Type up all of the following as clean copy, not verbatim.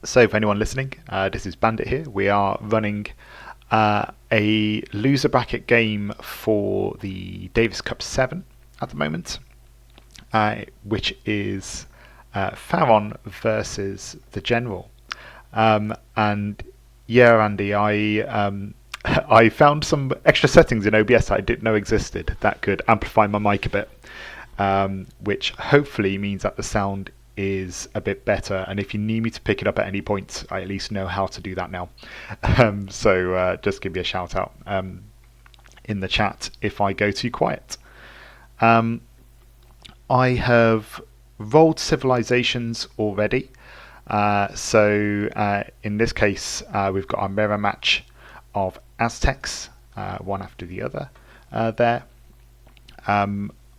So for anyone listening, this is Bandit here. We are running a loser bracket game for the Davis Cup 7 at the moment, which is Pharaon versus The General. And yeah, Andy, I found some extra settings in OBS I didn't know existed that could amplify my mic a bit, which hopefully means that the sound is a bit better. And if you need me to pick it up at any point, I at least know how to do that now. So just give me a shout out in the chat if I go too quiet. I have rolled civilizations already. So in this case, we've got our mirror match of Aztecs, one after the other there.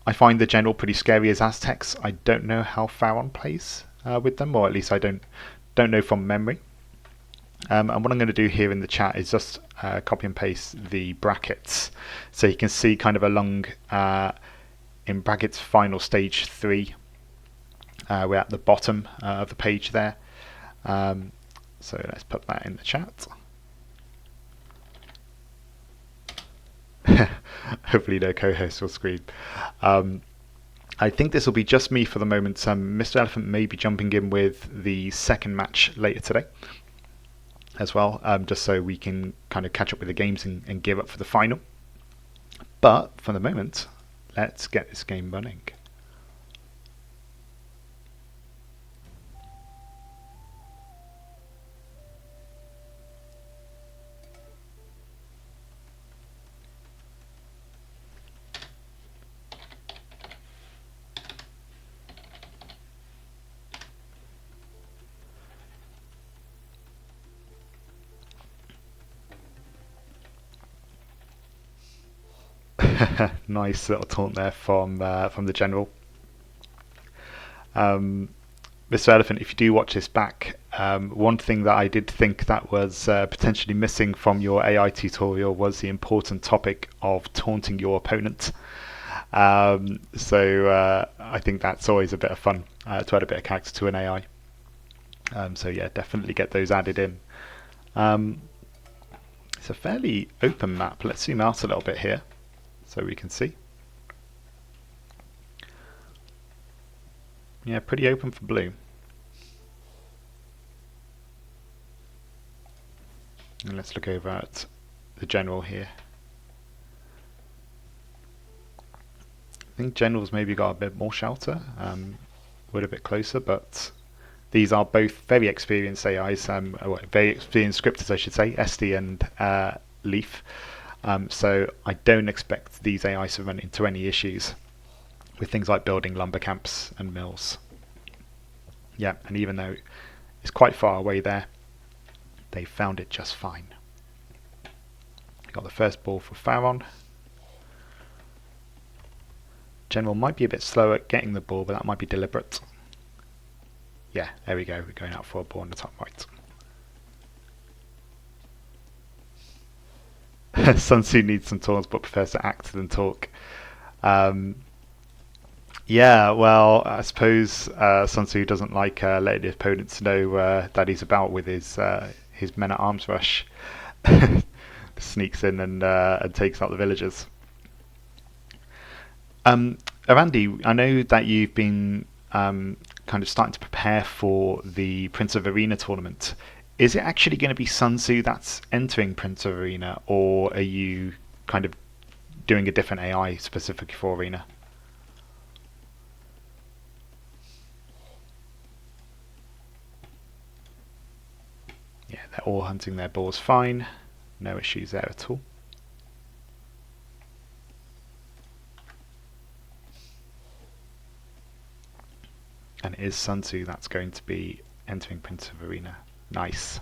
I find the general pretty scary as Aztecs. I don't know how Pharaon plays with them, or at least I don't know from memory. And what I'm going to do here in the chat is just copy and paste the brackets, so you can see kind of along in brackets final stage 3. We're at the bottom of the page there. So let's put that in the chat. Hopefully no co-host will scream. I think this will be just me for the moment. MrElephant may be jumping in with the second match later today as well, just so we can kind of catch up with the games and gear up for the final. But for the moment, let's get this game running. Nice little taunt there from the general. MrElephant, if you do watch this back, one thing that I did think that was potentially missing from your AI tutorial was the important topic of taunting your opponent. So I think that's always a bit of fun to add a bit of character to an AI. So yeah, definitely get those added in. It's a fairly open map. Let's zoom out a little bit here so we can see. Yeah, pretty open for blue. And let's look over at the general here. I think general's maybe got a bit more shelter, we're a bit closer, but these are both very experienced AIs, very experienced scripters I should say, Esty and Leif. So I don't expect these AIs to run into any issues with things like building lumber camps and mills. Yeah, and even though it's quite far away there, they found it just fine. Got the first ball for Pharaon. General might be a bit slow at getting the ball, but that might be deliberate. Yeah, there we go. We're going out for a ball on the top right. Sun Tzu needs some taunts, but prefers to act than talk. Yeah, well, I suppose Sun Tzu doesn't like letting his opponents know that he's about with his men-at-arms rush. Sneaks in and takes out the villagers. Randy, I know that you've been kind of starting to prepare for the Prince of Arena tournament. Is it actually going to be Sun Tzu that's entering Prince of Arena, or are you kind of doing a different AI specifically for Arena? Yeah, they're all hunting their balls fine. No issues there at all. And it is Sun Tzu that's going to be entering Prince of Arena. Nice.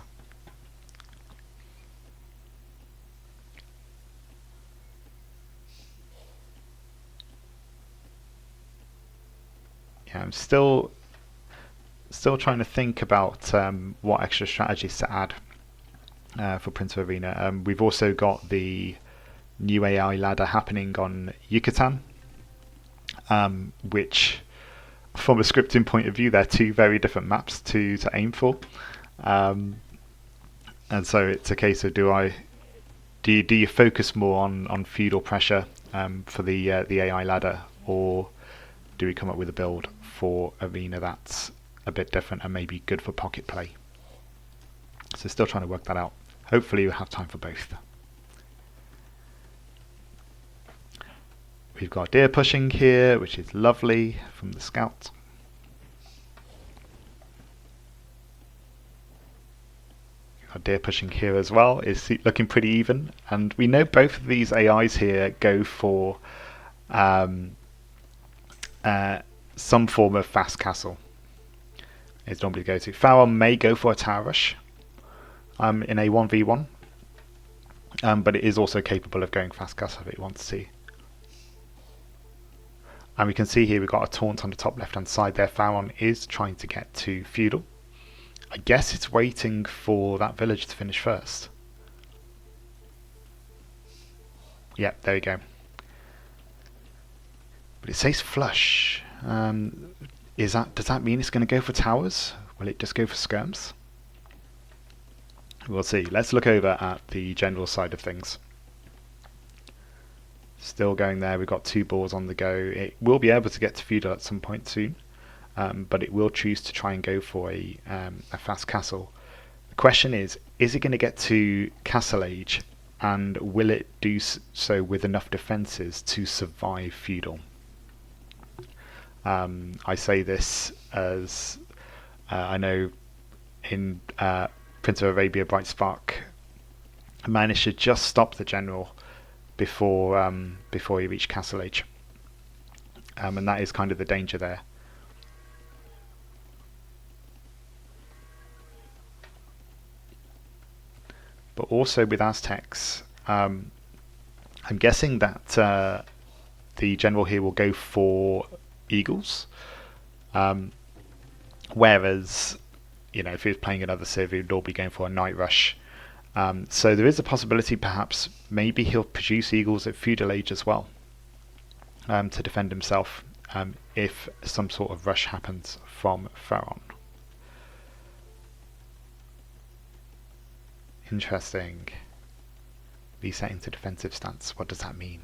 Yeah, I'm still trying to think about what extra strategies to add for Prince of Arena. We've also got the new AI ladder happening on Yucatan, which from a scripting point of view, they're two very different maps to aim for. And so it's a case of do you focus more on feudal pressure for the AI ladder, or do we come up with a build for arena that's a bit different and maybe good for pocket play? So still trying to work that out. Hopefully we'll have time for both. We've got deer pushing here, which is lovely from the scout. Our deer pushing here as well is looking pretty even, and we know both of these AIs here go for some form of fast castle. It's normally go to. Pharaon may go for a tower rush in a 1v1, but it is also capable of going fast castle if it wants to. And we can see here we've got a taunt on the top left hand side there. Pharaon is trying to get to feudal. I guess it's waiting for that village to finish first. Yep, there we go. But it says flush. Does that mean it's going to go for towers? Will it just go for skirms? We'll see. Let's look over at the general side of things. Still going there. We've got 2 balls on the go. It will be able to get to feudal at some point soon. But it will choose to try and go for a fast castle. The question is it going to get to castle age, and will it do so with enough defences to survive feudal? I say this as I know in Prince of Arabia Bright Spark managed to just stop the general before he reached castle age, and that is kind of the danger there. But also with Aztecs, I'm guessing that the general here will go for eagles, whereas if he was playing another civ, he would all be going for a night rush. So there is a possibility perhaps maybe he'll produce eagles at feudal age as well, to defend himself if some sort of rush happens from Pharaon. Interesting. Reset into defensive stance. What does that mean?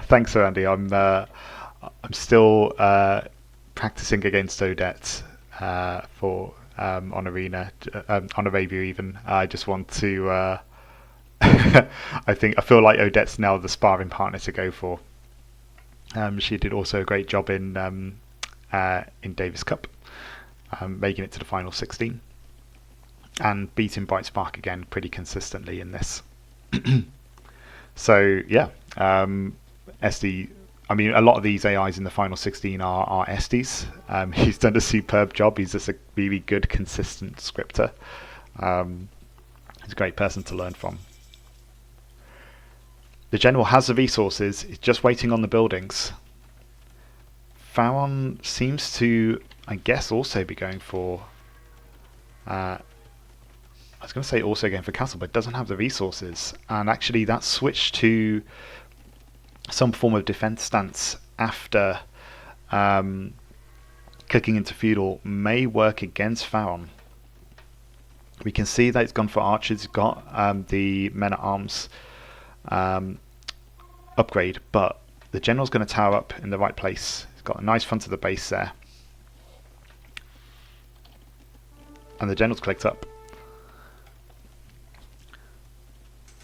Thanks, Sir Andy. I'm still practicing against Odette for on arena, on Arabia even. I just want to. I feel like Odette's now the sparring partner to go for. She did also a great job in Davis Cup, making it to the final 16, and beating Bright Spark again pretty consistently in this. So yeah, Esty. I mean, a lot of these AIs in the final 16 are Esties. He's done a superb job. He's just a really good, consistent scripter. He's a great person to learn from. The general has the resources, he's just waiting on the buildings. Pharaon seems to, I guess, also be going for... I was going to say also going for castle, but doesn't have the resources. And actually that switch to some form of defense stance after clicking into feudal may work against Pharaon. We can see that it's gone for archers. It's got the men-at-arms upgrade, but the general's going to tower up in the right place. It's got a nice front of the base there, and the general's clicked up.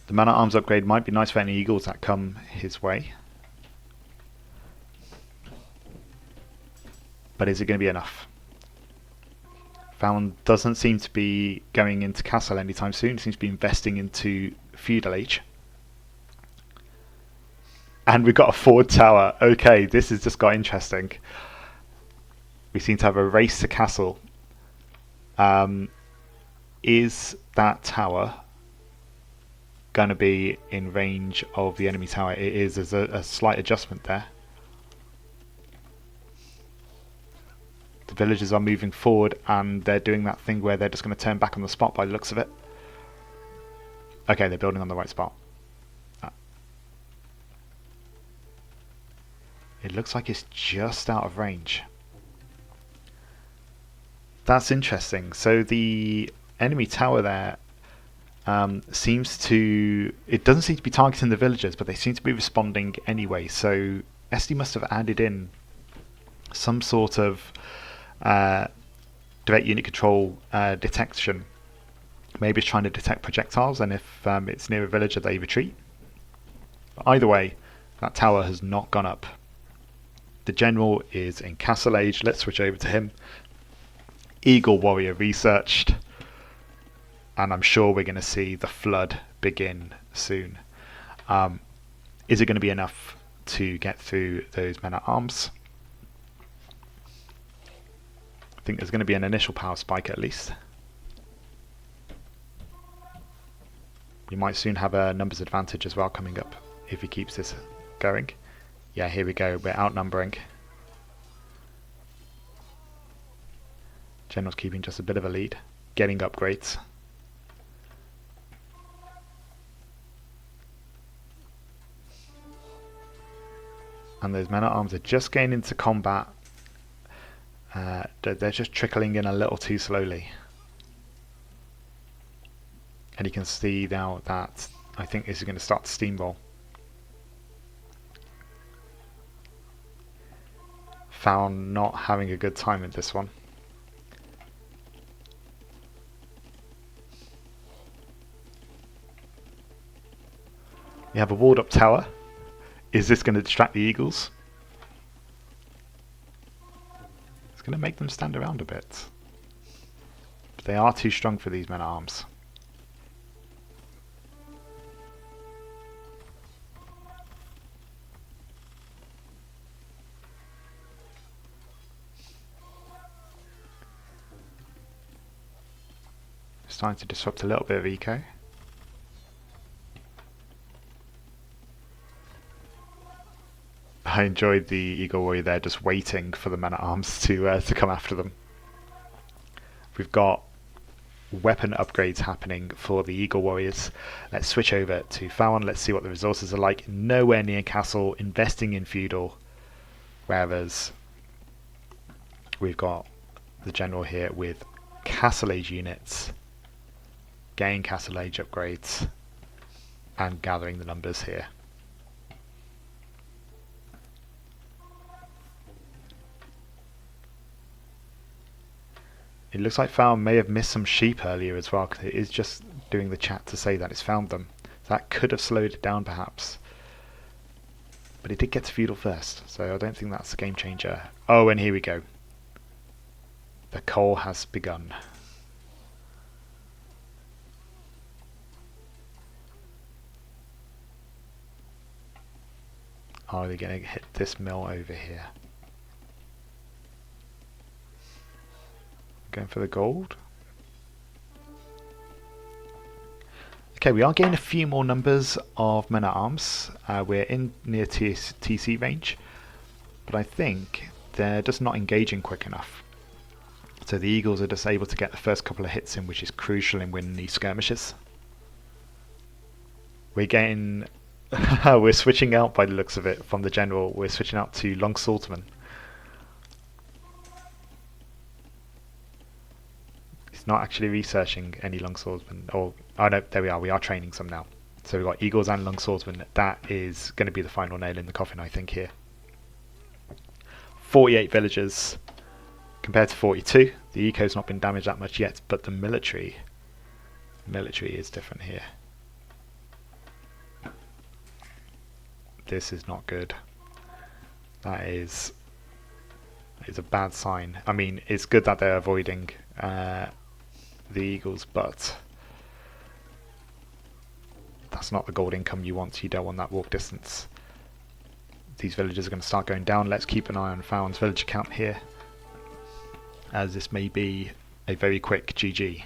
The man-at-arms upgrade might be nice for any eagles that come his way, but is it going to be enough? Pharaon doesn't seem to be going into castle anytime soon. He seems to be investing into feudal age. And we've got a forward tower. Okay, this has just got interesting. We seem to have a race to castle. Is that tower going to be in range of the enemy tower? It is. There's a slight adjustment there. The villagers are moving forward, and they're doing that thing where they're just going to turn back on the spot by the looks of it. Okay, they're building on the right spot. It looks like it's just out of range. That's interesting. So the enemy tower there it doesn't seem to be targeting the villagers, but they seem to be responding anyway. So Esty must have added in some sort of direct unit control detection. Maybe it's trying to detect projectiles, and if it's near a villager, they retreat. But either way, that tower has not gone up. The general is in castle age. Let's switch over to him. Eagle warrior researched, and I'm sure we're going to see the flood begin soon. Is it going to be enough to get through those men at arms? I think there's going to be an initial power spike at least. You might soon have a numbers advantage as well coming up if he keeps this going. Yeah, here we go. We're outnumbering. General's keeping just a bit of a lead, getting upgrades. And those men at arms are just getting into combat. They're just trickling in a little too slowly. And you can see now that I think this is going to start to steamroll. Pharaon not having a good time at this one. You have a walled up tower. Is this going to distract the eagles? It's going to make them stand around a bit. But they are too strong for these men at arms. Starting to disrupt a little bit of eco. I enjoyed the eagle warrior there, just waiting for the men at arms to come after them. We've got weapon upgrades happening for the eagle warriors. Let's switch over to Pharaon. Let's see what the resources are like. Nowhere near castle, investing in feudal, whereas we've got the general here with castle age units, getting castle age upgrades, and gathering the numbers here. It looks like Pharaon may have missed some sheep earlier as well, because it is just doing the chat to say that it's found them. That could have slowed it down perhaps. But it did get to feudal first, so I don't think that's a game changer. Oh, and here we go. The coal has begun. Are they going to hit this mill over here? Going for the gold. Okay, we are getting a few more numbers of men at arms. We're in near TC range, but I think they're just not engaging quick enough. So the eagles are just able to get the first couple of hits in, which is crucial in winning these skirmishes. We're getting we're switching out by the looks of it from the general. We're switching out to long swordsman. Not actually researching any long swordsmen. Oh no, there we are. We are training some now. So we've got eagles and long swordsmen. That is going to be the final nail in the coffin, I think, here. 48 villagers compared to 42. The eco's not been damaged that much yet, but the military is different here. This is not good. That is a bad sign. I mean, it's good that they're avoiding the eagles, but that's not the gold income you want. You don't want that walk distance. These villagers are going to start going down. Let's keep an eye on Pharaon's villager count here, as this may be a very quick GG.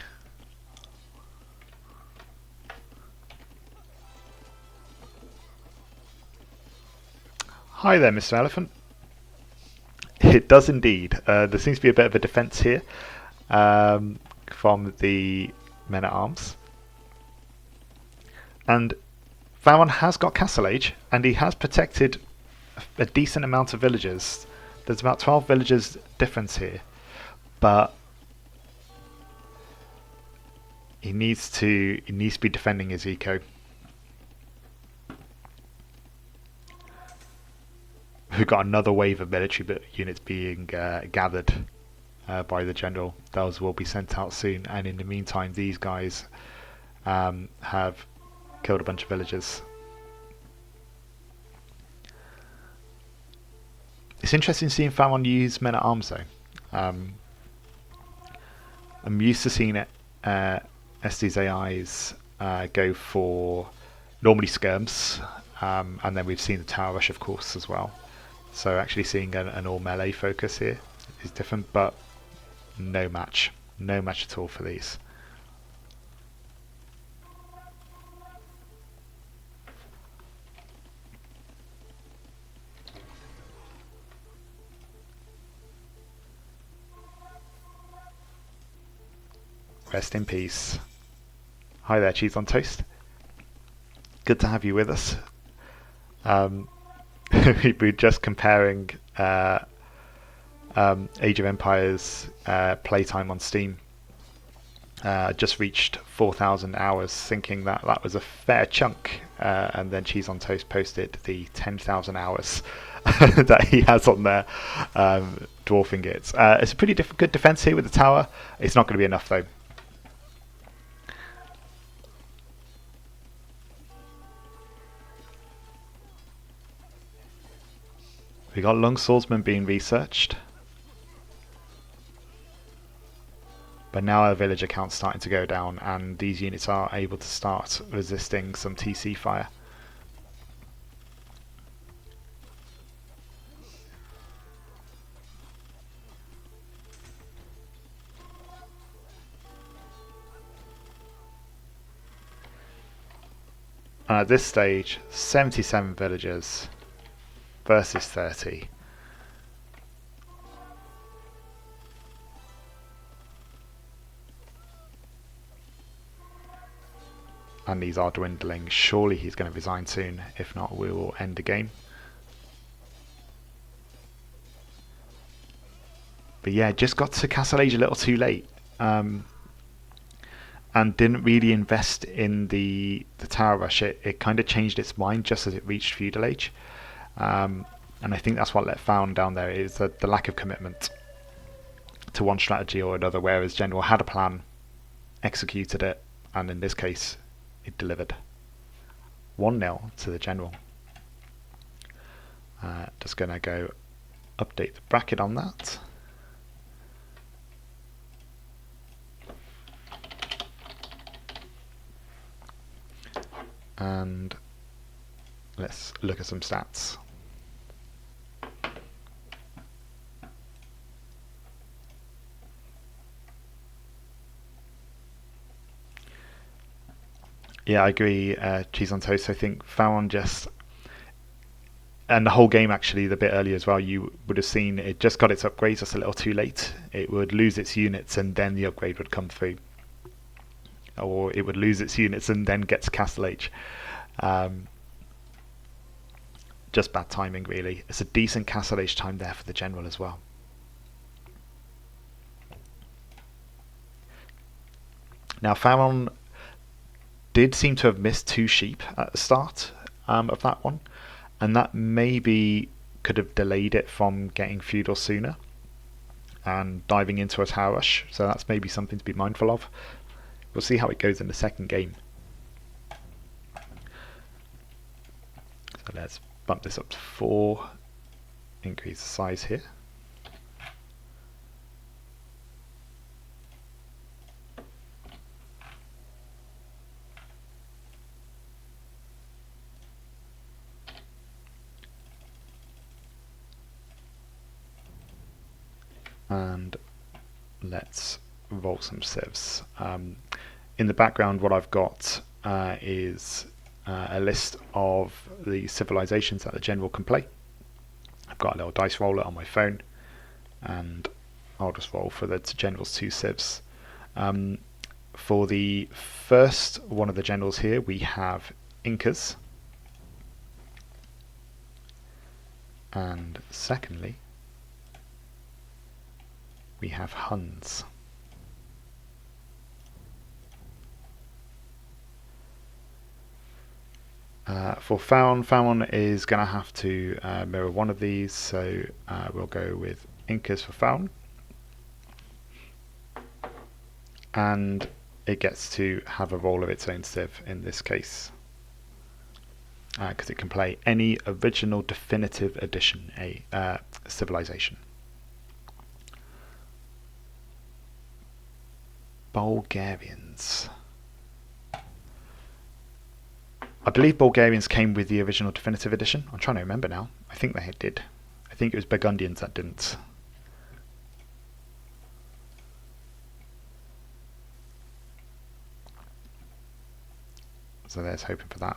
Hi there, Mr. Elephant. It does indeed. There seems to be a bit of a defence here from the men at arms. And Pharaon has got castle age, and he has protected a decent amount of villagers. There's about 12 villagers difference here, but he needs to be defending his eco. We've got another wave of military units being gathered by the general. Those will be sent out soon, and in the meantime these guys have killed a bunch of villagers. It's interesting seeing Pharaon use men at arms though. I'm used to seeing it Esty's AIs go for normally skirms, and then we've seen the tower rush of course as well. So actually seeing an all melee focus here is different, but no match at all for these. Rest in peace. Hi there, Cheese on Toast. Good to have you with us. We were just comparing Age of Empires playtime on Steam. Just reached 4,000 hours, thinking that was a fair chunk, and then Cheese on Toast posted the 10,000 hours that he has on there, dwarfing it. It's a pretty good defense here with the tower. It's not going to be enough though. We got long swordsmen being researched, but now our villager count's starting to go down, and these units are able to start resisting some TC fire. And at this stage, 77 villagers versus 30. And these are dwindling. Surely he's going to resign soon. If not, we will end the game. But yeah, just got to Castle Age a little too late. And didn't really invest in the tower rush. It kind of changed its mind just as it reached feudal age. And I think that's what let Pharaon down there, is the lack of commitment to one strategy or another, whereas General had a plan, executed it, and in this case it delivered. 1-0 to the General. Just going to go update the bracket on that. And let's look at some stats. Yeah, I agree, Cheese on Toast. I think Pharaon just, and the whole game actually, the bit earlier as well, you would have seen it just got its upgrades just a little too late. It would lose its units and then the upgrade would come through. Or it would lose its units and then get to Castle Age. Just bad timing really. It's a decent Castle Age time there for the General as well. Now Pharaon did seem to have missed 2 sheep at the start of that one, and that maybe could have delayed it from getting feudal sooner and diving into a tower rush, so that's maybe something to be mindful of. We'll see how it goes in the second game. So let's bump this up to 4, increase the size here. And let's roll some civs. In the background what I've got is a list of the civilizations that the General can play. I've got a little dice roller on my phone, and I'll just roll for the General's 2 civs. For the first one of the Generals here we have Incas, And secondly, we have Huns. For Pharaon is going to have to mirror one of these, so we'll go with Incas for Pharaon. And it gets to have a role of its own civ in this case, because it can play any original definitive edition civilization. Bulgarians. I believe Bulgarians came with the original definitive edition. I'm trying to remember now. I think they did. I think it was Burgundians that didn't. So there's hoping for that.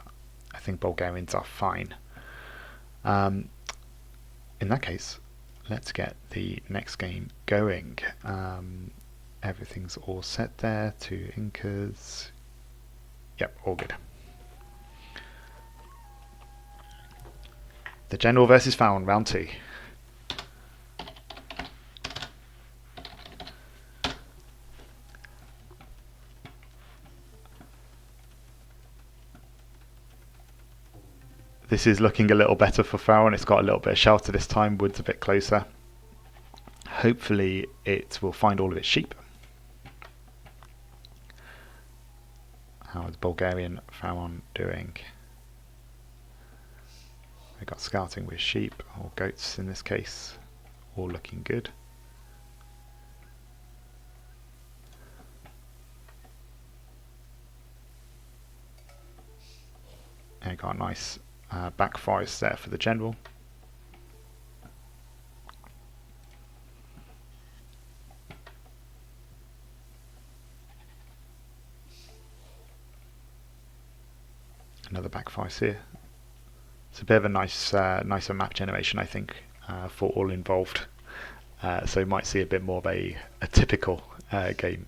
I think Bulgarians are fine. In that case, let's get the next game going. Everything's all set there. 2 Incas. Yep, all good. The General versus Pharaon, round 2. This is looking a little better for Pharaon. It's got a little bit of shelter this time, wood's a bit closer. Hopefully it will find all of its sheep. How is Bulgarian Pharaon doing? We got scouting with sheep, or goats in this case, all looking good. And got a nice back forest there for the general. Another back forest here. It's a bit of a nicer map generation, I think, for all involved. So you might see a bit more of a typical game.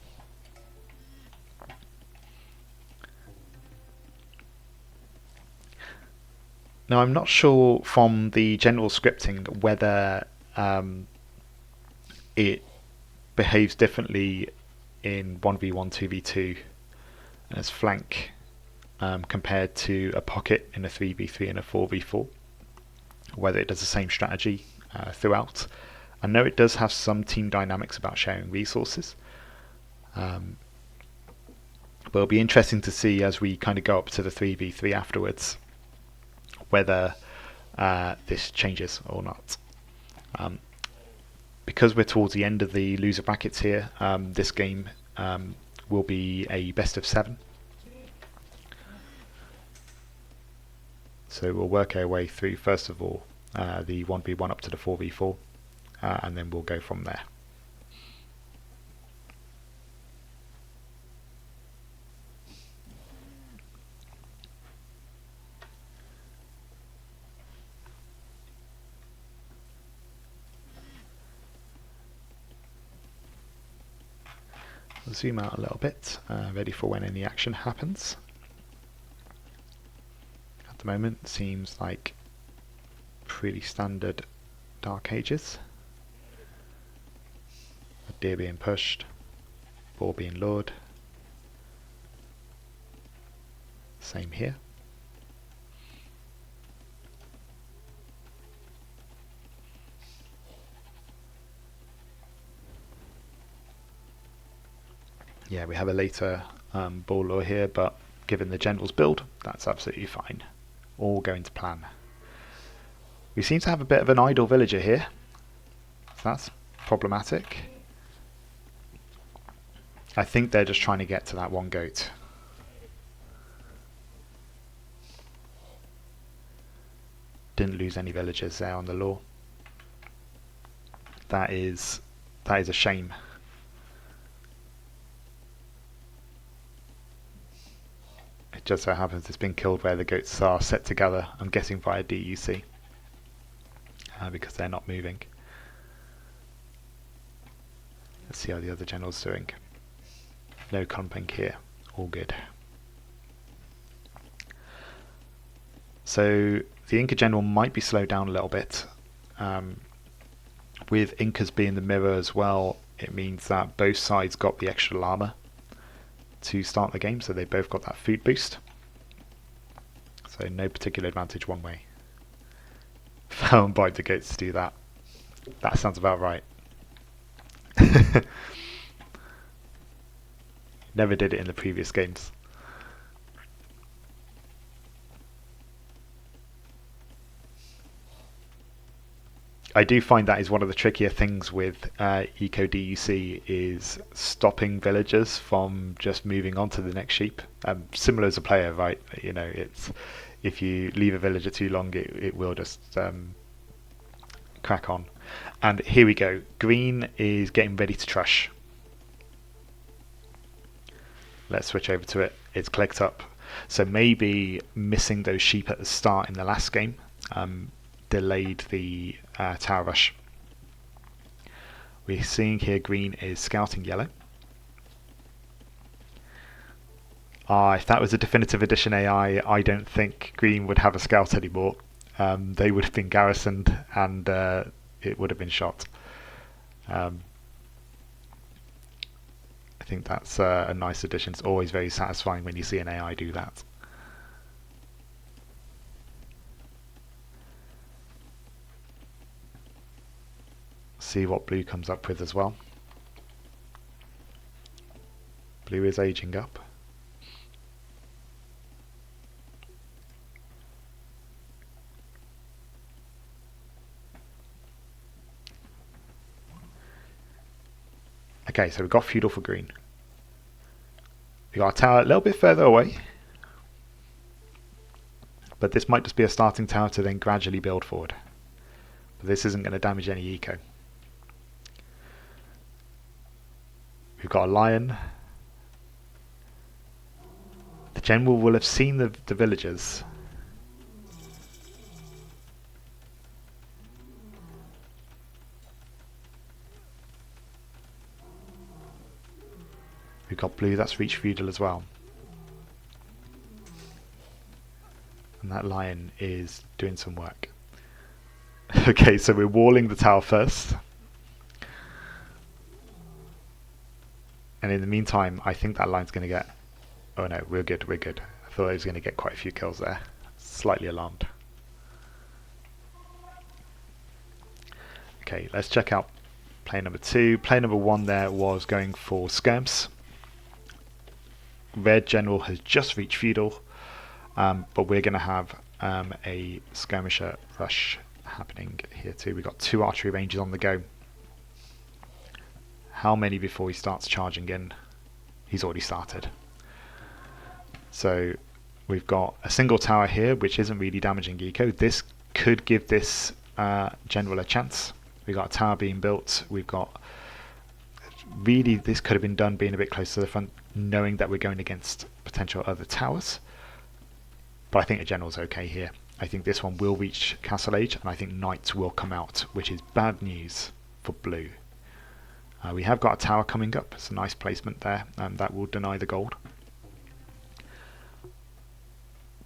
Now, I'm not sure from the general scripting whether it behaves differently in 1v1, 2v2 as flank compared to a pocket in a 3v3 and a 4v4, whether it does the same strategy throughout. I know it does have some team dynamics about sharing resources, but it'll be interesting to see as we kind of go up to the 3v3 afterwards whether this changes or not. Because we're towards the end of the loser brackets here, this game will be a best of 7. So we'll work our way through, first of all, the 1v1 up to the 4v4, and then we'll go from there. We'll zoom out a little bit, ready for when any action happens. At the moment, seems like pretty standard Dark Ages. A deer being pushed, boar being lured. Same here. Yeah, we have a later bull lure here, but given the general's build, that's absolutely fine. All going to plan. We seem to have a bit of an idle villager here, so that's problematic. I think they're just trying to get to that one goat. Didn't lose any villagers there on the lure. That is a shame. It just so happens it's been killed where the goats are set together, I'm guessing via DUC, because they're not moving. Let's see how the other general's doing. No clumping here, all good. So the Inca general might be slowed down a little bit. With Incas being the mirror as well, it means that both sides got the extra llama to start the game, so they both got that food boost. So no particular advantage one way. Found by the goats to do that. That sounds about right. Never did it in the previous games. I do find that is one of the trickier things with Eco DUC is stopping villagers from just moving on to the next sheep. Similar as a player, right? You know, it's if you leave a villager too long, it will just crack on. And here we go. Green is getting ready to trush. Let's switch over to it. It's clicked up. So maybe missing those sheep at the start in the last game delayed the tower rush. We're seeing here green is scouting yellow. If that was a definitive edition AI, I don't think green would have a scout anymore. They would have been garrisoned and it would have been shot. I think that's a nice addition. It's always very satisfying when you see an AI do that. See what blue comes up with as well. Blue is aging up. Okay, so we've got feudal for green. We've got a tower a little bit further away, but this might just be a starting tower to then gradually build forward. But this isn't going to damage any eco. We've got a lion. The general will have seen the villagers. We've got blue, that's reached feudal as well. And that lion is doing some work. Okay, so we're walling the tower first. And in the meantime, I think that lion's going to get... Oh no, we're good, we're good. I thought I was going to get quite a few kills there. Slightly alarmed. Okay, let's check out player number 2. Player number 1 there was going for skirms. Red general has just reached feudal, but we're going to have a skirmisher rush happening here too. We've got 2 archery ranges on the go. How many before he starts charging in? He's already started. So we've got a single tower here, which isn't really damaging eco. This could give this general a chance. We've got a tower being built. We've got... Really, this could have been done being a bit close to the front, knowing that we're going against potential other towers. But I think the general's okay here. I think this one will reach Castle Age, and I think knights will come out, which is bad news for blue. We have got a tower coming up. It's a nice placement there, and that will deny the gold.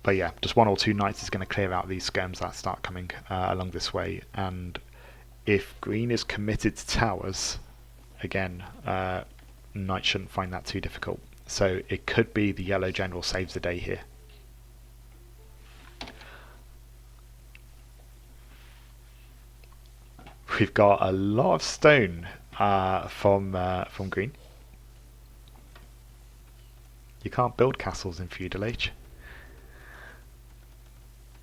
But yeah, just 1 or 2 knights is going to clear out these skirms that start coming along this way. And if green is committed to towers, again, knight shouldn't find that too difficult. So it could be the yellow general saves the day here. We've got a lot of stone from green. You can't build castles in feudal age.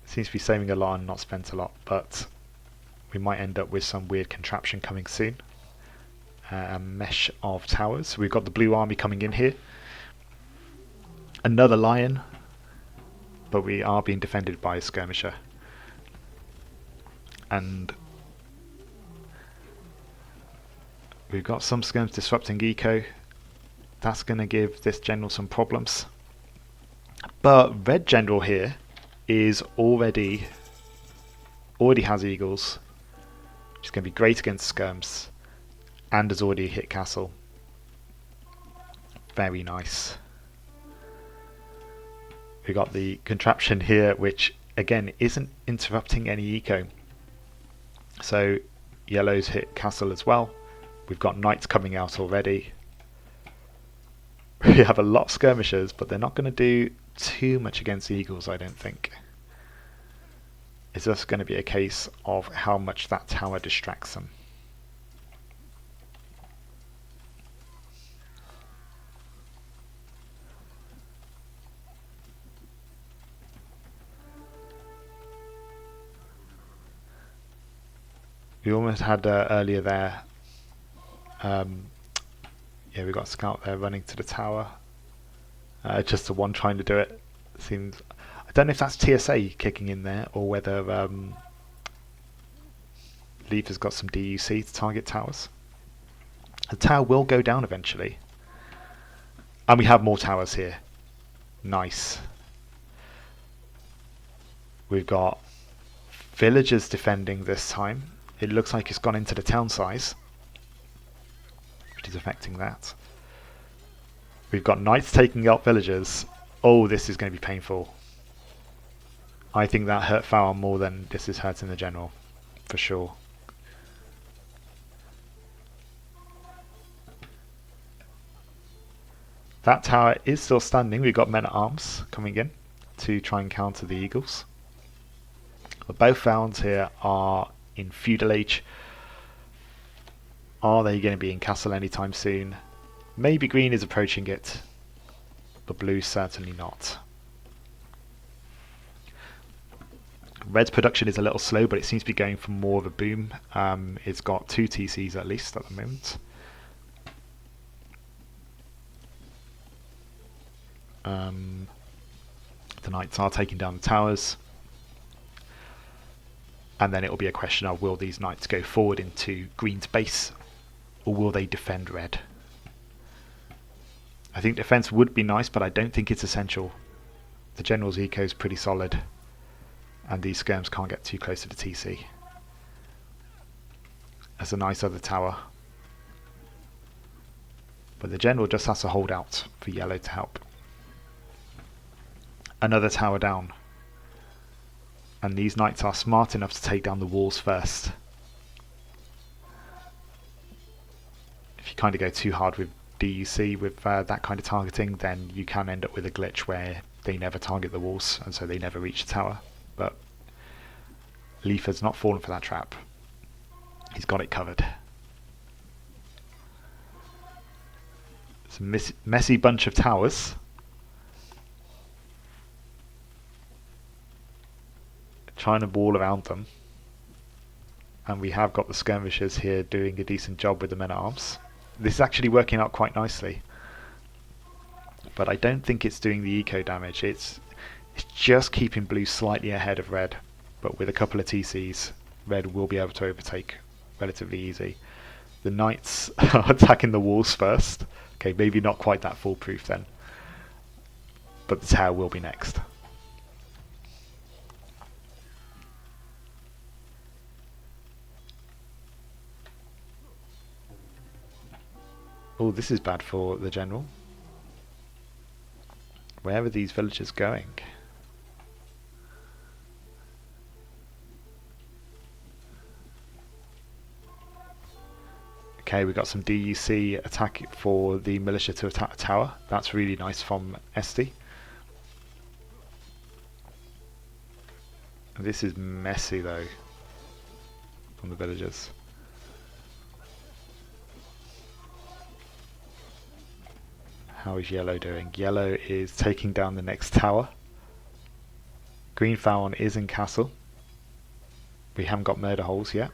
Seems to be saving a lot and not spent a lot, but we might end up with some weird contraption coming soon. A mesh of towers. We've got the blue army coming in here. Another lion, but we are being defended by a skirmisher. And we've got some skirms disrupting eco. That's going to give this general some problems. But red general here is already has eagles, which is going to be great against skirms, and has already hit castle. Very nice. We've got the contraption here, which again isn't interrupting any eco. So yellow's hit castle as well. We've got knights coming out already. We have a lot of skirmishers, but they're not going to do too much against eagles, I don't think. It's just going to be a case of how much that tower distracts them. We almost had earlier there. Yeah, we got a scout there running to the tower. Just the one trying to do it. Seems. I don't know if that's TSA kicking in there or whether Leif has got some DUC to target towers. The tower will go down eventually. And we have more towers here. Nice. We've got villagers defending this time. It looks like it's gone into the town size, which is affecting that. We've got knights taking out villagers. Oh, this is going to be painful. I think that hurt Pharaon more than this is hurting the general, for sure. That tower is still standing. We've got men-at-arms coming in to try and counter the eagles. But both Pharaons here are in feudal age. Are they going to be in castle anytime soon? Maybe green is approaching it, but blue certainly not. Red's production is a little slow, but it seems to be going for more of a boom. It's got 2 TCs at least at the moment. The knights are taking down the towers. And then it will be a question of, will these knights go forward into green's base, or will they defend red? I think defense would be nice, but I don't think it's essential. The general's eco is pretty solid, and these skirms can't get too close to the TC. That's a nice other tower. But the general just has to hold out for yellow to help. Another tower down. And these knights are smart enough to take down the walls first. If you kind of go too hard with DUC with that kind of targeting, then you can end up with a glitch where they never target the walls, and so they never reach the tower. But Leif has not fallen for that trap. He's got it covered. It's a messy bunch of towers. Trying to wall around them, and we have got the skirmishers here doing a decent job with the men-at-arms. This is actually working out quite nicely, but I don't think it's doing the eco damage. It's just keeping blue slightly ahead of red, but with a couple of TCs, red will be able to overtake relatively easy. The knights are attacking the walls first. Okay, maybe not quite that foolproof then, but the tower will be next. Oh, this is bad for the general. Where are these villagers going? Okay, we got some DUC attack for the militia to attack the tower. That's really nice from Esty. This is messy though from the villagers. How is yellow doing? Yellow is taking down the next tower. Green Pharaon is in castle. We haven't got murder holes yet.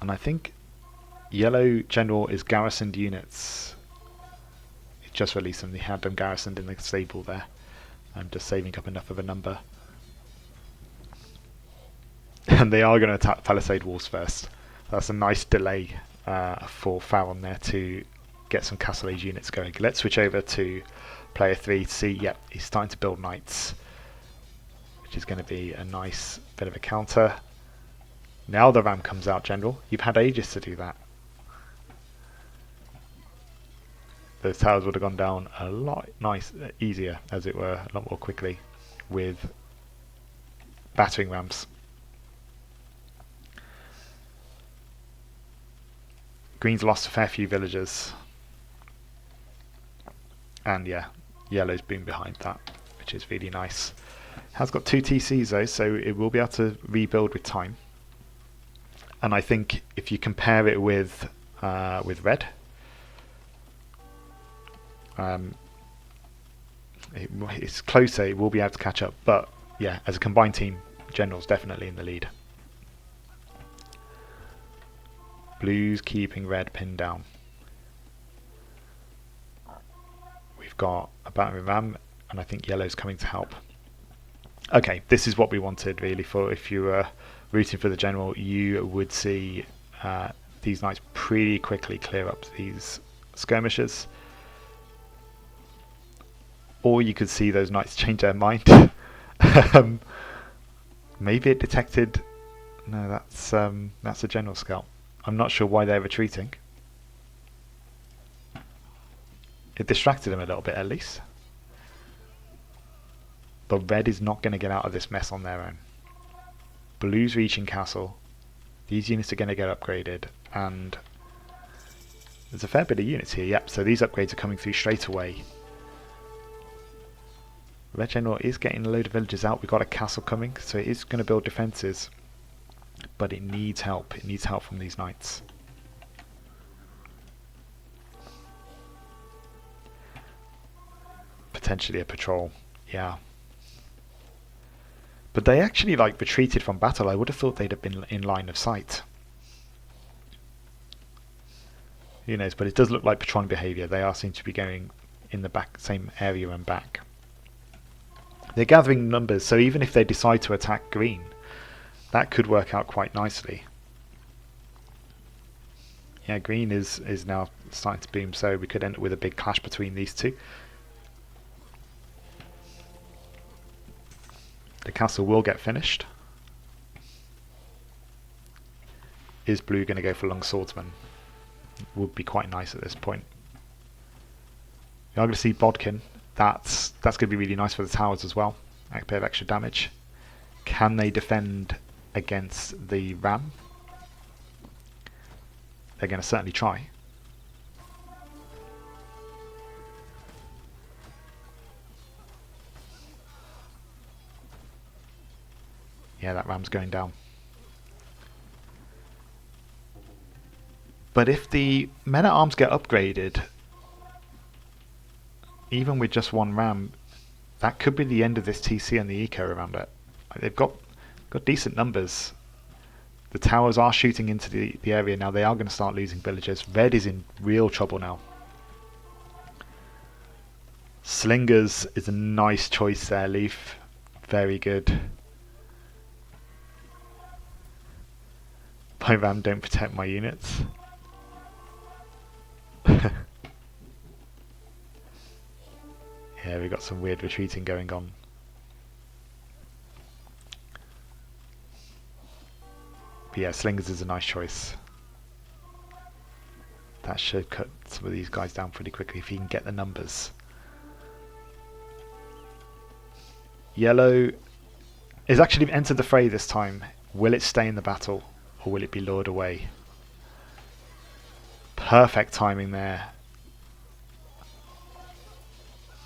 And I think yellow general is garrisoned units. It just released them. They had them garrisoned in the stable there. I'm just saving up enough of a number. And they are going to attack palisade walls first. That's a nice delay for Pharaon there to get some castle age units going. Let's switch over to player 3 to see, yep, he's starting to build knights, which is going to be a nice bit of a counter. Now the ram comes out, general. You've had ages to do that. Those towers would have gone down a lot easier, as it were, a lot more quickly with battering rams. Green's lost a fair few villagers. And yeah, yellow's been behind that, which is really nice. Has got 2 TCs though, so it will be able to rebuild with time. And I think if you compare it with red, it's closer. It will be able to catch up, but yeah, as a combined team, General's definitely in the lead. Blue's keeping red pinned down. We've got a battering ram, and I think yellow's coming to help. Okay, this is what we wanted really. For if you were rooting for the General, you would see these knights pretty quickly clear up these skirmishers, or you could see those knights change their mind. Maybe it detected. No, that's a General scout. I'm not sure why they're retreating. It distracted them a little bit at least. But red is not going to get out of this mess on their own. Blue's reaching castle. These units are going to get upgraded, and there's a fair bit of units here. Yep, so these upgrades are coming through straight away. Red General is getting a load of villagers out. We've got a castle coming, so it is going to build defences, but it needs help. It needs help from these knights. Potentially a patrol, yeah. But they actually retreated from battle. I would have thought they'd have been in line of sight. Who knows? But it does look like patrolling behaviour. They are seem to be going in the same area and back. They're gathering numbers, so even if they decide to attack green, that could work out quite nicely. Yeah, green is now starting to boom, so we could end up with a big clash between these two. The castle will get finished. Is blue going to go for long swordsman? Would be quite nice at this point. We are going to see Bodkin. That's going to be really nice for the towers as well. A bit of extra damage. Can they defend against the ram? They're going to certainly try. Yeah, that ram's going down. But if the men-at-arms get upgraded, even with just one ram, that could be the end of this TC and the eco around it. They've got decent numbers. The towers are shooting into the area now. They are going to start losing villagers. Red is in real trouble now. Slingers is a nice choice there, Leif. Very good. My ram don't protect my units. Yeah, we've got some weird retreating going on. But yeah, slingers is a nice choice. That should cut some of these guys down pretty quickly if he can get the numbers. Yellow is actually entered the fray this time. Will it stay in the battle, or will it be lured away? Perfect timing there.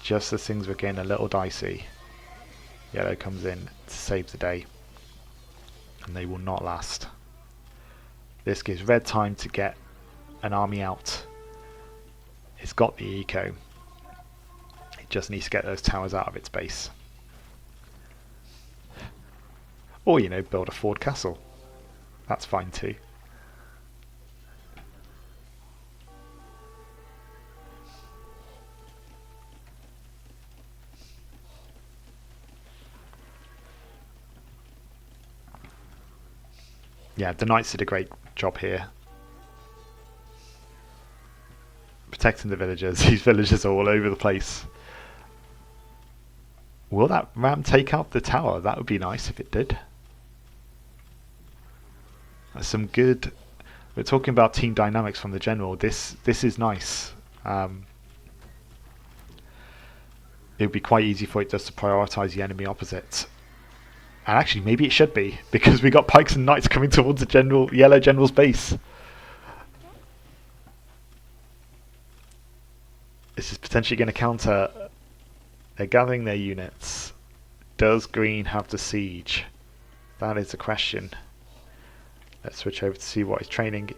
Just as things were getting a little dicey, yellow comes in to save the day, and they will not last. This gives red time to get an army out. It's got the eco. It just needs to get those towers out of its base. Or, you know, build a fort castle. That's fine too. Yeah, the knights did a great job here. Protecting the villagers. These villagers are all over the place. Will that ram take out the tower? That would be nice if it did. That's some good... We're talking about team dynamics from the General. This is nice. It would be quite easy for it just to prioritise the enemy opposite And actually, maybe it should be, because we got pikes and knights coming towards the yellow general's base. This is potentially going to counter. They're gathering their units. Does green have the siege? That is the question. Let's switch over to see what he's training.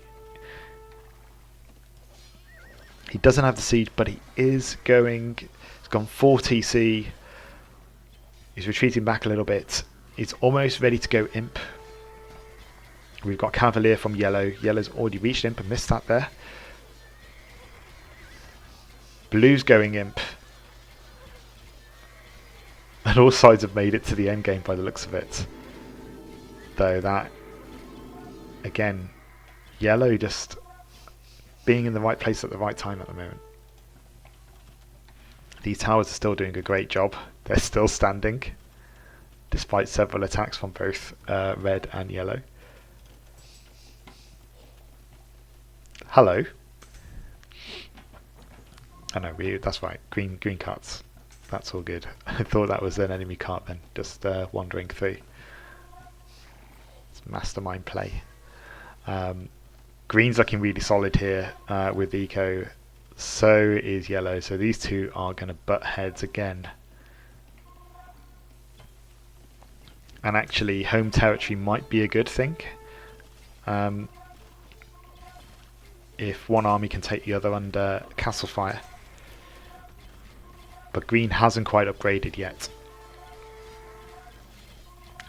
He doesn't have the siege, but he is going. He's gone 4 TC. He's retreating back a little bit. He's almost ready to go imp. We've got Cavalier from yellow. Yellow's already reached imp and missed that there. Blue's going imp. And all sides have made it to the end game by the looks of it. Though that, again, yellow just being in the right place at the right time at the moment. These towers are still doing a great job. They're still standing, despite several attacks from both red and yellow. Hello. Oh no, that's right. Green carts. That's all good. I thought that was an enemy cart then, just wandering through. It's mastermind play. Green's looking really solid here with eco. So is yellow. So these two are going to butt heads again. And actually, home territory might be a good thing. If one army can take the other under castle fire. But green hasn't quite upgraded yet.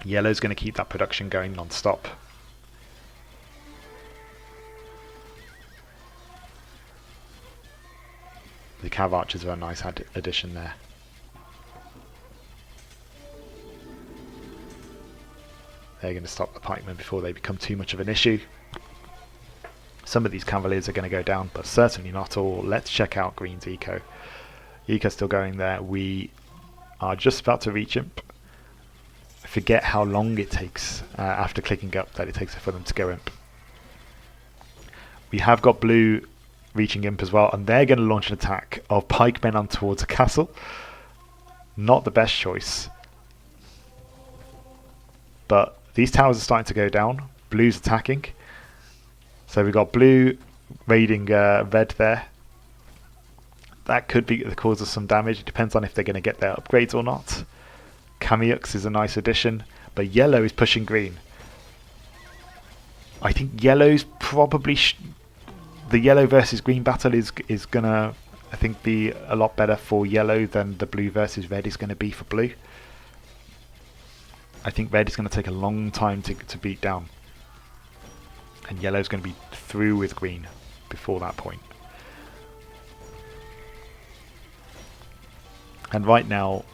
Yellow's going to keep that production going non-stop. The cav archers are a nice addition there. They're going to stop the pikemen before they become too much of an issue. Some of these cavaliers are going to go down, but certainly not all. Let's check out green's eco. Eco's still going there. We are just about to reach imp. I forget how long it takes after clicking up that it takes for them to go imp. We have got blue reaching imp as well, and they're going to launch an attack of pikemen on towards a castle. Not the best choice. But these towers are starting to go down. Blue's attacking. So we've got blue raiding red there. That could be the cause of some damage. It depends on if they're going to get their upgrades or not. Kamiux is a nice addition, but yellow is pushing green. I think yellow's probably the yellow versus green battle is gonna, I think, be a lot better for yellow than the blue versus red is going to be for blue. I think red is going to take a long time to beat down, and yellow's going to be through with green before that point. And right now,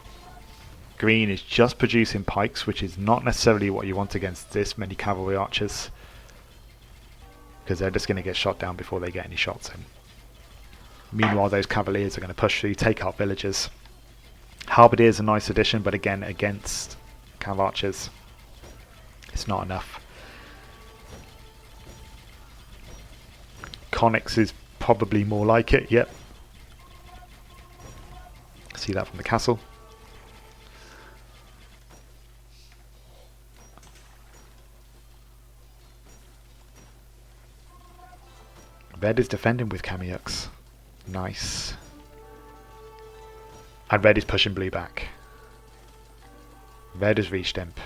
green is just producing pikes, which is not necessarily what you want against this many cavalry archers, because they're just going to get shot down before they get any shots in. Meanwhile, those cavaliers are going to push through, take out villagers. Halberdier is a nice addition, but again, against cav archers, it's not enough. Connix is probably more like it, yep. See that from the castle. Red is defending with Kamiux. Nice. And red is pushing blue back. Red has reached imp.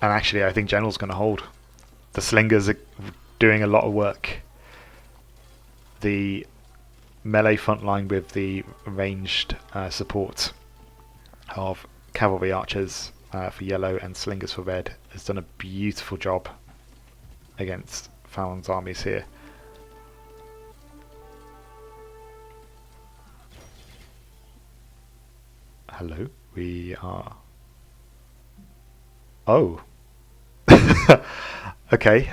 And actually I think general's going to hold. The slingers are doing a lot of work. The melee front line with the ranged support of cavalry archers for yellow and slingers for red has done a beautiful job against Pharaon's armies here. Hello, we are... Oh! Okay,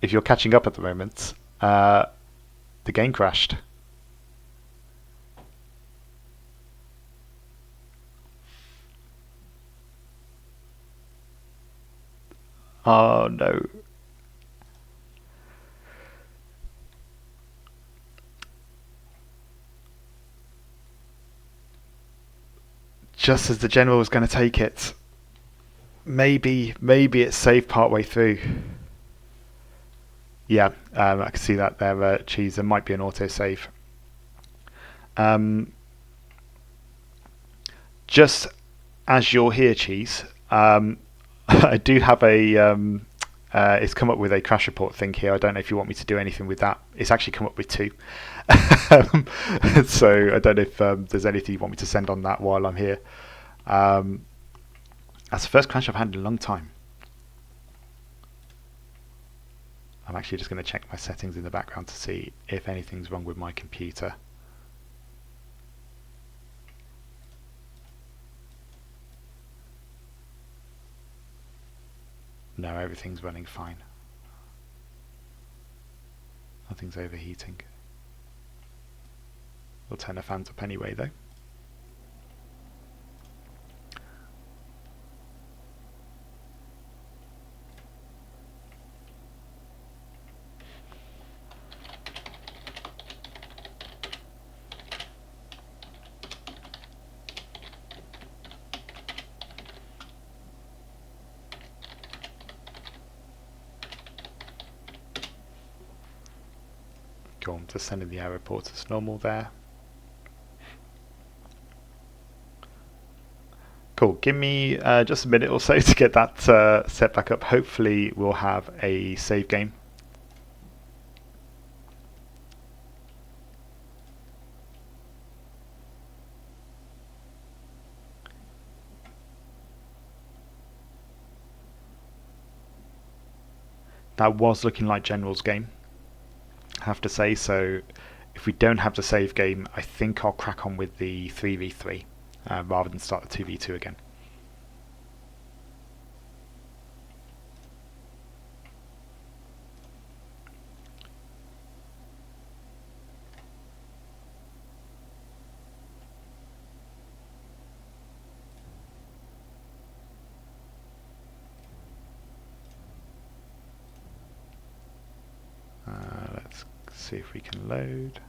if you're catching up at the moment, the game crashed. Oh no. just as the general was going to take it. Maybe it's saved part way through. Yeah, I can see that there, Cheese. There might be an auto save. Just as you're here, Cheese, I do have a. It's come up with a crash report thing here. I don't know if you want me to do anything with that. It's actually come up with 2. So I don't know if there's anything you want me to send on that while I'm here. That's the first crash I've had in a long time. I'm actually just going to check my settings in the background to see if anything's wrong with my computer. No, everything's running fine. Nothing's overheating. We'll turn the fans up anyway though. Cool, I'm just sending the air reports as normal there. Cool, give me just a minute or so to get that set back up. Hopefully we'll have a save game. That was looking like General's game, I have to say, so if we don't have the save game, I think I'll crack on with the 3v3 rather than start the 2v2 again. Let's see if we can load.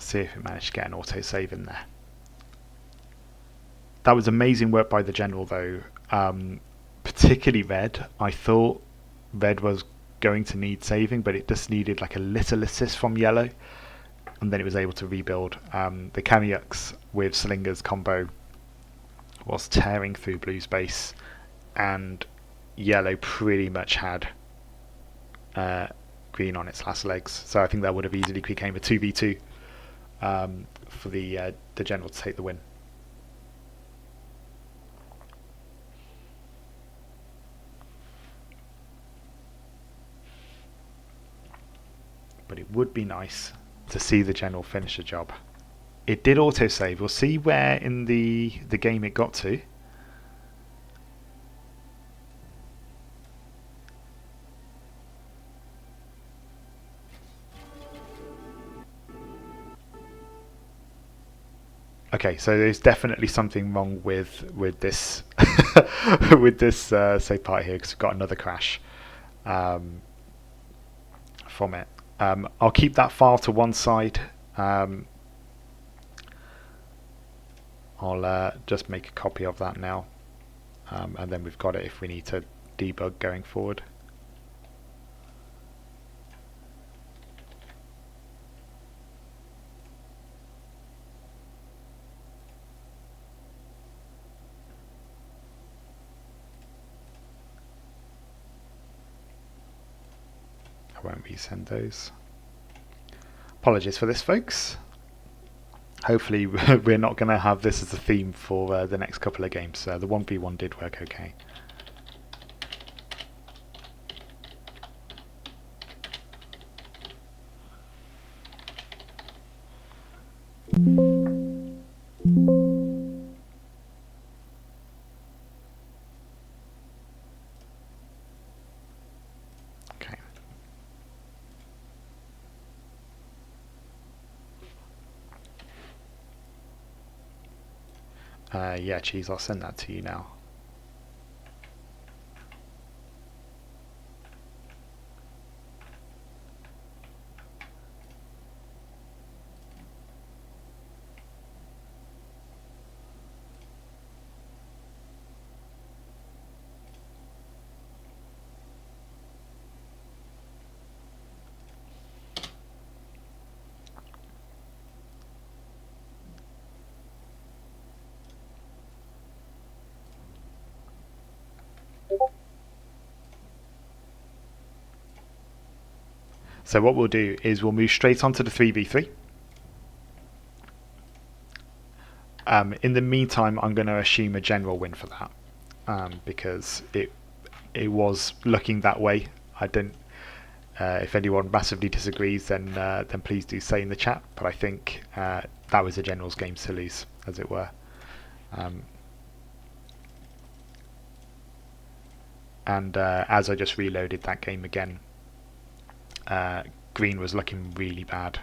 See if it managed to get an autosave in there. That was amazing work by the General though, particularly Red. I thought Red was going to need saving, but it just needed like a little assist from Yellow, and then it was able to rebuild. The Kamyuks with Slingers combo was tearing through Blue's base, and Yellow pretty much had Green on its last legs, so I think that would have easily became a 2v2 for the General to take the win. But it would be nice to see the General finish the job. It did autosave. We'll see where in the game it got to. Okay, so there's definitely something wrong with this with this save part here, because we've got another crash from it. I'll keep that file to one side. I'll just make a copy of that now, and then we've got it if we need to debug going forward. I won't resend those. Apologies for this, folks. Hopefully we're not going to have this as a theme for the next couple of games. The 1v1 did work okay. Yeah, cheese, I'll send that to you now. So what we'll do is we'll move straight onto the 3v3. In the meantime, I'm going to assume a general win for that, because it was looking that way. I don't. If anyone massively disagrees, then please do say in the chat. But I think that was a general's game to lose, as it were. And as I just reloaded that game again, green was looking really bad.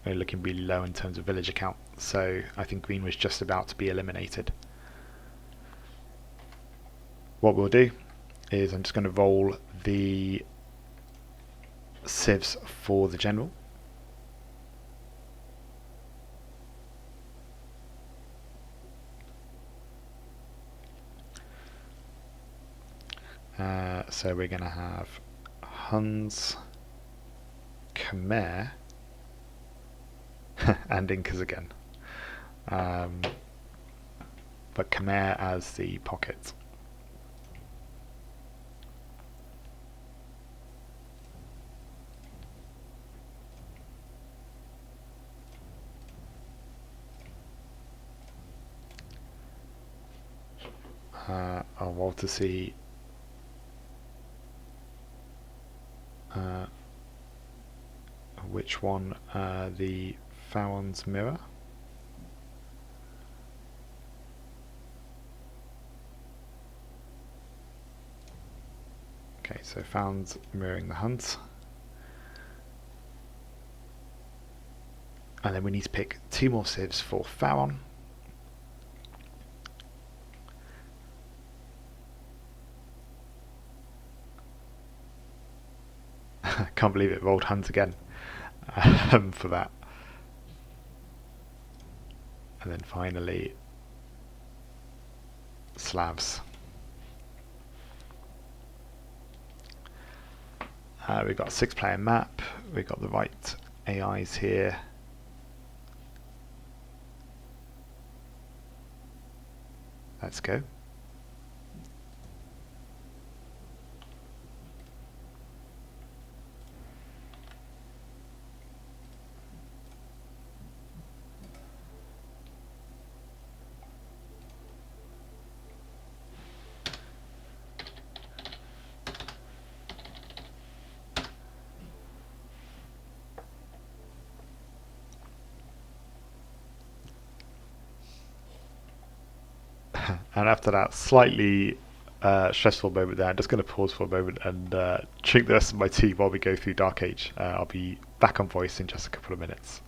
Looking really low in terms of villager count. So I think green was just about to be eliminated. What we'll do is I'm just going to roll the civs for the general. So we're going to have Huns, Khmer, and Incas again. But Khmer as the pocket. I'll roll to see which one the Pharaon's mirror. Okay, so Pharaon's mirroring the Huns. And then we need to pick 2 more civs for Pharaon. Can't believe it rolled Huns again for that. And then finally Slavs. We've got a 6-player map, we've got the right AIs here. Let's go. And after that slightly stressful moment there, I'm just going to pause for a moment and drink the rest of my tea while we go through Dark Age. I'll be back on voice in just a couple of minutes.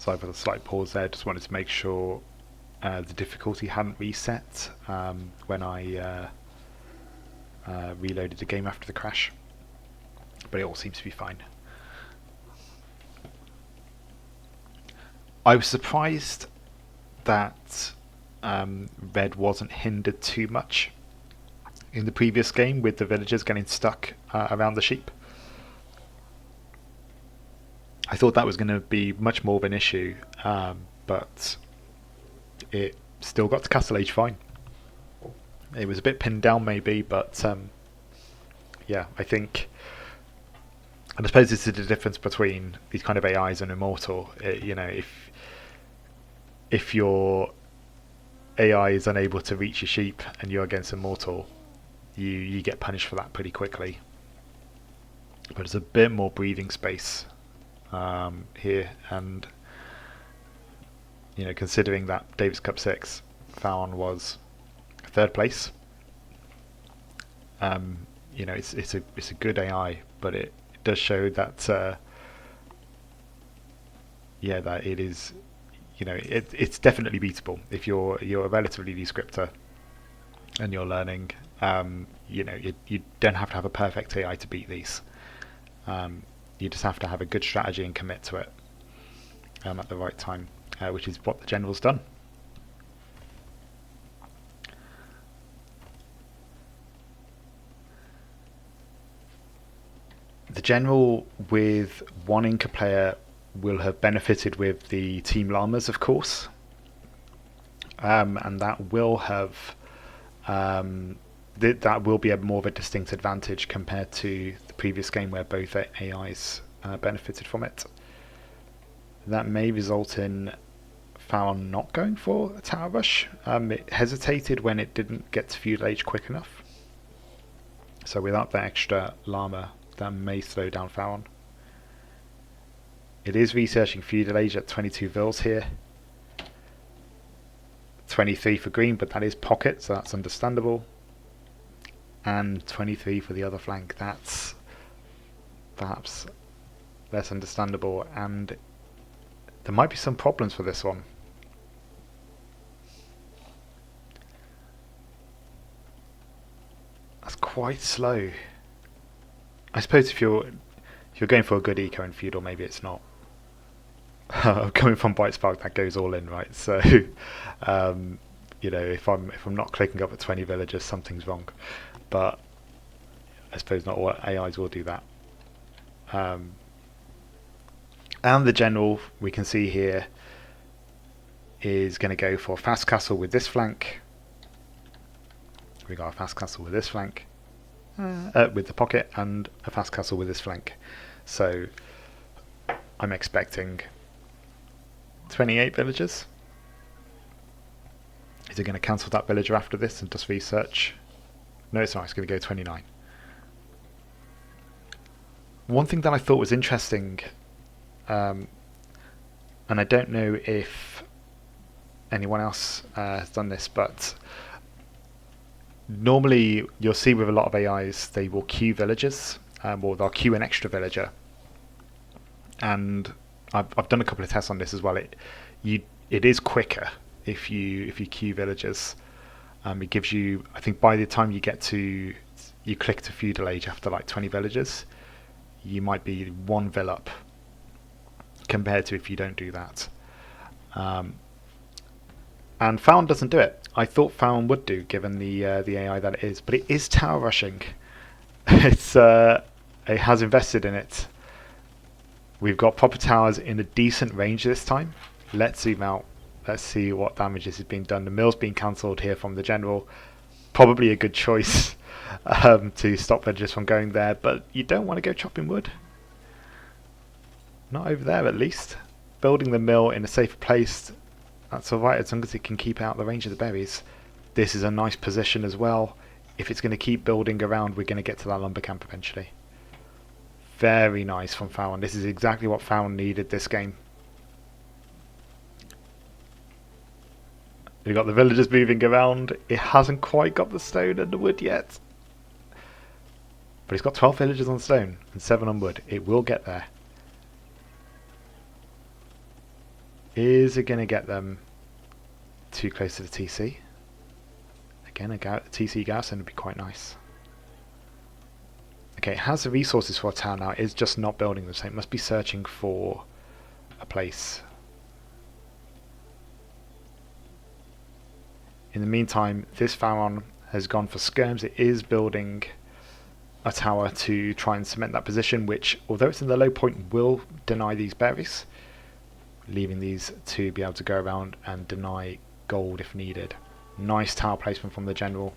Sorry for the slight pause there, just wanted to make sure the difficulty hadn't reset when I reloaded the game after the crash, but it all seems to be fine. I was surprised that Red wasn't hindered too much in the previous game with the villagers getting stuck around the sheep. I thought that was going to be much more of an issue, but it still got to Castle Age fine. It was a bit pinned down maybe, but yeah, I think, and I suppose this is the difference between these kind of AIs and Immortal. You know, if your AI is unable to reach your sheep and you're against Immortal, you get punished for that pretty quickly. But there's a bit more breathing space here, and you know, considering that Davis Cup 6, Pharaon was third place. You know, it's a good AI, but it does show that yeah, that it is, you know, it's definitely beatable if you're a relatively new scripter and you're learning. You know, you don't have to have a perfect AI to beat these. You just have to have a good strategy and commit to it at the right time, which is what the General's done. The General, with one Inca player, will have benefited with the Team Llamas, of course, and that will have that will be more of a distinct advantage compared to the previous game where both AIs benefited from it. That may result in Pharaon not going for a tower rush. It hesitated when it didn't get to feudal age quick enough, so without that extra llama, that may slow down Pharaon. It is researching feudal age at 22 vils here. 23 for green, but that is pocket, so that's understandable. And 23 for the other flank, that's perhaps less understandable, and there might be some problems for this one. That's quite slow. I suppose if you're going for a good eco and feudal, maybe it's not. Coming from Bite Spark, that goes all in, right? So, you know, if I'm not clicking up at 20 villagers, something's wrong. But I suppose not all AIs will do that. And the General, we can see here, is going to go for a fast castle with this flank. We got a fast castle with this flank, with the pocket, and a fast castle with this flank. So I'm expecting 28 villagers. Is it going to cancel that villager after this and just research? No, it's not. It's going to go 29. One thing that I thought was interesting, and I don't know if anyone else has done this, but normally you'll see with a lot of AIs they will queue villagers, or they'll queue an extra villager. And I've done a couple of tests on this as well. It is quicker if you queue villagers. It gives you, I think by the time you click to feudal age after like 20 villagers, you might be one vill up compared to if you don't do that. And Pharaon doesn't do it. I thought Pharaon would do, given the AI that it is, but it is tower rushing. It has invested in it. We've got proper towers in a decent range this time. Let's zoom out. Let's see what damage is being done. The mill's being cancelled here from the General. Probably a good choice to stop villagers from going there, but you don't want to go chopping wood. Not over there, at least. Building the mill in a safer place, that's alright as long as it can keep out the range of the berries. This is a nice position as well. If it's going to keep building around, we're going to get to that lumber camp eventually. Very nice from Pharaon. This is exactly what Pharaon needed this game. We've got the villagers moving around. It hasn't quite got the stone and the wood yet. But it's got 12 villagers on stone and 7 on wood. It will get there. Is it going to get them too close to the TC? Again, a TC garrison would be quite nice. Okay, it has the resources for a town now. It's just not building them, so it must be searching for a place. In the meantime, this Pharaon has gone for skirms. It is building a tower to try and cement that position, which, although it's in the low point, will deny these berries, leaving these to be able to go around and deny gold if needed. Nice tower placement from the general.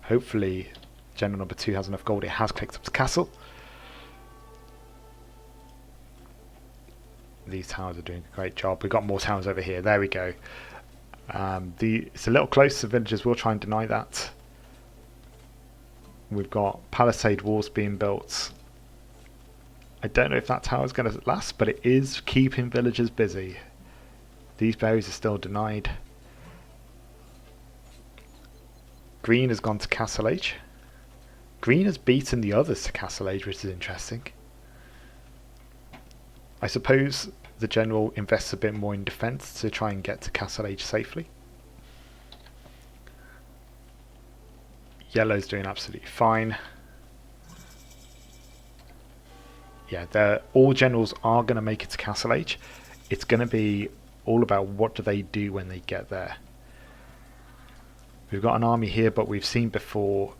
Hopefully general number 2 has enough gold. It has clicked up the castle. These towers are doing a great job. We've got more towers over here. There we go. It's a little close. The villagers will try and deny that. We've got palisade walls being built. I don't know if that tower is going to last, but it is keeping villagers busy. These berries are still denied. Green has gone to Castle Age. Green has beaten the others to Castle Age, which is interesting. I suppose the general invests a bit more in defence to try and get to Castle Age safely. Yellow's doing absolutely fine. Yeah, all generals are going to make it to Castle Age. It's going to be all about what do they do when they get there. We've got an army here, but we've seen before,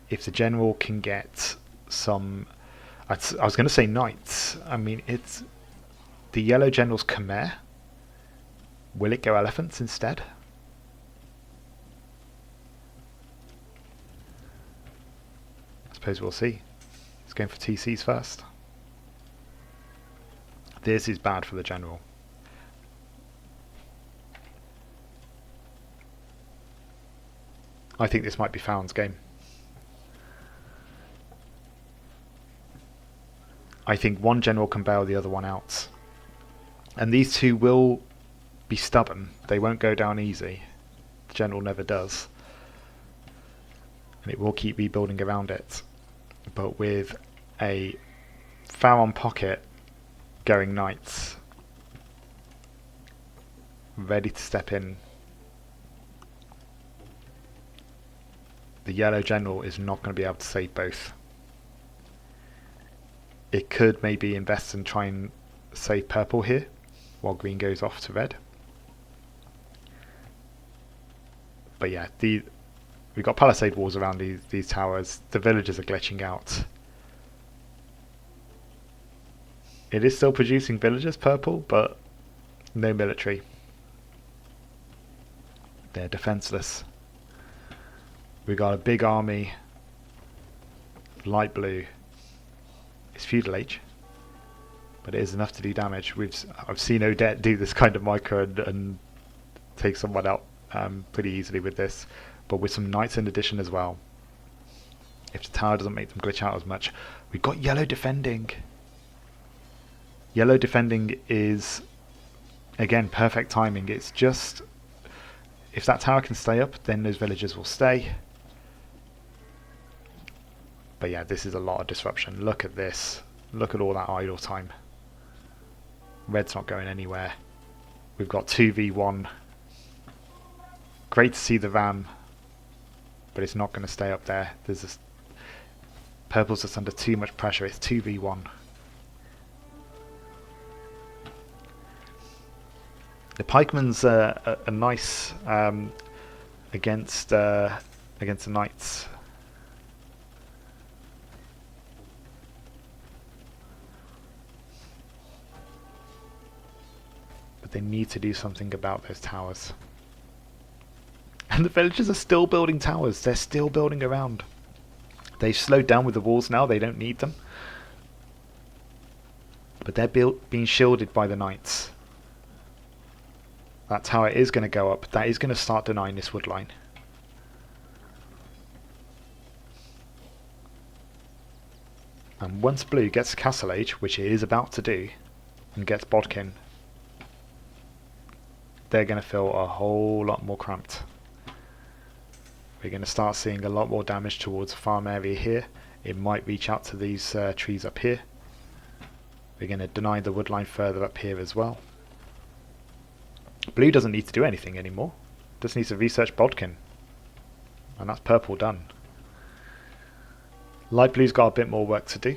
if the general can get some... I was going to say knights. I mean, it's the yellow general's Khmer. Will it go elephants instead? I suppose we'll see. It's going for TCs first. This is bad for the general. I think this might be Pharaon's game. I think one general can bail the other one out. And these two will be stubborn. They won't go down easy. The general never does. And it will keep rebuilding around it. But with a Pharaon pocket going knights, ready to step in, the yellow general is not going to be able to save both. It could maybe invest and try and save purple here while green goes off to red. But yeah, we've got palisade walls around these towers. The villagers are glitching out. It is still producing villagers, purple, but no military. They're defenseless. We've got a big army. Light blue. It's feudal age, but it is enough to do damage. I've seen Odette do this kind of micro and take someone out pretty easily with this, but with some knights in addition as well. If the tower doesn't make them glitch out as much. We've got yellow defending. Yellow defending is, again, perfect timing. It's just, if that tower can stay up, then those villagers will stay. But yeah, this is a lot of disruption. Look at this. Look at all that idle time. Red's not going anywhere. We've got 2v1. Great to see the van, but it's not going to stay up there. Purple's just under too much pressure. It's 2v1. The pikemen's are nice against the knights. But they need to do something about those towers. And the villagers are still building towers. They're still building around. They've slowed down with the walls now. They don't need them. But they're being shielded by the knights. That tower is going to go up. That is going to start denying this wood line. And once blue gets Castle Age, which it is about to do, and gets Bodkin, they're going to feel a whole lot more cramped. We're going to start seeing a lot more damage towards the farm area here. It might reach out to these trees up here. We're going to deny the wood line further up here as well. Blue doesn't need to do anything anymore. Just needs to research Bodkin. And that's purple done. Light blue's got a bit more work to do.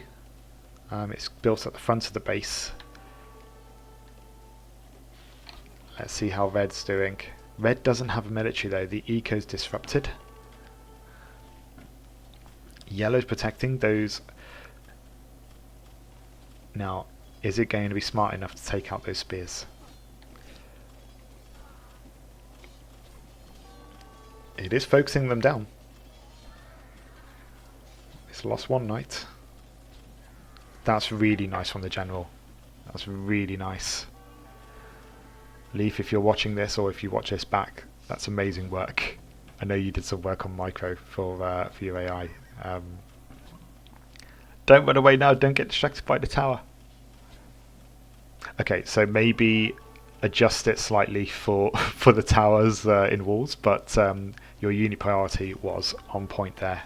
It's built at the front of the base. Let's see how red's doing. Red doesn't have a military though. The eco's disrupted. Yellow's protecting those. Now, is it going to be smart enough to take out those spears? It is focusing them down. It's lost one knight. That's really nice from the general. That's really nice. Leif, if you're watching this or if you watch this back, that's amazing work. I know you did some work on micro for your AI. Don't run away now, don't get distracted by the tower. Okay, so maybe adjust it slightly for the towers in walls, but your unit priority was on point there.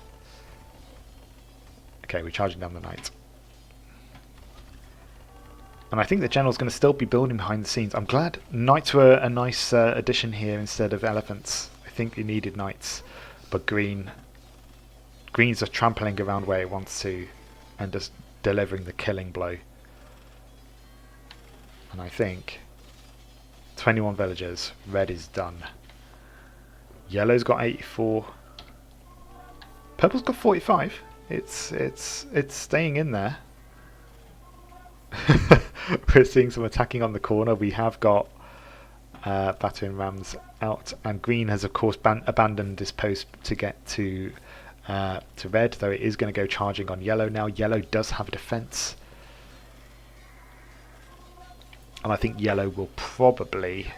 Okay, we're charging down the knight. And I think the general's going to still be building behind the scenes. I'm glad knights were a nice addition here instead of elephants. I think they needed knights, but green's just trampling around where it wants to and just delivering the killing blow. And I think 21 villagers. Red is done. Yellow's got 84. Purple's got 45. It's staying in there. We're seeing some attacking on the corner. We have got battering rams out, and green has of course abandoned this post to get to red, though it is going to go charging on yellow now. Yellow does have a defense, and I think yellow will probably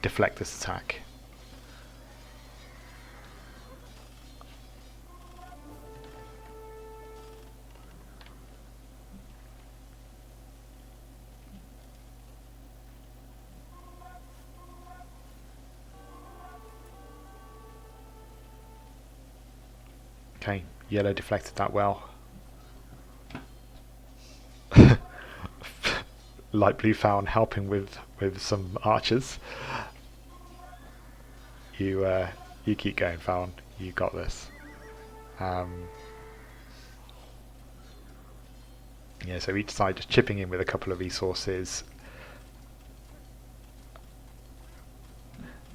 deflect this attack. Okay, yellow deflected that well. Light blue found helping with some archers. You keep going, Pharaon. You got this. Yeah, so each side just chipping in with a couple of resources.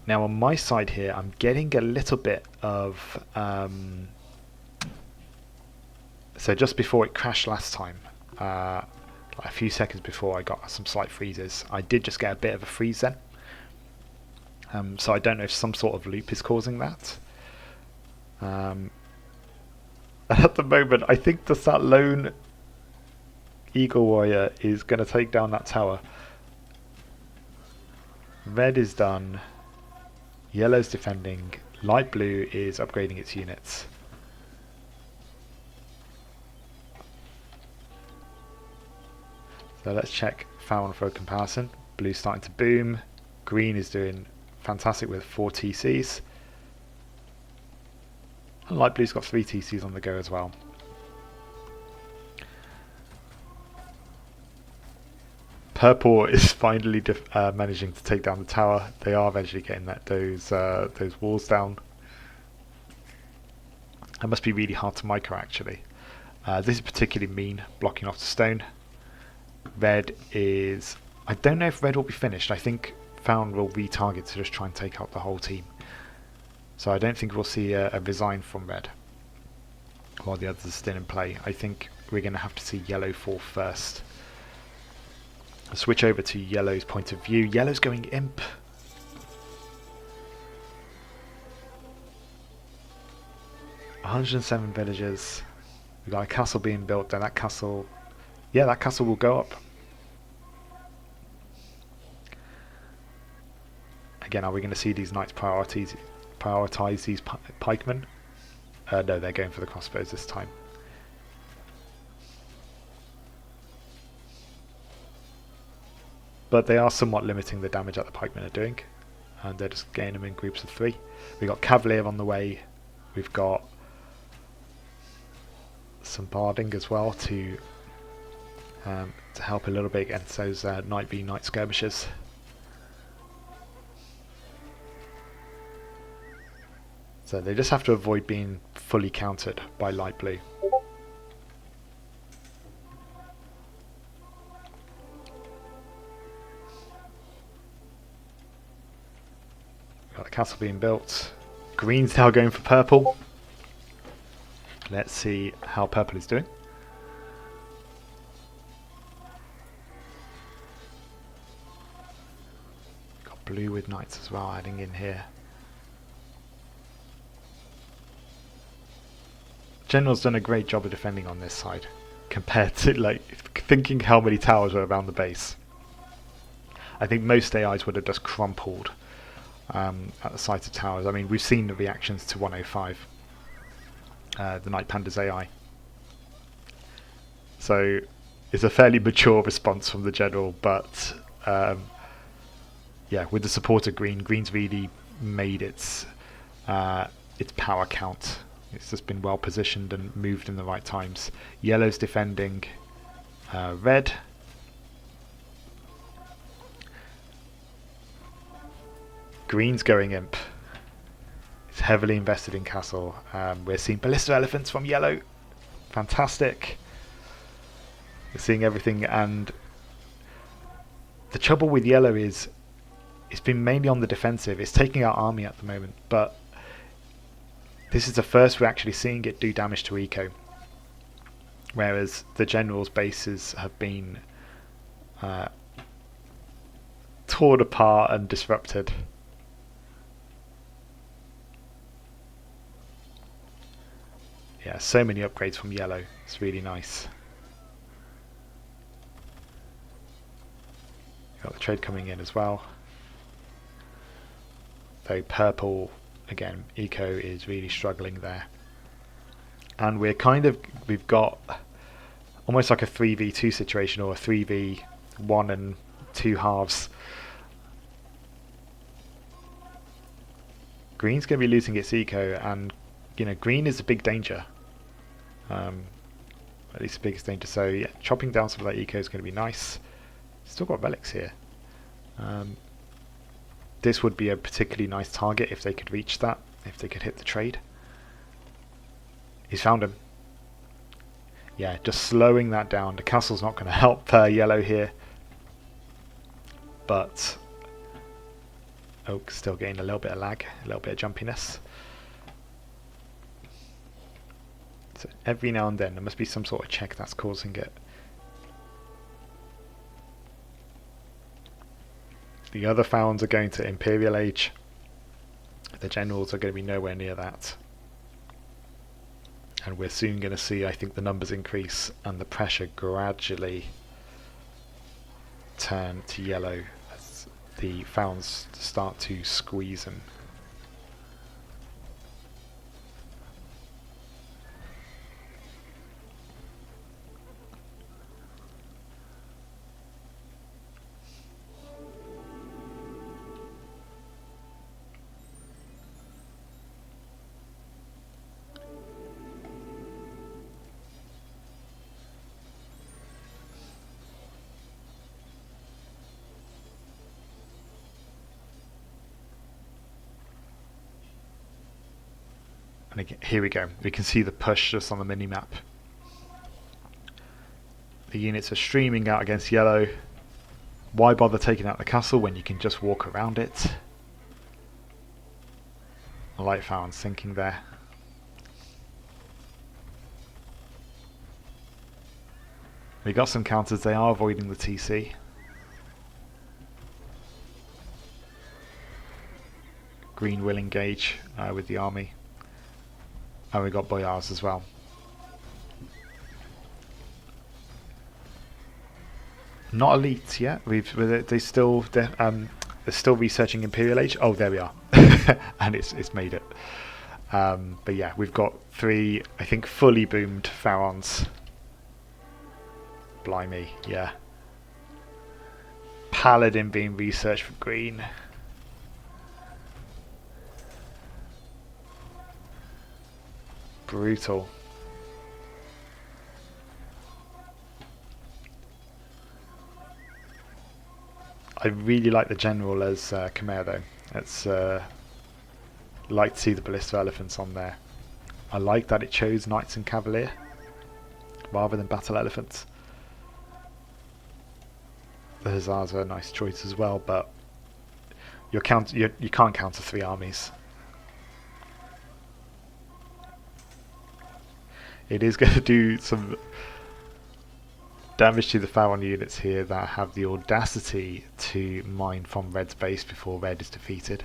Now on my side here, I'm getting a little bit of so just before it crashed last time, like a few seconds before, I got some slight freezes. I did just get a bit of a freeze then. So I don't know if some sort of loop is causing that. At the moment, I think just that lone Eagle Warrior is going to take down that tower. Red is done. Yellow's defending. Light blue is upgrading its units. So let's check Pharaon for a comparison. Blue's starting to boom. Green is doing fantastic with 4 TCs. And light blue's got 3 TCs on the go as well. Purple is finally managing to take down the tower. They are eventually getting those walls down. That must be really hard to micro actually. This is particularly mean, blocking off the stone. Red is... I don't know if red will be finished. I think Pharaon will retarget to just try and take out the whole team. So I don't think we'll see a resign from red while the others are still in play. I think we're going to have to see yellow fall first. I'll switch over to yellow's point of view. Yellow's going imp. "107 villagers. We've got a castle being built, then that castle... Yeah, that castle will go up. Again, are we going to see these knights prioritize these pikemen? No, they're going for the crossbows this time. But they are somewhat limiting the damage that the pikemen are doing, and they're just getting them in groups of 3. We've got cavalier on the way. We've got some barding as well to help a little bit against those knight v knight skirmishes. So they just have to avoid being fully countered by light blue. Got the castle being built. Green's now going for purple. Let's see how purple is doing. Got blue with knights as well adding in here. General's done a great job of defending on this side compared to like thinking how many towers are around the base. I think most AIs would have just crumpled at the sight of towers. I mean, we've seen the reactions to 105, the Night Panda's AI. So it's a fairly mature response from the General, but yeah, with the support of Green, Green's really made its power count. It's just been well positioned and moved in the right times. Yellow's defending red. Green's going imp. It's heavily invested in castle. We're seeing ballista elephants from yellow. Fantastic. We're seeing everything, and the trouble with yellow is it's been mainly on the defensive. It's taking out army at the moment, but this is the first we're actually seeing it do damage to eco, whereas the general's bases have been torn apart and disrupted. Yeah, so many upgrades from yellow. It's really nice. Got the trade coming in as well. Though purple, again, eco is really struggling there. And we've got almost like a 3v2 situation, or a 3v1 and 2 halves. Green's going to be losing its eco, and you know, green is a big danger. At least the biggest danger. So yeah, chopping down some of that eco is going to be nice. Still got relics here. This would be a particularly nice target if they could reach that, if they could hit the trade. He's found him. Yeah, just slowing that down. The castle's not going to help yellow here. But Oak's still getting a little bit of lag, a little bit of jumpiness. So every now and then there must be some sort of check that's causing it. The other Pharaons are going to Imperial Age. The generals are going to be nowhere near that. And we're soon going to see, I think, the numbers increase and the pressure gradually turn to yellow as the Pharaons start to squeeze them. And again, here we go. We can see the push just on the mini-map. The units are streaming out against yellow. Why bother taking out the castle when you can just walk around it? I like Pharaon's thinking there. We got some counters. They are avoiding the TC. Green will engage with the army. And we got Boyars as well. Not elite yet. They're still researching Imperial Age. Oh, there we are, and it's made it. But yeah, we've got 3, I think, fully boomed Pharaons. Blimey, yeah. Paladin being researched for green. Brutal. I really like the general as Khmer though. It's Like to see the ballista elephants on there. I like that it chose knights and cavalier rather than battle elephants. The hussars are a nice choice as well, but you can't counter 3 armies. It is going to do some damage to the Pharaon units here that have the audacity to mine from red's base before red is defeated.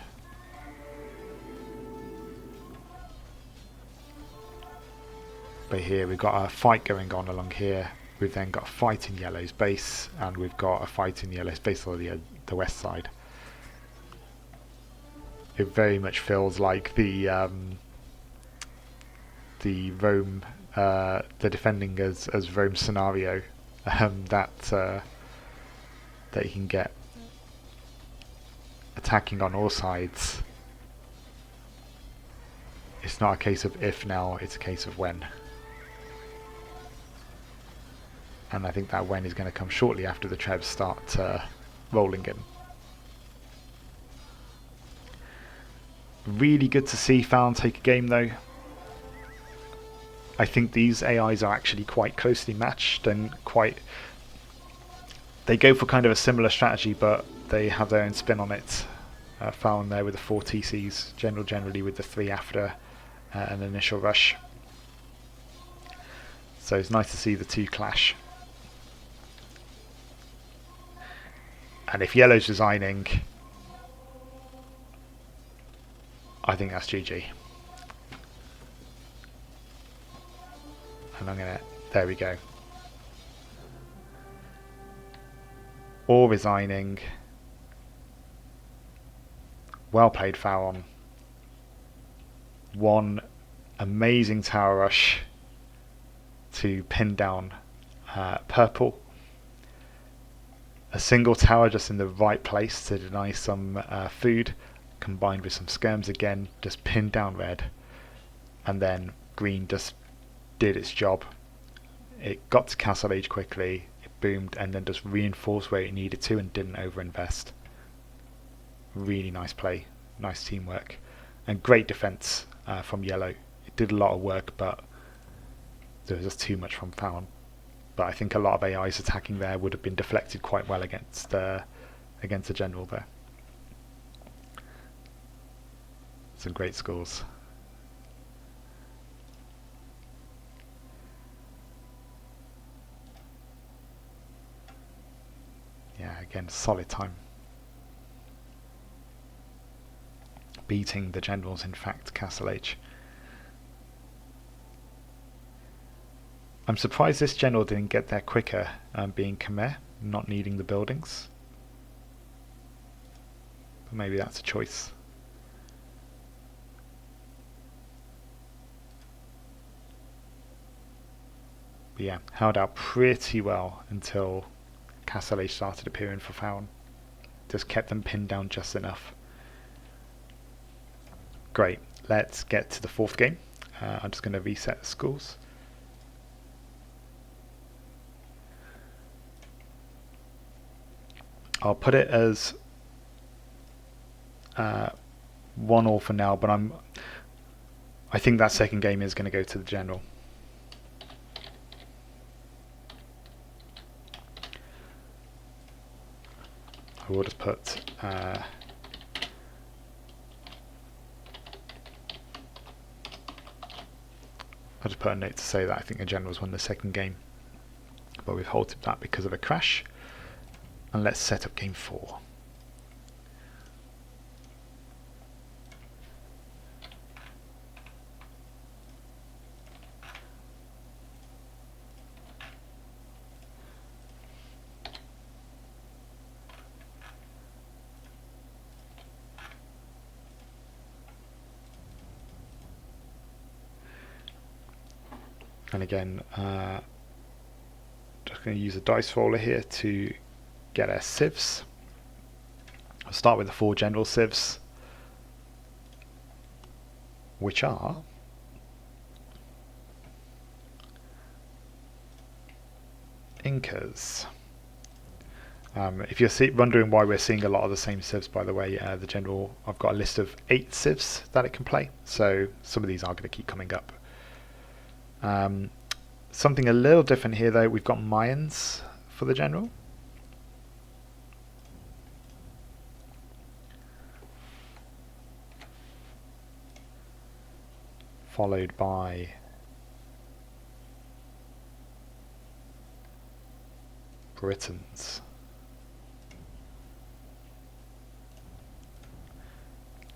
But here we've got a fight going on along here. We've then got a fight in yellow's base, and we've got a fight in yellow's base on the west side. It very much feels like the Rome, the defending as Rome scenario, that you can get attacking on all sides. It's not a case of if now, it's a case of when. And I think that when is going to come shortly after the Trebs start rolling in. Really good to see Pharaon take a game though. I think these AIs are actually quite closely matched and they go for kind of a similar strategy, but they have their own spin on it. Pharaon there with the 4 TCs, generally with the 3 after an initial rush. So it's nice to see the 2 clash. And if yellow's designing, I think that's GG. And I'm gonna, there we go. All resigning. Well played, Pharaon. One amazing tower rush to pin down purple. A single tower just in the right place to deny some food, combined with some skirms again, just pinned down red. And then green just did its job. It got to castle age quickly, it boomed, and then just reinforced where it needed to and didn't overinvest. Really nice play, nice teamwork, and great defense from yellow. It did a lot of work, but there was just too much from Pharaon. But I think a lot of AIs attacking there would have been deflected quite well against the general there. Some great scores. Yeah, again, solid time. Beating the generals, in fact, castle age. I'm surprised this general didn't get there quicker, being Khmer, not needing the buildings. But maybe that's a choice. But yeah, held out pretty well until castle age started appearing for Pharaon. Just kept them pinned down just enough. Great, let's get to the 4th game. I'm just going to reset the scores. I'll put it as 1-1 for now, but I think that second game is going to go to the general. I will just put I'll just put a note to say that I think the generals won the second game, but we've halted that because of a crash. And let's set up game 4. And again, just going to use a dice roller here to get our civs. I'll start with the 4 general civs, which are Incas. If you're wondering why we're seeing a lot of the same civs, by the way, the General, I've got a list of 8 civs that it can play, so some of these are going to keep coming up. Something a little different here, though, we've got Mayans for the General. Followed by Britons.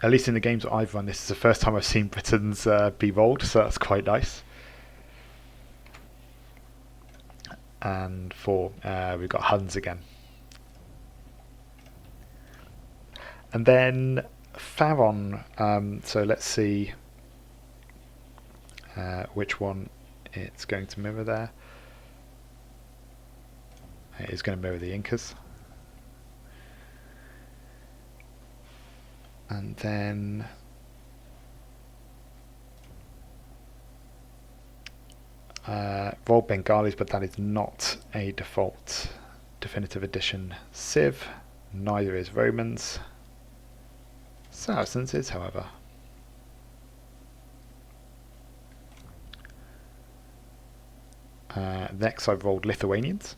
At least in the games that I've run, this is the first time I've seen Britons be rolled, so that's quite nice. And 4, we've got Huns again. And then Pharaon, so let's see which one it's going to mirror there. It is going to mirror the Incas. And then rolled Bengalis, but that is not a default definitive edition civ. Neither is Romans. Saracens is, however. Next I've rolled Lithuanians.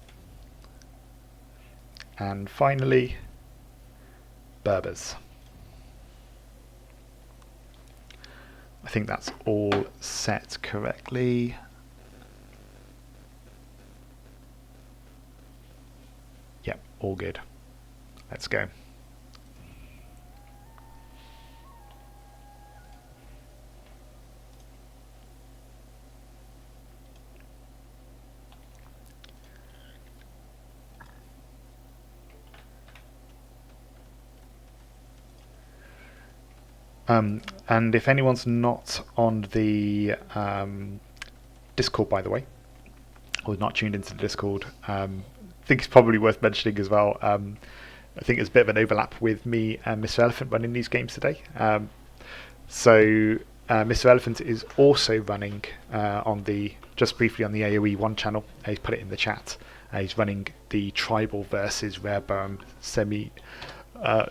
And finally, Berbers. I think that's all set correctly. Yep, all good. Let's go. And if anyone's not on the Discord, by the way, or not tuned into the Discord, I think it's probably worth mentioning as well. I think there's a bit of an overlap with me and MrElephant running these games today. So MrElephant is also running just briefly on the AoE 1 channel. He's put it in the chat. He's running the Tribal versus Rare Bone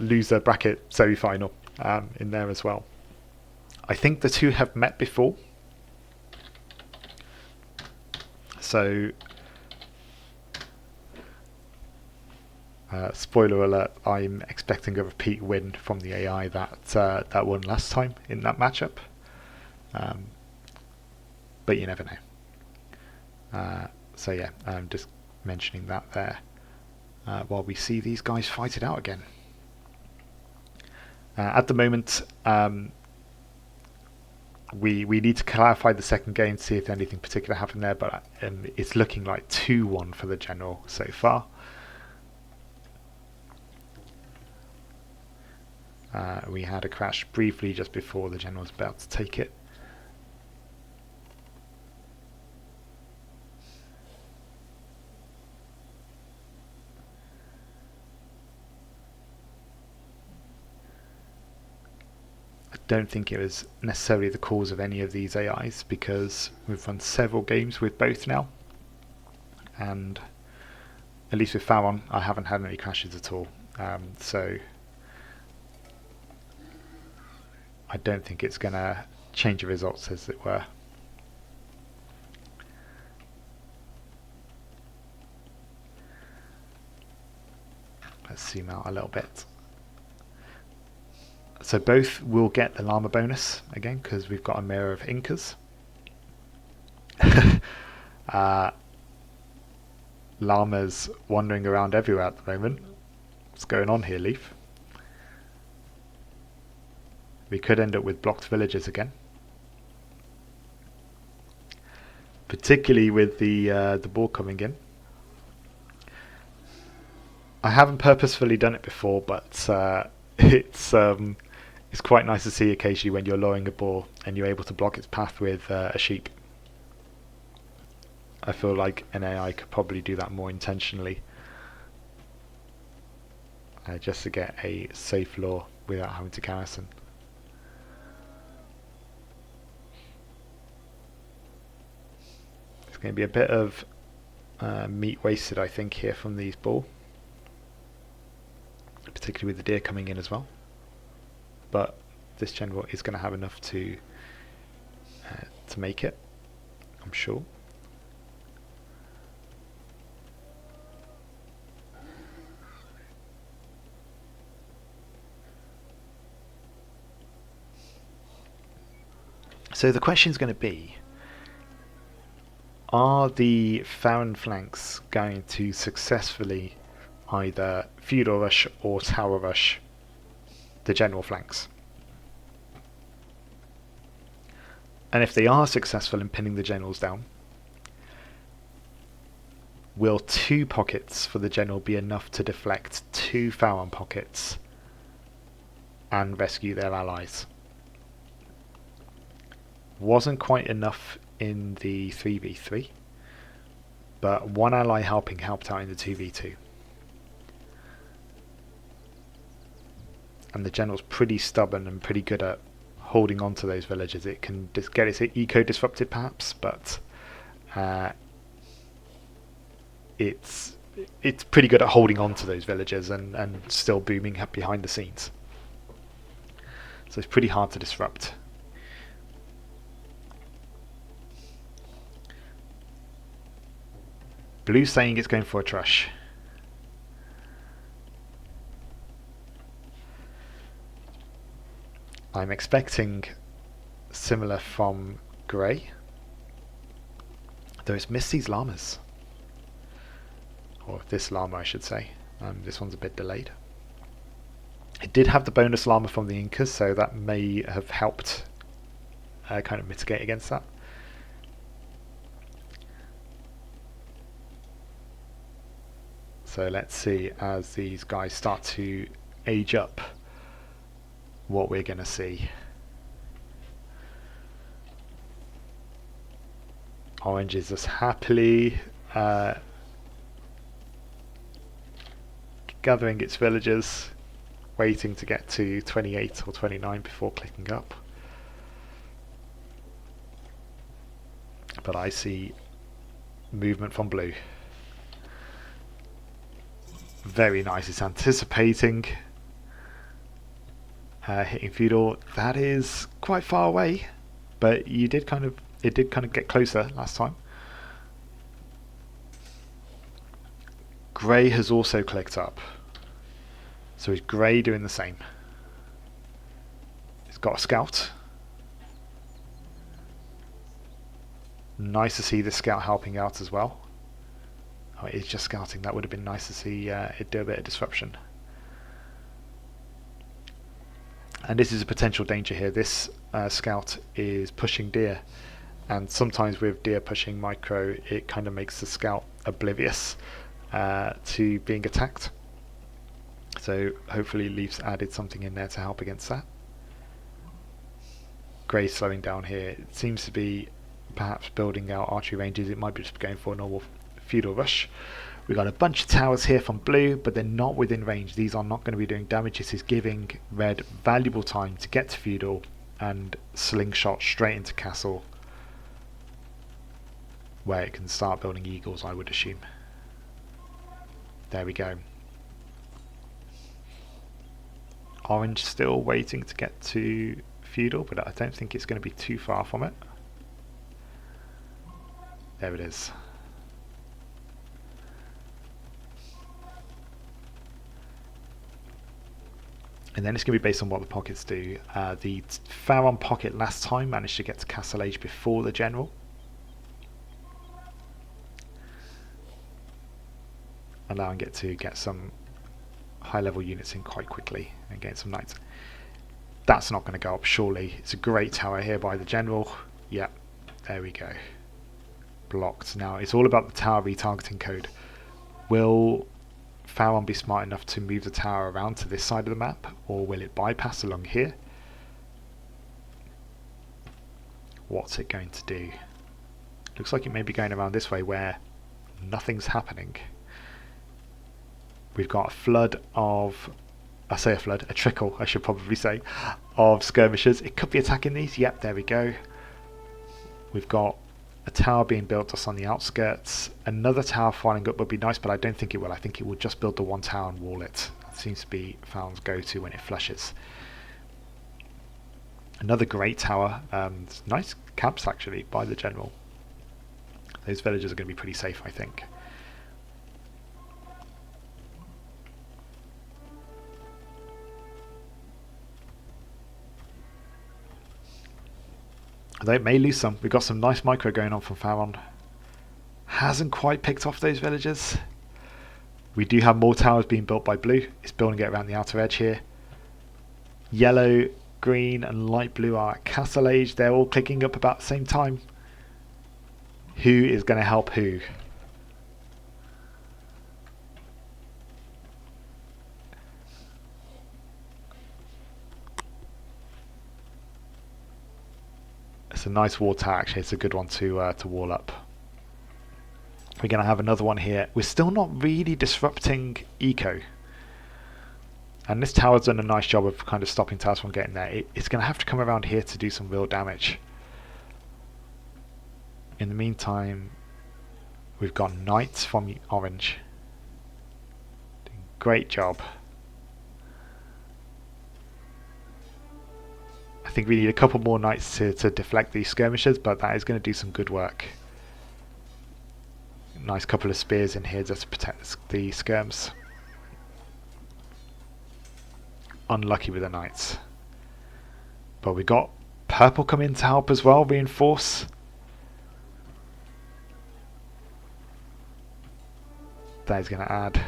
loser bracket semi-final in there as well. I think the two have met before. So spoiler alert, I'm expecting a repeat win from the AI that won last time in that matchup. But you never know. So yeah, I'm just mentioning that there while we see these guys fight it out again. At the moment, we need to clarify the second game to see if anything particular happened there, but it's looking like 2-1 for the General so far. We had a crash briefly just before the General was about to take it. I don't think it was necessarily the cause of any of these AIs, because we've run several games with both now, and at least with Pharaon I haven't had any crashes at all, so I don't think it's going to change the results, as it were. Let's zoom out a little bit. So both will get the llama bonus again, because we've got a mirror of Incas. Llamas wandering around everywhere at the moment. What's going on here, Leif? We could end up with blocked villages again, particularly with the ball coming in. I haven't purposefully done it before, but it's quite nice to see occasionally when you're lowering a ball and you're able to block its path with a sheep. I feel like an AI could probably do that more intentionally, just to get a safe lure without having to garrison. There's going to be a bit of meat wasted, I think, here from these ball. particularly with the deer coming in as well. But this general is going to have enough to make it, I'm sure. So the question is going to be, are the Pharaon flanks going to successfully either feudal rush or tower rush the general flanks? And if they are successful in pinning the generals down, will 2 pockets for the general be enough to deflect 2 Pharaon pockets and rescue their allies? Wasn't quite enough in the 3v3, but 1 ally helped out in the 2v2. And the general's pretty stubborn and pretty good at holding on to those villages. It can just get its eco disrupted perhaps, but it's pretty good at holding on to those villages and still booming behind the scenes. So it's pretty hard to disrupt. Blue saying it's going for a trush. I'm expecting similar from Grey, though it's missed these llamas. Or this llama I should say. This one's a bit delayed. It did have the bonus llama from the Incas, so that may have helped kind of mitigate against that. So let's see, as these guys start to age up, what we're going to see. Orange is just happily gathering its villagers, waiting to get to 28 or 29 before clicking up. But I see movement from blue. Very nice. It's anticipating hitting feudal. That is quite far away, but it did kind of get closer last time. Grey has also clicked up, so is Grey doing the same? It's got a scout. Nice to see the scout helping out as well. Oh, it is just scouting. That would have been nice to see it do a bit of disruption. And this is a potential danger here. This scout is pushing deer, and sometimes with deer pushing micro, it kind of makes the scout oblivious to being attacked. So hopefully Leif's added something in there to help against that. Grey slowing down here. It seems to be perhaps building out archery ranges. It might be just going for a normal feudal rush. We've got a bunch of towers here from blue, but they're not within range. These are not going to be doing damage. This is giving red valuable time to get to feudal and slingshot straight into castle, where it can start building eagles, I would assume. There we go. Orange still waiting to get to feudal, but I don't think it's going to be too far from it. There it is. And then it's going to be based on what the pockets do. The Pharaon pocket last time managed to get to Castle Age before the general. Allowing it to get some high level units in quite quickly and get some knights. That's not going to go up surely. It's a great tower here by the general. Yep, there we go. Blocked. Now it's all about the tower retargeting code. Will Pharaon be smart enough to move the tower around to this side of the map, or will it bypass along here? What's it going to do? Looks like it may be going around this way where nothing's happening. We've got a flood of, I say a flood, a trickle I should probably say, of skirmishers. It could be attacking these. Yep, there we go. We've got a tower being built just on the outskirts. Another tower firing up would be nice, but I don't think it will. I think it will just build the one tower and wall it. seems to be Pharaon's go-to when it flushes. Another great tower. Nice camps actually by the general. Those villagers are going to be pretty safe, I think. They may lose some. We've got some nice micro going on from Pharaon. Hasn't quite picked off those villagers. We do have more towers being built by blue. It's building it around the outer edge here. Yellow, green and light blue are at castle age. They're all clicking up about the same time. Who is going to help who? It's a nice wall tower actually. It's a good one to wall up. We're going to have another one here. We're still not really disrupting eco. And this tower's done a nice job of kind of stopping towers from getting there. It's going to have to come around here to do some real damage. In the meantime, we've got knights from orange. Doing a great job. I think we need a couple more knights to deflect these skirmishers, but that is going to do some good work. Nice couple of spears in here just to protect the skirms. Unlucky with the knights. But we got purple come in to help as well, reinforce. That is going to add.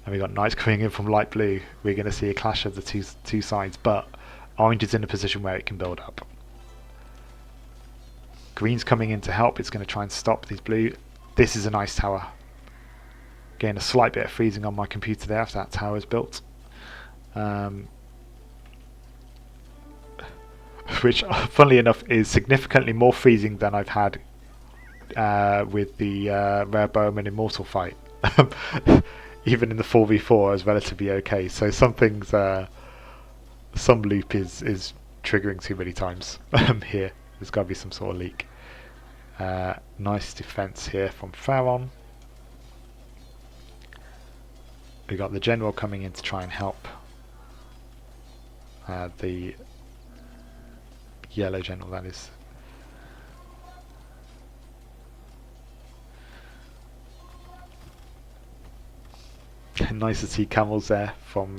And we got knights coming in from light blue. We're going to see a clash of the two sides, but orange is in a position where it can build up. Green's coming in to help. It's going to try and stop these blue. This is a nice tower. Getting a slight bit of freezing on my computer there after that tower is built. Which, funnily enough, is significantly more freezing than I've had with the Rare Bowman Immortal fight. Even in the 4v4 I was relatively okay. So some things, some loop is triggering too many times here. There's got to be some sort of leak. Nice defense here from Pharaon. We got the general coming in to try and help the yellow general, that is. Nice to see camels there from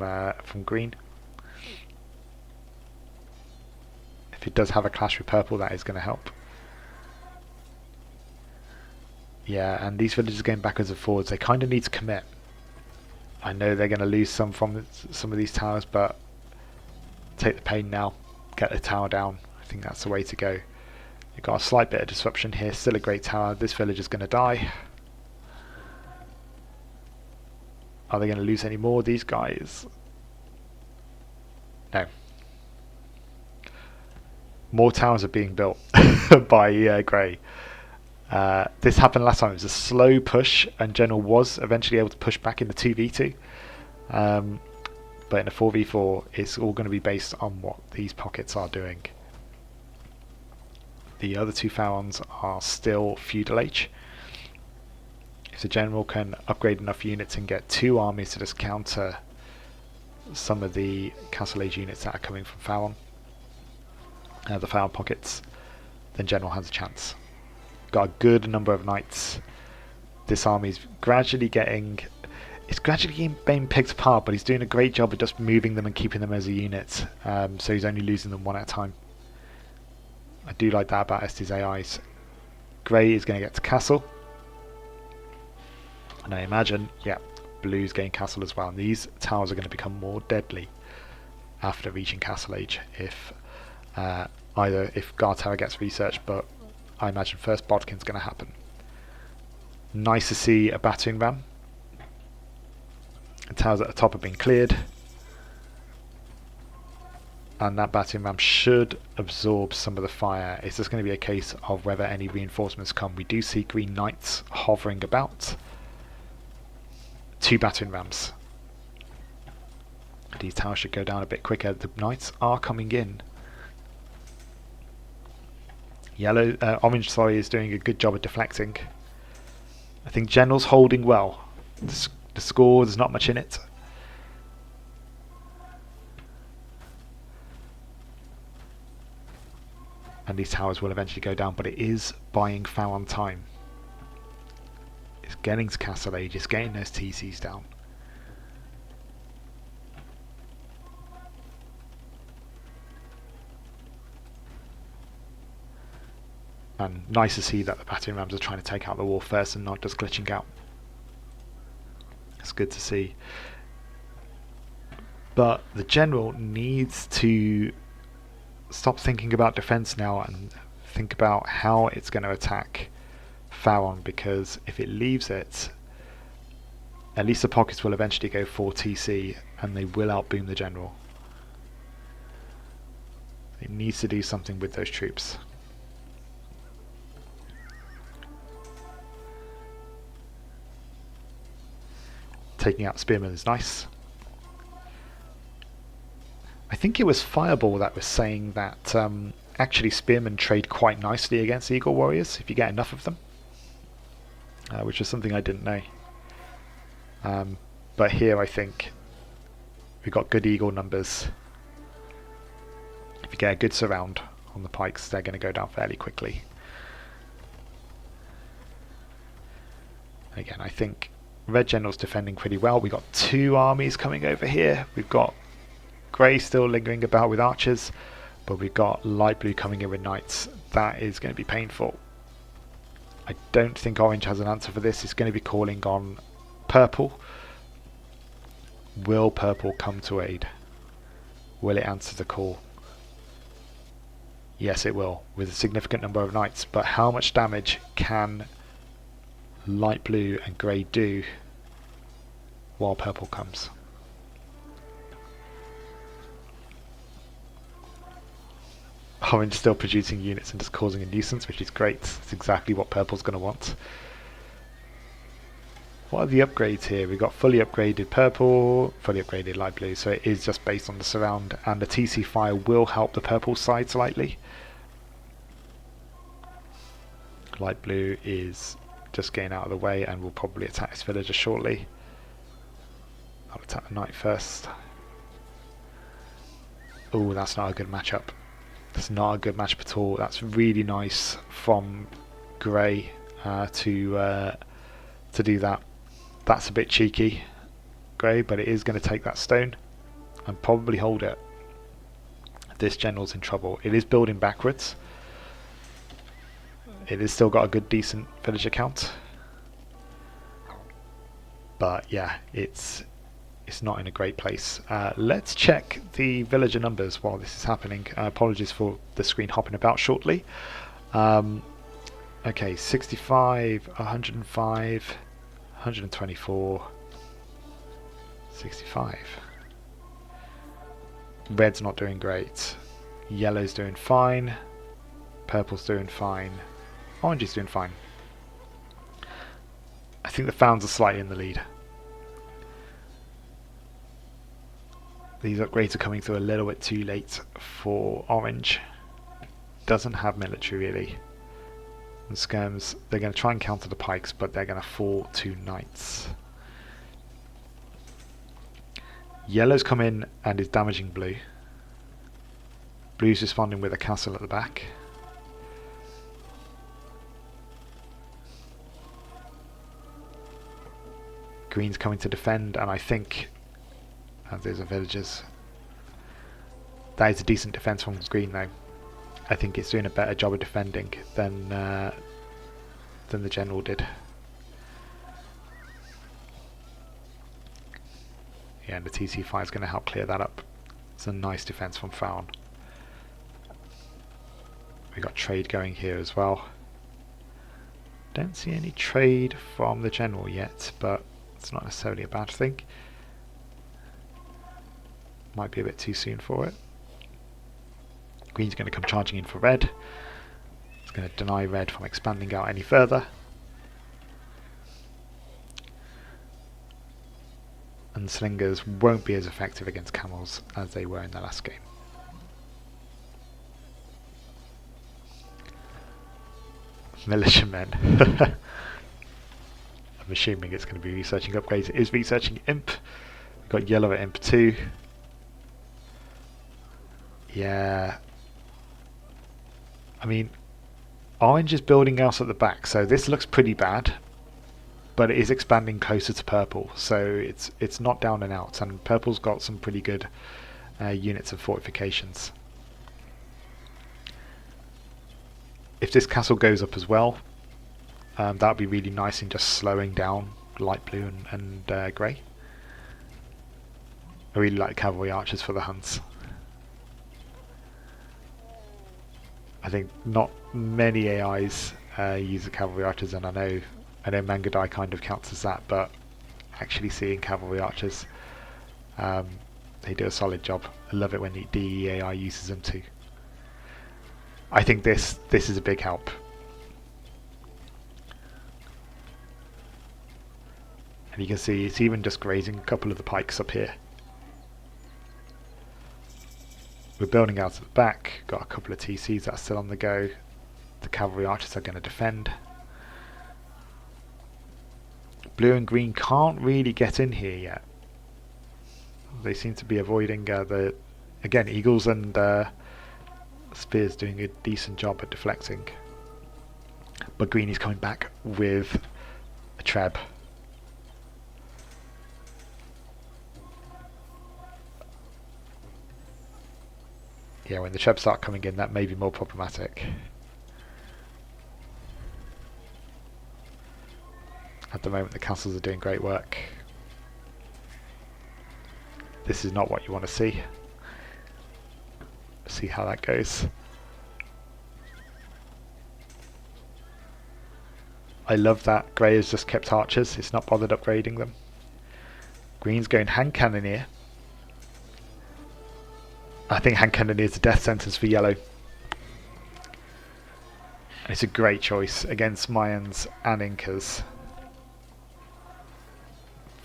green. If it does have a clash with purple, that is going to help. Yeah, and these villagers going backwards and forwards, they kind of need to commit. I know they're going to lose some from some of these towers, but take the pain now, get the tower down. I think that's the way to go. You've got a slight bit of disruption here, still a great tower. This villager's going to die. Are they going to lose any more of these guys? No. More towers are being built by Grey. This happened last time. It was a slow push, and General was eventually able to push back in the 2v2. But in a 4v4, it's all going to be based on what these pockets are doing. The other two Pharaons are still feudal age. If the General can upgrade enough units and get two armies to just counter some of the Castle Age units that are coming from Pharaon, the Pharaon pockets, then General has a chance. Got a good number of knights. This army's gradually getting being picked apart, but he's doing a great job of just moving them and keeping them as a unit. So he's only losing them one at a time. I do like that about Esty's AIs. Grey is going to get to castle. And I imagine, yeah, blue's getting castle as well. And these towers are going to become more deadly after reaching castle age if either if Guard Tower gets researched, but I imagine first Bodkin's going to happen. Nice to see a battering ram. The towers at the top have been cleared. And that battering ram should absorb some of the fire. It's just going to be a case of whether any reinforcements come. We do see green knights hovering about. Two battering rams. These towers should go down a bit quicker. The knights are coming in. Orange is doing a good job of deflecting. I think General's holding well. The score, there's not much in it. And these towers will eventually go down, but it is buying Pharaon time. It's getting to Castle Age, it's getting those TCs down. And nice to see that the battering rams are trying to take out the wall first and not just glitching out. It's good to see. But the general needs to stop thinking about defense now and think about how it's going to attack Pharaon, because if it leaves it, at least the pockets will eventually go for TC and they will outboom the general. It needs to do something with those troops. Taking out Spearman is nice. I think it was Fireball that was saying that actually Spearmen trade quite nicely against Eagle Warriors if you get enough of them, which is something I didn't know. But here I think we've got good Eagle numbers. If you get a good surround on the pikes, they're going to go down fairly quickly. Again, I think Red General's defending pretty well. We've got two armies coming over here. We've got Grey still lingering about with archers, but we've got light blue coming in with knights. That is going to be painful. I don't think orange has an answer for this. It's going to be calling on purple. Will purple come to aid? Will it answer the call? Yes, it will, with a significant number of knights. But how much damage can light blue and grey do while purple comes? Orange still producing units and just causing a nuisance, which is great. It's exactly what purple's going to want. What are the upgrades here? We've got fully upgraded purple, fully upgraded light blue, so it is just based on the surround, and the TC fire will help the purple side slightly. Light blue is just getting out of the way and will probably attack this villager shortly. I'll attack the knight first. Oh, that's not a good matchup. That's not a good matchup at all. That's really nice from Grey to do that. That's a bit cheeky, Grey, but it is going to take that stone and probably hold it. This general's in trouble. It is building backwards. It has still got a good, decent villager count, but yeah, it's not in a great place. Let's check the villager numbers while this is happening. Apologies for the screen hopping about shortly. Okay, 65, 105, 124, 65. Red's not doing great. Yellow's doing fine. Purple's doing fine. Orange is doing fine. I think the Pharaons are slightly in the lead. These upgrades are coming through a little bit too late for Orange. Doesn't have military really. And Skirms, they're going to try and counter the pikes, but they're going to fall to knights. Yellow's come in and is damaging blue. Blue's responding with a castle at the back. Green's coming to defend, and I think there's a villagers. That is a decent defense from Green though. I think it's doing a better job of defending than the general did. Yeah, and the TC fire is going to help clear that up. It's a nice defense from Pharaon. We got trade going here as well. Don't see any trade from the general yet, but it's not necessarily a bad thing. Might be a bit too soon for it. Green's going to come charging in for red. It's going to deny red from expanding out any further. And slingers won't be as effective against camels as they were in the last game. Militiamen. I'm assuming it's going to be researching upgrades. It is researching Imp. We've got yellow at Imp 2. Yeah. I mean, orange is building out at the back, so this looks pretty bad. But it is expanding closer to purple, so it's not down and out. And purple's got some pretty good units of fortifications. If this castle goes up as well, that would be really nice in just slowing down light blue and grey. I really like cavalry archers for the hunts. I think not many AIs use the cavalry archers, and I know Mangadai kind of counts as that, but actually seeing cavalry archers, they do a solid job. I love it when the DEAI uses them too. I think this is a big help. And you can see it's even just grazing a couple of the pikes up here. We're building out at the back, got a couple of TCs that are still on the go. The cavalry archers are going to defend. Blue and green can't really get in here yet. They seem to be avoiding again, eagles and spears doing a decent job at deflecting. But green is coming back with a treb. Yeah, when the trebs start coming in, that may be more problematic. At the moment, the castles are doing great work. This is not what you want to see. See how that goes. I love that grey has just kept archers. It's not bothered upgrading them. Green's going hand cannoneer. I think hand cannoneer is a death sentence for yellow. And it's a great choice against Mayans and Incas.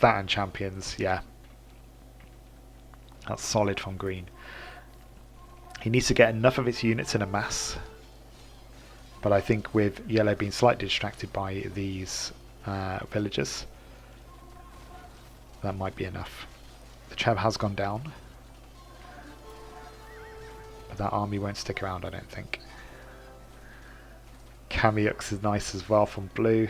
That and champions, yeah. That's solid from green. He needs to get enough of its units in a mass. But I think with yellow being slightly distracted by these villagers, that might be enough. The treb has gone down. But that army won't stick around, I don't think. Kamiux is nice as well from blue.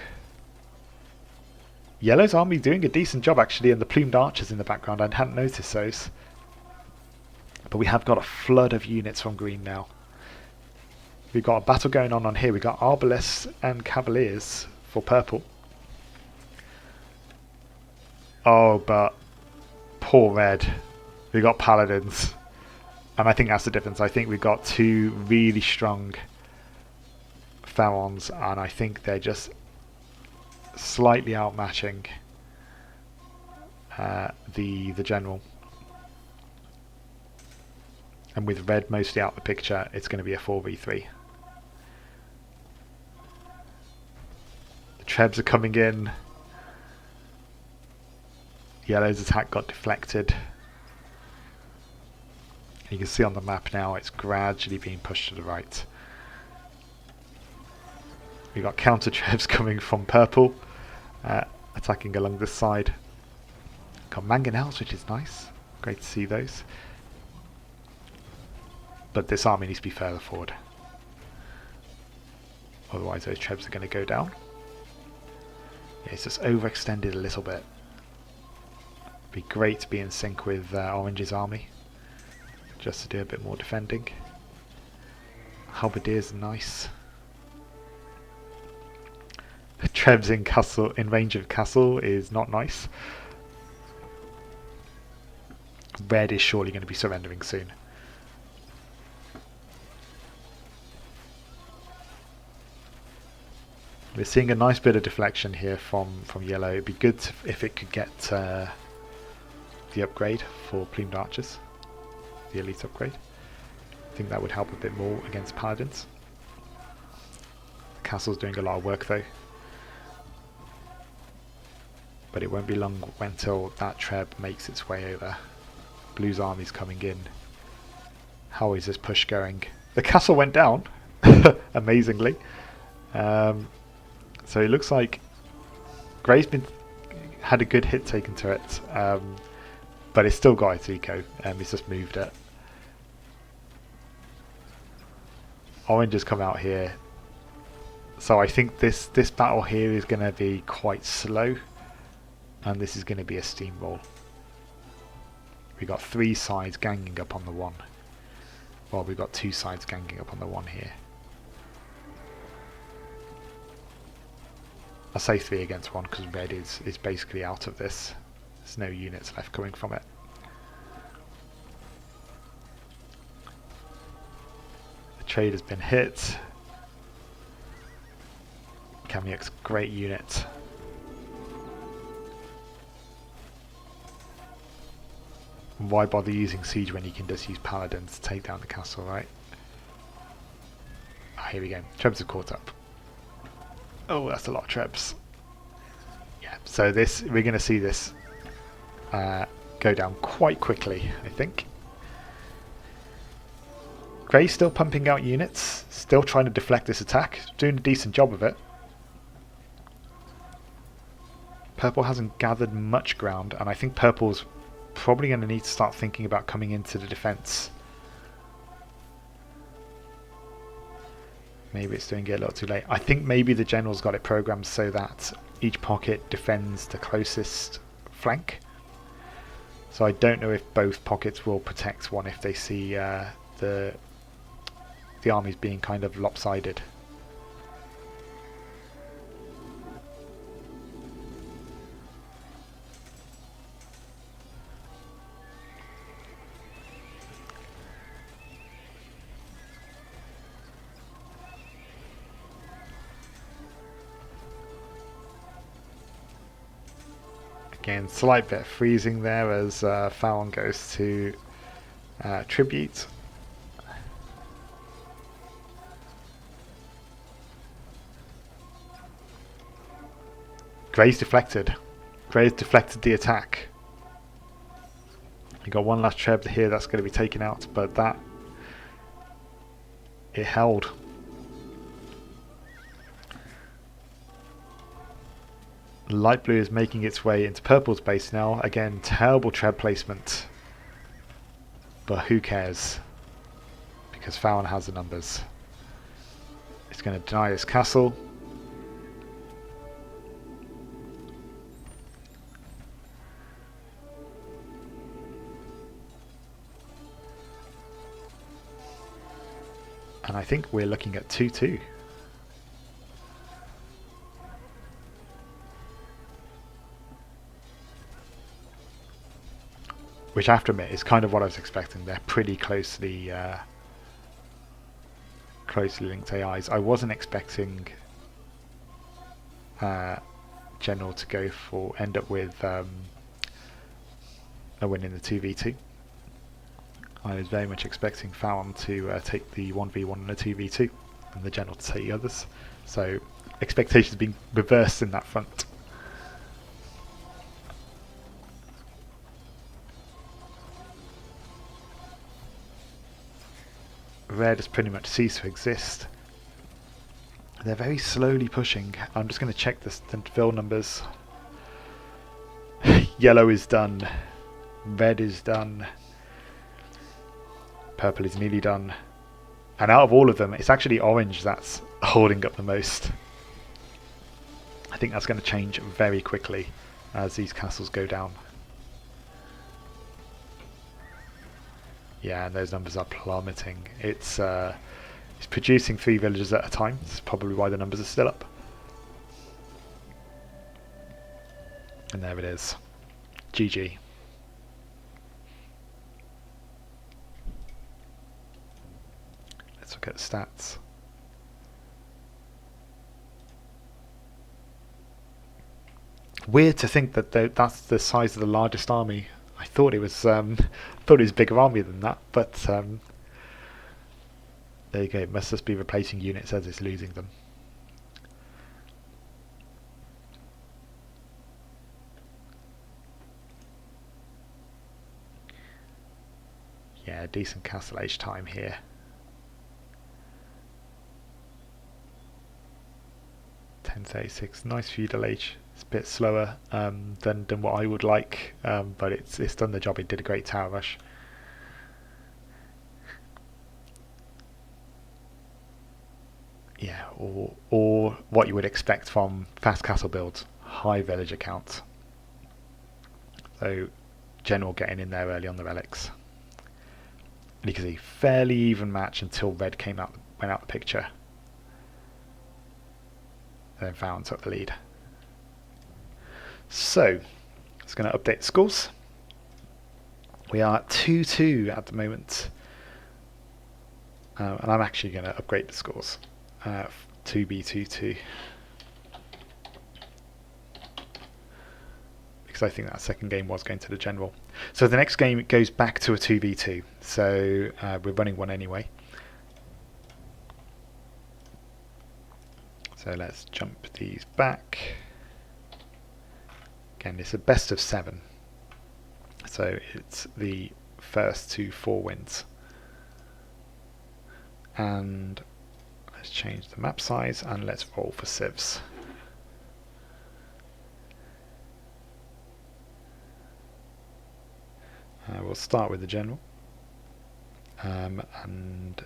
Yellow's army doing a decent job actually, and the plumed archers in the background, I hadn't noticed those. But we have got a flood of units from green now. We've got a battle going on here. We've got arbalists and cavaliers for purple. Oh, but poor red. We've got paladins. And I think that's the difference. I think we've got two really strong Pharaons, and I think they're just slightly outmatching the general. And with red mostly out of the picture, it's going to be a 4v3. The trebs are coming in. Yellow's attack got deflected. You can see on the map now it's gradually being pushed to the right. We've got counter trebs coming from purple, attacking along this side. Got mangonels, which is nice. Great to see those. But this army needs to be further forward. Otherwise those trebs are going to go down. Yeah, it's just overextended a little bit. Be great to be in sync with Orange's army, just to do a bit more defending. Halberdiers are nice. The trebs in range of castle is not nice. Red is surely going to be surrendering soon. We're seeing a nice bit of deflection here from yellow. It'd be good if it could get the upgrade for plumed archers, the elite upgrade. I think that would help a bit more against paladins. The castle's doing a lot of work though. But it won't be long until that treb makes its way over. Blue's army's coming in. How is this push going? The castle went down, amazingly. So it looks like Grey's had a good hit taken to it, but it's still got its eco. He's just moved it. Orange has come out here, so I think this battle here is going to be quite slow, and this is going to be a steamroll. We got 3 sides ganging up on the 1. Well, we've got 2 sides ganging up on the 1 here. I'll say 3 against 1 because red is basically out of this. There's no units left coming from it. The trade has been hit. Kamyuk's great unit. Why bother using siege when you can just use paladins to take down the castle, right? Oh, here we go. Trebs have caught up. Oh, that's a lot of trebs. Yeah, so we're going to see this go down quite quickly, I think. Grey's still pumping out units, still trying to deflect this attack, doing a decent job of it. Purple hasn't gathered much ground, and I think Purple's probably going to need to start thinking about coming into the defense. Maybe it's doing it a little too late. I think maybe the general's got it programmed so that each pocket defends the closest flank. So I don't know if both pockets will protect one if they see the armies being kind of lopsided. Again, slight bit of freezing there as Pharaon goes to tribute. Grey's deflected. Grey's deflected the attack. You got one last treb here that's going to be taken out, but it held. Light blue is making its way into purple's base now. Again, terrible treb placement. But who cares? Because Pharaon has the numbers. It's going to deny his castle. And I think we're looking at 2-2. Which I have to admit is kind of what I was expecting. They're pretty closely linked AIs. I wasn't expecting General to end up with a win in the 2v2. I was very much expecting Pharaon to take the 1v1 and a 2v2 and the General to take the others. So expectations being reversed in that front. Red has pretty much ceased to exist. They're very slowly pushing. I'm just going to check the fill numbers. Yellow is done. Red is done. Purple is nearly done. And out of all of them, it's actually orange that's holding up the most. I think that's going to change very quickly as these castles go down. Yeah, and those numbers are plummeting. It's producing 3 villages at a time. That's probably why the numbers are still up. And there it is. GG. Let's look at the stats. Weird to think that that's the size of the largest army. I thought it was a bigger army than that, but there you go. It must just be replacing units as it's losing them. Yeah, decent castle age time here. (1036), nice feudal age. It's a bit slower than what I would like, but it's done the job. It did a great tower rush. Yeah, or what you would expect from fast castle builds, high villager count. So general getting in there early on the relics. And you can see fairly even match until red went out the picture. And then Pharaon took the lead. So it's going to update the scores. We are at 2-2 at the moment. And I'm actually going to upgrade the scores. 2B2-2. Because I think that second game was going to the general. So the next game goes back to a 2v2. So we're running one anyway. So let's jump these back. Again, it's a best of 7. So it's the first to 4 wins. And let's change the map size and let's roll for civs. We'll start with the general. And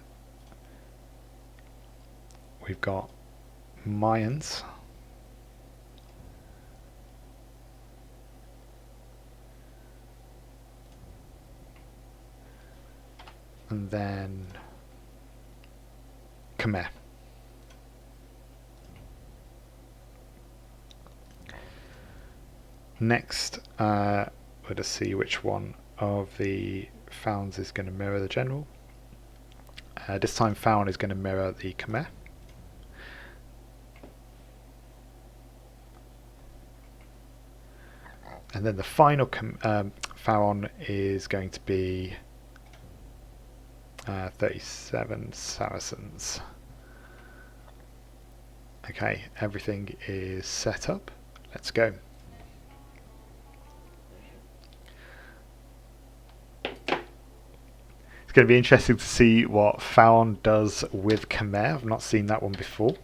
we've got Mayans. And then Khmer. Next, we'll just see which one of the Pharaons is going to mirror the general. This time Pharaon is going to mirror the Khmer. And then the final Pharaon is going to be 37 Saracens. Okay, everything is set up. Let's go. It's going to be interesting to see what Pharaon does with Khmer. I've not seen that one before.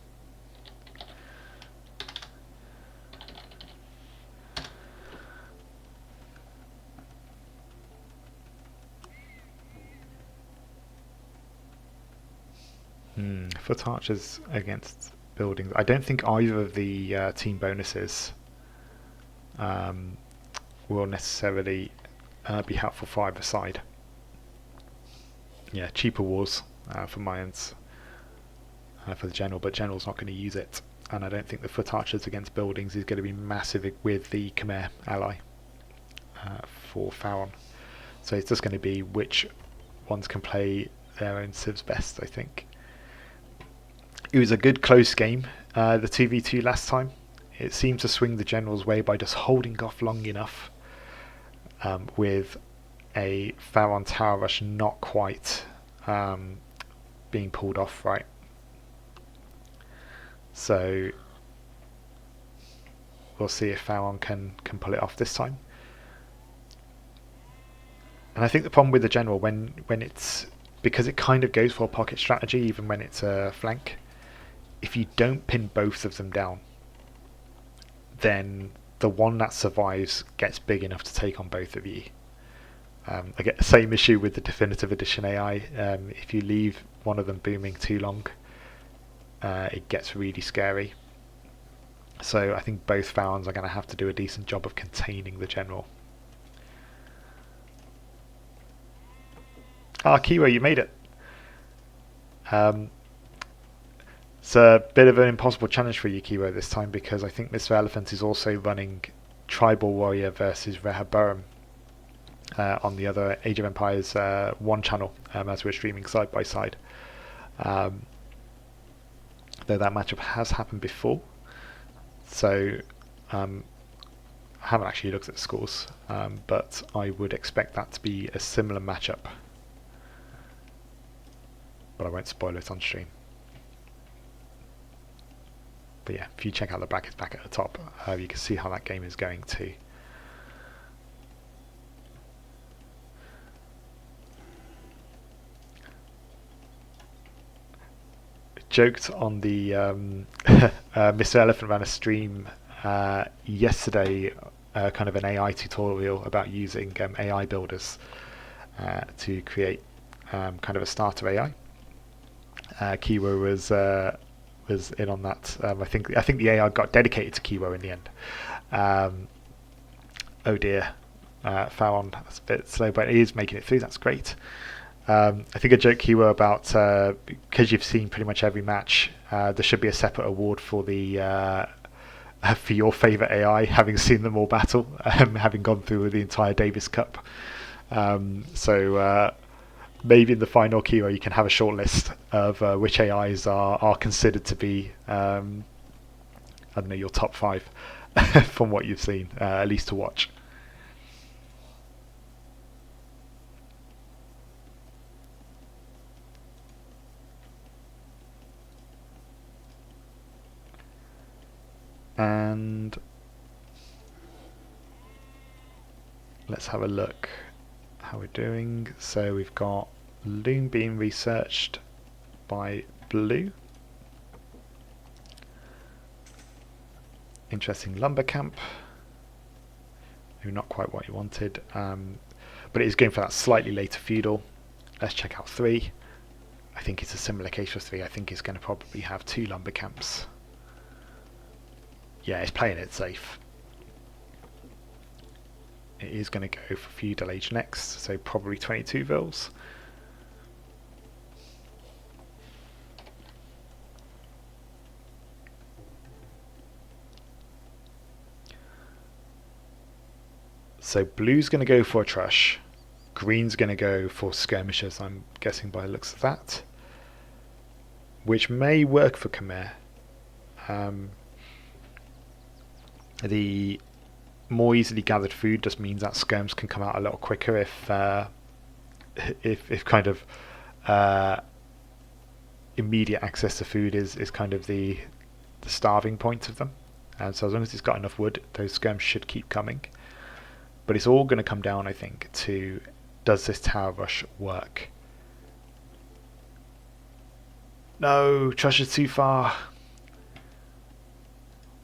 Foot archers against buildings. I don't think either of the team bonuses will necessarily be helpful for either side. Yeah, cheaper wars for Mayans for the general, but general's not going to use it. And I don't think the foot archers against buildings is going to be massive with the Khmer ally for Pharaon. So it's just going to be which ones can play their own civs best, I think. It was a good close game, the 2v2 last time. It seemed to swing the general's way by just holding off long enough with a Pharaon tower rush not quite being pulled off right. So we'll see if Pharaon can pull it off this time. And I think the problem with the general, when it's, because it kind of goes for a pocket strategy even when it's a flank, if you don't pin both of them down, then the one that survives gets big enough to take on both of you. I get the same issue with the Definitive Edition AI. If you leave one of them booming too long, it gets really scary. So I think both Pharaons are going to have to do a decent job of containing the general. Kiwo, you made it. It's a bit of an impossible challenge for you, Kiwo, this time, because I think MrElephant is also running Tribal Warrior versus Rehoboam on the other Age of Empires 1 channel as we're streaming side by side. Though that matchup has happened before, so I haven't actually looked at the scores, but I would expect that to be a similar matchup. But I won't spoil it on stream. But yeah, if you check out the brackets back at the top, you can see how that game is going too. Joked on the MrElephant ran a stream yesterday kind of an AI tutorial about using AI builders to create kind of a starter AI. Kiwo was in on that. I think the AI got dedicated to Kiwo in the end. Oh dear, Pharaon, that's a bit slow, but it is making it through. That's great. I think I joked Kiwo about because you've seen pretty much every match. There should be a separate award for the for your favourite AI, having seen them all battle, having gone through the entire Davis Cup. So maybe in the final Kiwo you can have a short list of which AIs are considered to be, I don't know, your top 5 from what you've seen, at least to watch. And let's have a look how we're doing. So we've got Loom being researched by Blue. Interesting lumber camp. Maybe not quite what you wanted, but it is going for that slightly later feudal. Let's check out 3. I think it's a similar case for 3. I think it's going to probably have 2 lumber camps. Yeah, it's playing it safe. It is going to go for feudal age next, so probably 22 vils. So blue's going to go for a trush. Green's going to go for skirmishers, I'm guessing by the looks of that. Which may work for Khmer. The more easily gathered food just means that skirms can come out a little quicker if kind of immediate access to food is kind of the starving point of them. And so as long as it's got enough wood, those skirms should keep coming. But it's all going to come down, I think, to does this tower rush work? No, Trush is too far.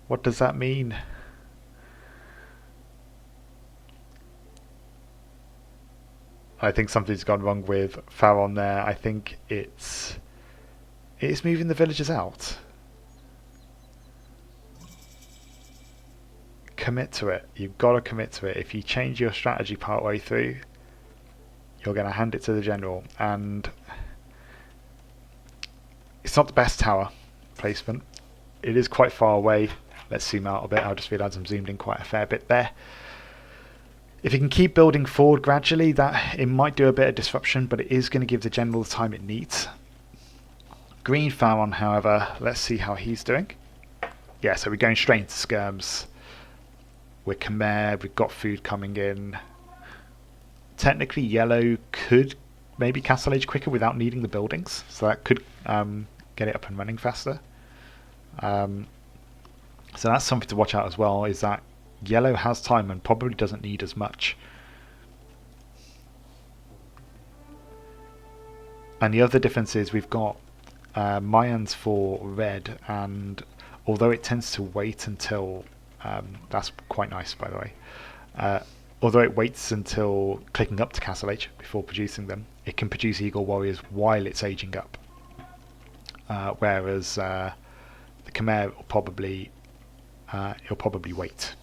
What does that mean? I think something's gone wrong with Pharaon there. I think it's moving the villagers out. Commit to it. You've got to commit to it. If you change your strategy partway through, you're going to hand it to the general. And it's not the best tower placement. It is quite far away. Let's zoom out a bit. I just realised I'm zoomed in quite a fair bit there. If you can keep building forward gradually, that it might do a bit of disruption, but it is going to give the general the time it needs. Green Pharaon, however, let's see how he's doing. Yeah, so we're going straight into skirms. We're Khmer, we've got food coming in. Technically, yellow could maybe castle age quicker without needing the buildings, so that could get it up and running faster. So that's something to watch out as well, is that yellow has time and probably doesn't need as much. And the other difference is we've got Mayans for red, and although it tends to wait until that's quite nice, by the way. Although it waits until clicking up to Castle Age before producing them, it can produce Eagle Warriors while it's aging up. Whereas the Khmer will probably wait.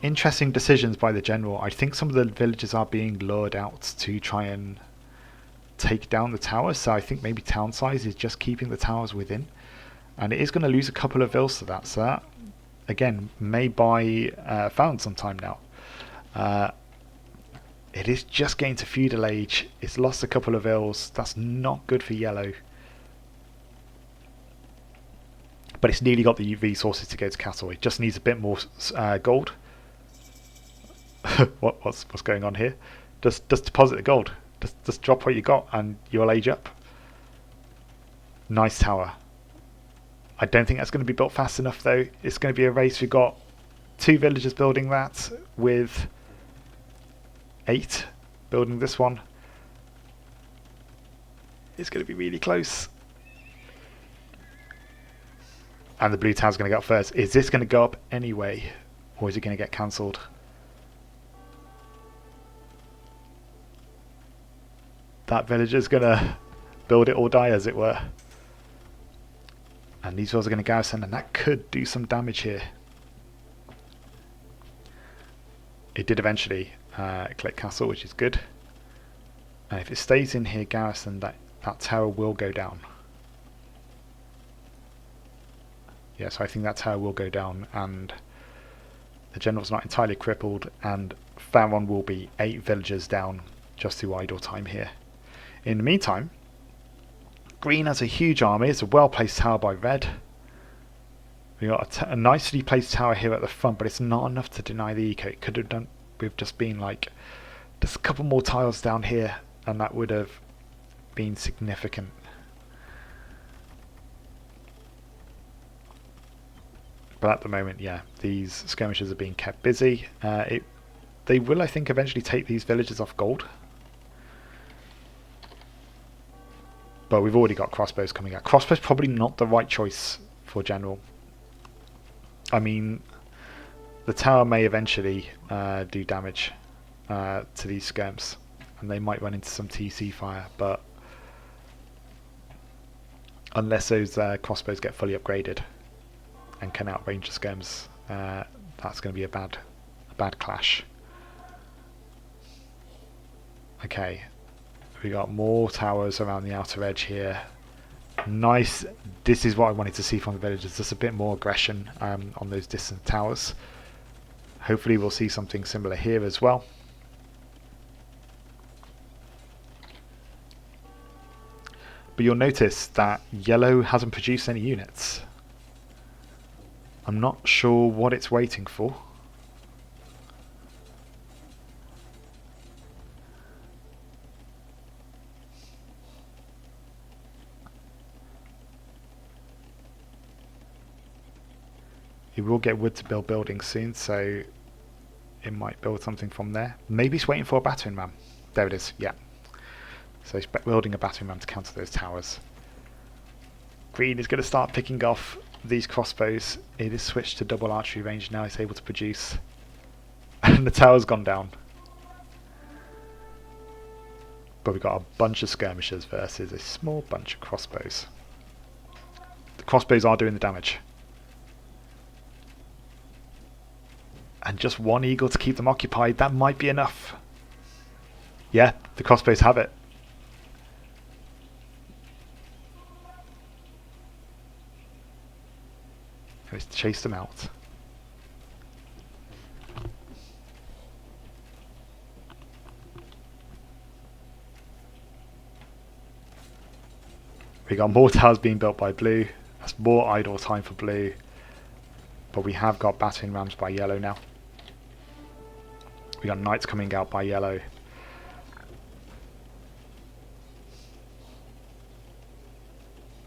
Interesting decisions by the general. I think some of the villagers are being lured out to try and take down the towers, so I think maybe town size is just keeping the towers within, and it is going to lose a couple of vils to that, so that again may buy Pharaon some time now. It is just getting to feudal age. It's lost a couple of vils. That's not good for yellow, but it's nearly got the resources to go to castle. It just needs a bit more gold. What's going on here? Just deposit the gold. Just drop what you got and you'll age up. Nice tower. I don't think that's going to be built fast enough though. It's going to be a race. We've got 2 villagers building that with 8 building this one. It's going to be really close. And the blue tower's going to go up first. Is this going to go up anyway? Or is it going to get cancelled? That villager's going to build it or die, as it were. And these walls are going to garrison, and that could do some damage here. It did eventually collect castle, which is good. And if it stays in here garrison, that tower will go down. Yeah, so I think that tower will go down, and the general's not entirely crippled, and Pharaon will be 8 villagers down just through idle time here. In the meantime, green has a huge army. It's a well-placed tower by red. We got a nicely placed tower here at the front, but it's not enough to deny the eco. It could have done with just being like just a couple more tiles down here, and that would have been significant. But at the moment, yeah, these skirmishers are being kept busy. They will, I think, eventually take these villages off gold. But we've already got crossbows coming out. Crossbows probably not the right choice for general. I mean, the tower may eventually do damage to these skirms, and they might run into some TC fire, but unless those crossbows get fully upgraded and can outrange the skirms, that's going to be a bad clash. Okay, we got more towers around the outer edge here. Nice. This is what I wanted to see from the villagers, just a bit more aggression on those distant towers. Hopefully we'll see something similar here as well. But you'll notice that yellow hasn't produced any units. I'm not sure what it's waiting for. He will get wood to build buildings soon, so it might build something from there. Maybe he's waiting for a battering ram. There it is, yeah. So he's building a battering ram to counter those towers. Green is going to start picking off these crossbows. It is switched to double archery range now. He's able to produce. And the tower's gone down. But we've got a bunch of skirmishers versus a small bunch of crossbows. The crossbows are doing the damage. And just one eagle to keep them occupied, that might be enough. Yeah, the crossbows have it. Let's chase them out. We got more towers being built by blue. That's more idle time for blue. But we have got battering rams by yellow now. We got knights coming out by yellow.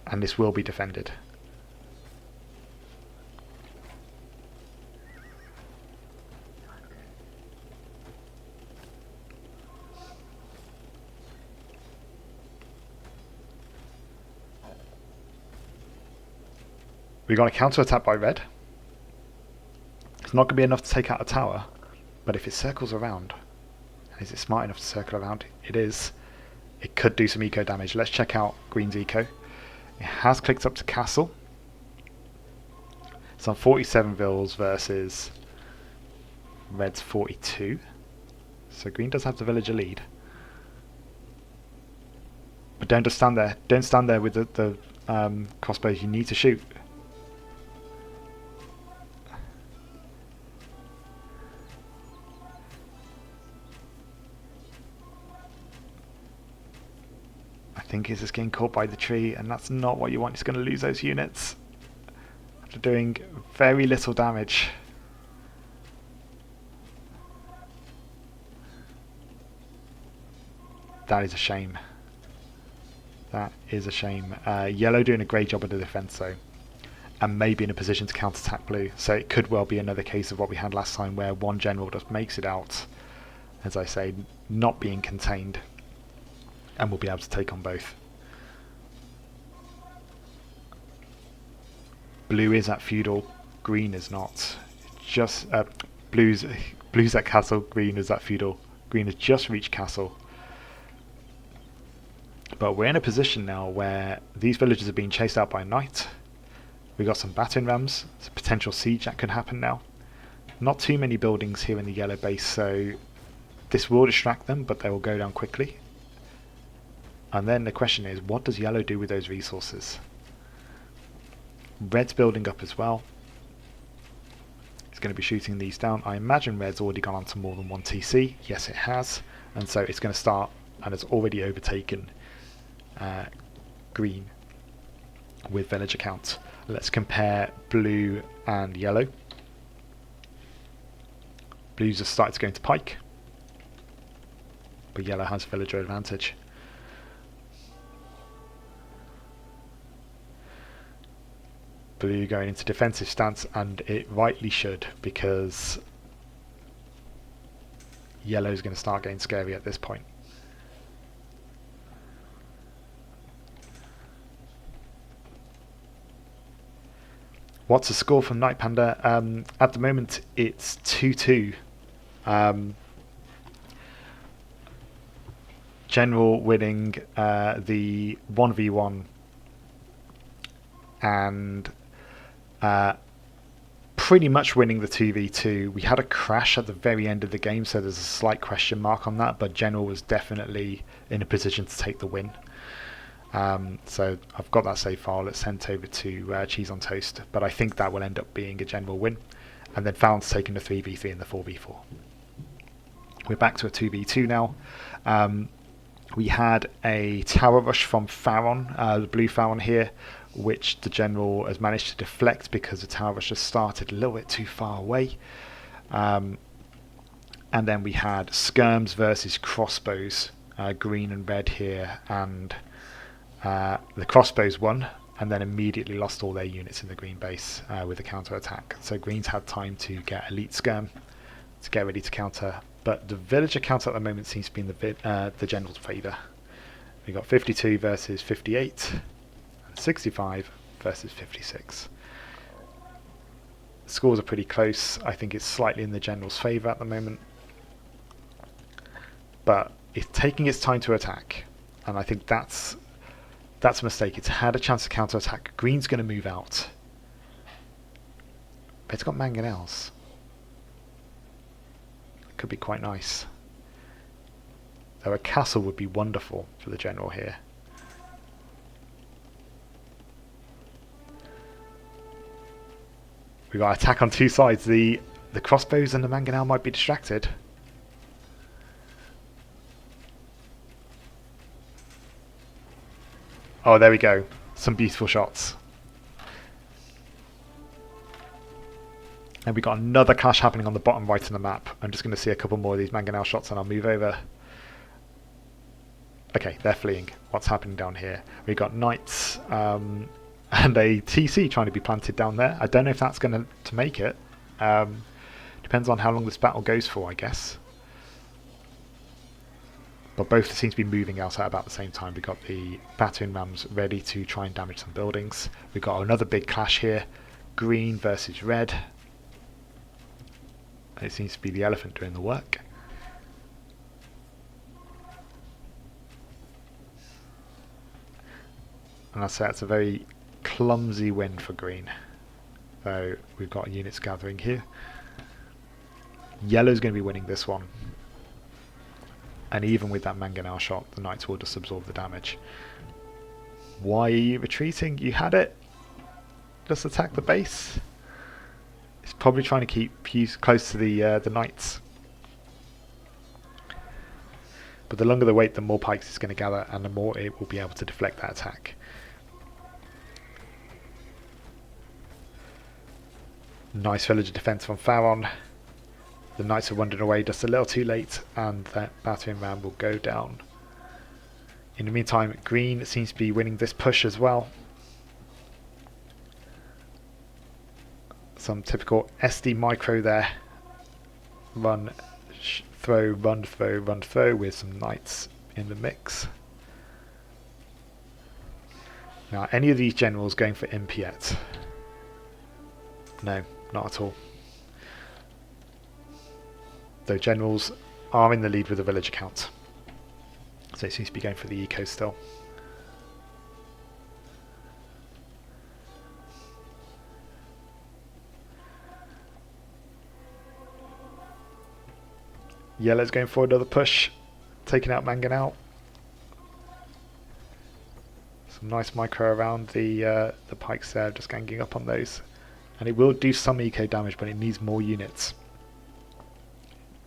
And this will be defended. We got a counter attack by red. It's not going to be enough to take out a tower, but if it circles around, and is it smart enough to circle around? It is. It could do some eco damage. Let's check out green's eco. It has clicked up to castle. It's on 47 vills versus red's 42. So green does have the villager lead. But don't just stand there. Don't stand there with the crossbows. You need to shoot. I think he's just getting caught by the tree, and that's not what you want. He's going to lose those units after doing very little damage. That is a shame. That is a shame. Yellow doing a great job of the defense though, and maybe in a position to counter-attack blue. So it could well be another case of what we had last time, where one general just makes it out, as I say, not being contained, and we'll be able to take on both. Blue is at feudal, green is not. Just blue's at castle, green is at feudal. Green has just reached castle. But we're in a position now where these villagers are being chased out by a knight. We've got some battering rams. There's a potential siege that could happen now. Not too many buildings here in the yellow base, so this will distract them, but they will go down quickly. And then the question is, what does yellow do with those resources? Red's building up as well. It's going to be shooting these down. I imagine red's already gone on to more than one TC. Yes, it has. And so it's going to start, and it's already overtaken green with villager count. Let's compare blue and yellow. Blue's just started to go into pike, but yellow has villager advantage. Blue going into defensive stance, and it rightly should, because yellow's going to start getting scary at this point. What's the score from Night Panda? At the moment it's 2-2. General winning the 1v1 and pretty much winning the 2v2. We had a crash at the very end of the game, so there's a slight question mark on that, but General was definitely in a position to take the win. So I've got that save file. It's sent over to Cheese on Toast, but I think that will end up being a General win. And then Pharaon's taking the 3v3 and the 4v4. We're back to a 2v2 now. We had a tower rush from Pharaon, the blue Pharaon here, which the General has managed to deflect because the tower rush has started a little bit too far away. And then we had skirms versus crossbows, green and red here, and the crossbows won, and then immediately lost all their units in the green base with the counter attack. So green's had time to get elite skirm to get ready to counter, but the villager counter at the moment seems to be in the General's favour. We got 52 versus 58, and 65 versus 56. The scores are pretty close. I think it's slightly in the General's favour at the moment, but it's taking its time to attack, and I think that's a mistake. It's had a chance to counter attack. Green's going to move out, but it's got mangonels. Could be quite nice. Though a castle would be wonderful for the General here. We got attack on two sides. The crossbows and the mangonel might be distracted. Oh, there we go. Some beautiful shots. And we got another clash happening on the bottom right of the map. I'm just going to see a couple more of these mangonel shots and I'll move over. Okay, they're fleeing. What's happening down here? We got knights and a TC trying to be planted down there. I don't know if that's going to make it. Depends on how long this battle goes for, I guess. But both seem to be moving out at about the same time. We've got the battering rams ready to try and damage some buildings. We've got another big clash here. Green versus red. It seems to be the elephant doing the work. And I'd say that's a very clumsy win for green. So we've got units gathering here. Yellow's going to be winning this one. And even with that mangonel shot, the knights will just absorb the damage. Why are you retreating? You had it. Just attack the base. It's probably trying to keep you close to the knights. But the longer the wait, the more pikes it's going to gather, and the more it will be able to deflect that attack. Nice villager defense from Pharaon. The knights are wandering away just a little too late, and that battering ram will go down. In the meantime, green seems to be winning this push as well. Some typical Esty micro there. Run, throw, run, throw, run, throw, with some knights in the mix. Now, any of these generals going for imp yet? No, not at all. Though generals are in the lead with the village account. So it seems to be going for the eco still. Yellow's going for another push, taking out Mangonel. Some nice micro around the pikes there, just ganging up on those. And it will do some eco damage, but it needs more units.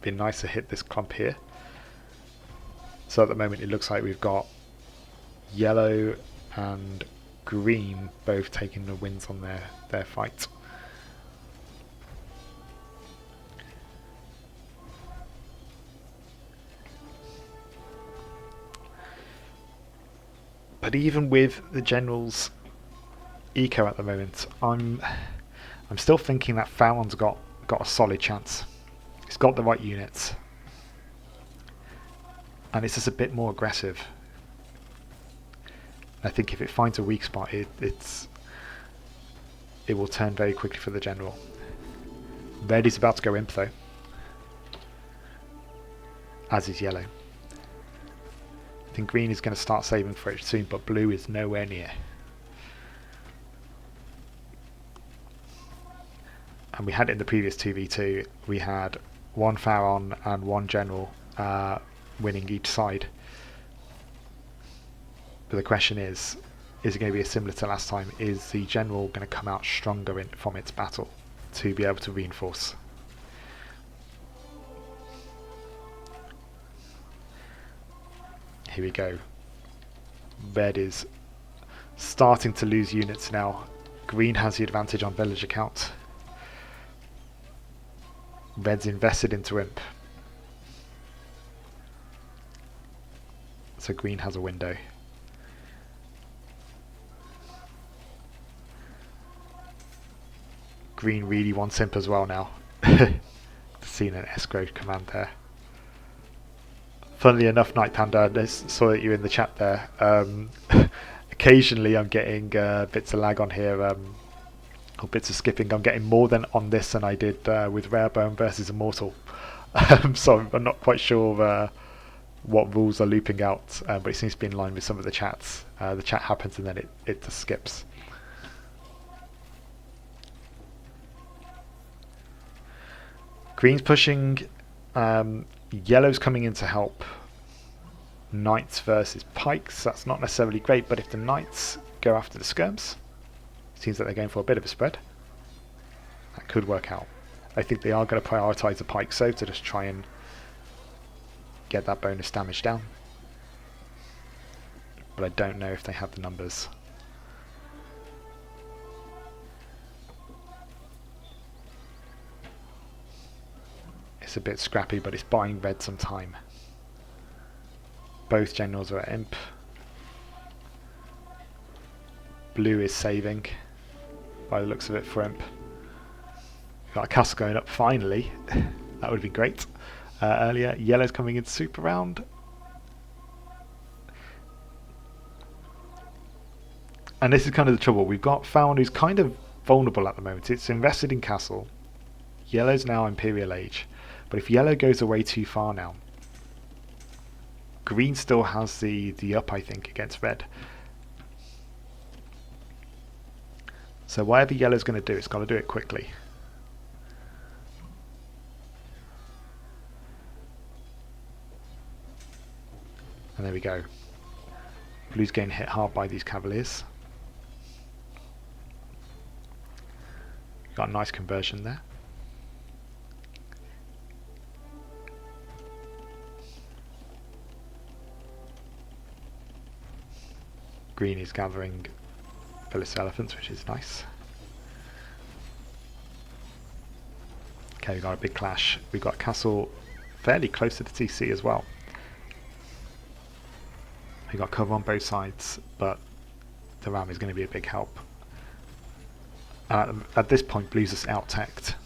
Be nice to hit this clump here. So at the moment it looks like we've got yellow and green both taking the wins on their fight. But even with the general's eco at the moment, I'm still thinking that Pharaon's got a solid chance. He's got the right units. And it's just a bit more aggressive. I think if it finds a weak spot, it will turn very quickly for the general. Red is about to go imp though, as is yellow. I think green is going to start saving for it soon, but blue is nowhere near. And we had it in the previous 2v2, we had one Pharaon and one general winning each side. But the question is it going to be similar to last time? Is the general going to come out stronger from its battle to be able to reinforce? Here we go. Red is starting to lose units now. Green has the advantage on village account. Red's invested into imp. So green has a window. Green really wants imp as well now. Seen an escrow command there. Funnily enough, Night Panda, I saw that you in the chat there. Occasionally I'm getting bits of lag on here, or bits of skipping. I'm getting more than on this than I did with Rarebone versus Immortal. So I'm not quite sure what rules are looping out, but it seems to be in line with some of the chats. The chat happens and then it just skips. Green's pushing, yellow's coming in to help. Knights versus pikes, that's not necessarily great, but if the knights go after the skirms, seems that they're going for a bit of a spread. That could work out. I think they are going to prioritise the pikes though, to just try and get that bonus damage down. But I don't know if they have the numbers. It's a bit scrappy, but it's buying red some time. Both generals are at imp. Blue is saving, by the looks of it, for imp. Got a castle going up finally. That would be great. Earlier, yellow's coming in super round. And this is kind of the trouble. We've got Pharaon who's kind of vulnerable at the moment. It's invested in castle. Yellow's now Imperial Age. But if yellow goes away too far now, green still has the up, I think, against red. So whatever yellow's going to do, it's got to do it quickly. And there we go. Blue's getting hit hard by these cavaliers. Got a nice conversion there. Green is gathering elephants, which is nice. Okay, we got a big clash. We got castle fairly close to the TC as well. We got cover on both sides, but the ram is going to be a big help. At this point, blue's just out-teched.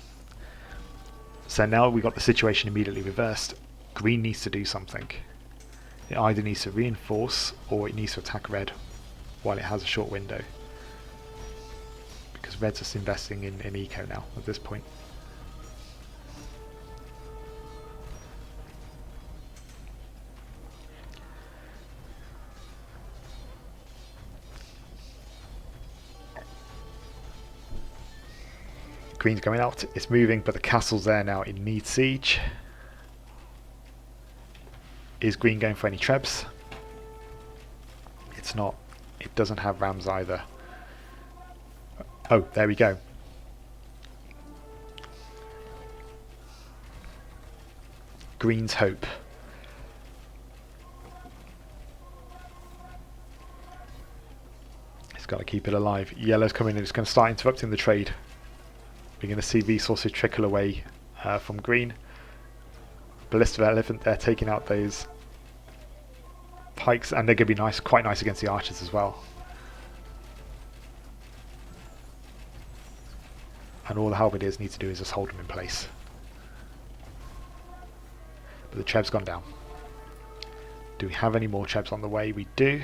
So now we got the situation immediately reversed. Green needs to do something. It either needs to reinforce or it needs to attack red while it has a short window. Because Red's just investing in eco now at this point. Green's going out, it's moving, but the castle's there now, it needs siege. Is Green going for any trebs? It's not. It doesn't have rams either. Oh, there we go. Green's hope. It's got to keep it alive. Yellow's coming in, it's going to start interrupting the trade. We're going to see resources trickle away from Green. Ballista Elephant there taking out those pikes, and they're going to be quite nice against the archers as well. And all the halberdiers need to do is just hold them in place. But the treb's gone down. Do we have any more trebs on the way? We do.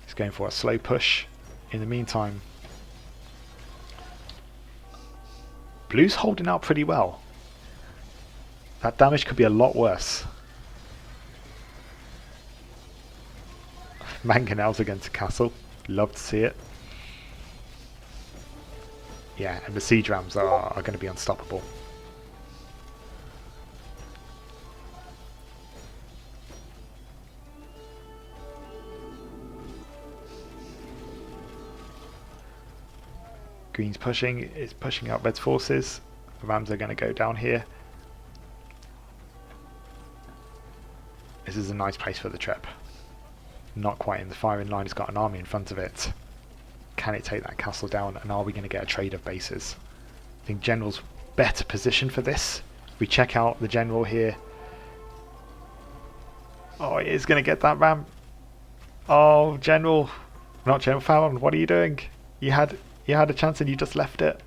He's going for a slow push. In the meantime, Blue's holding out pretty well. That damage could be a lot worse. Mangonels against the castle. Love to see it. Yeah, and the siege rams are going to be unstoppable. Green's pushing, it's pushing out Red's forces. The rams are going to go down here. This is a nice place for the trap. Not quite in the firing line, it's got an army in front of it. Can it take that castle down, and are we going to get a trade of bases? I think General's better positioned for this. If we check out the General here. Oh, it is going to get that ram. Oh, General. Not General Pharaon, what are you doing? You had a chance and you just left it.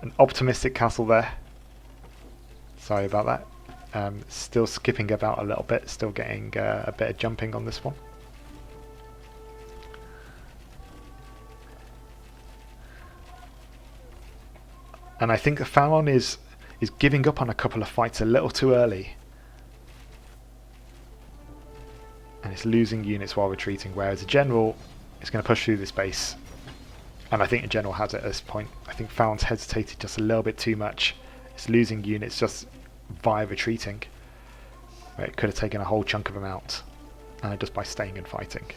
An optimistic castle there. Sorry about that. Still skipping about a little bit, still getting a bit of jumping on this one. And I think the Pharaon is giving up on a couple of fights a little too early. And it's losing units while retreating, whereas the General is going to push through this base. And I think the General has it at this point. I think Pharaon's hesitated just a little bit too much. It's losing units just via retreating. Where it could have taken a whole chunk of them out just by staying and fighting.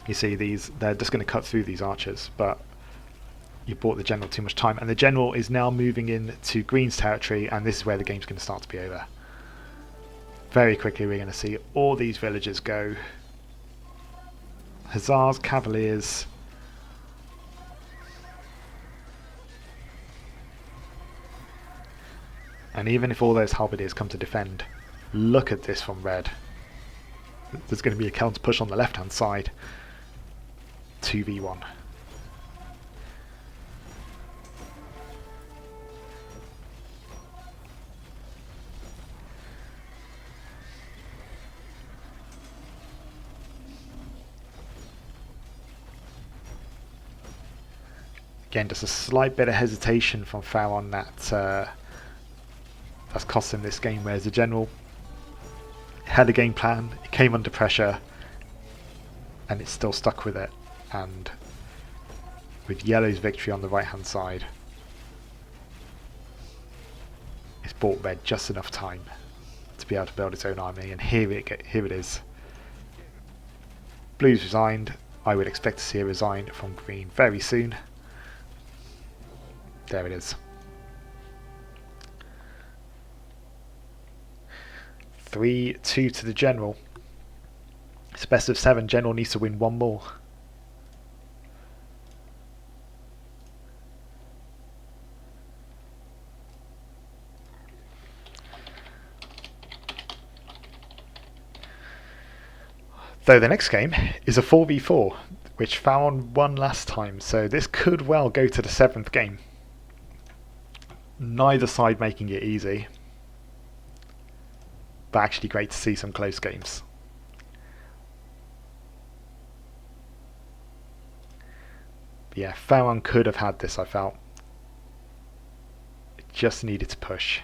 You see they're just going to cut through these archers, but you bought the General too much time, and the General is now moving into Green's territory, and this is where the game's going to start to be over. Very quickly we're going to see all these villagers go. Hussars, Cavaliers. And even if all those halberdiers come to defend, look at this from Red. There's going to be a counter push on the left hand side. 2v1. Again, just a slight bit of hesitation from Pharaon that's cost him this game, whereas the General had a game plan, it came under pressure, and it's still stuck with it. And with Yellow's victory on the right hand side, it's bought Red just enough time to be able to build its own army, and here it is. Blue's resigned. I would expect to see a resign from Green very soon. There it is. 3-2 to the General. It's best of 7. General needs to win one more. Though the next game is a 4v4, which Pharaon won last time, so this could well go to the 7th game. Neither side making it easy. but actually great to see some close games. But yeah, Pharaon could have had this, I felt. It just needed to push.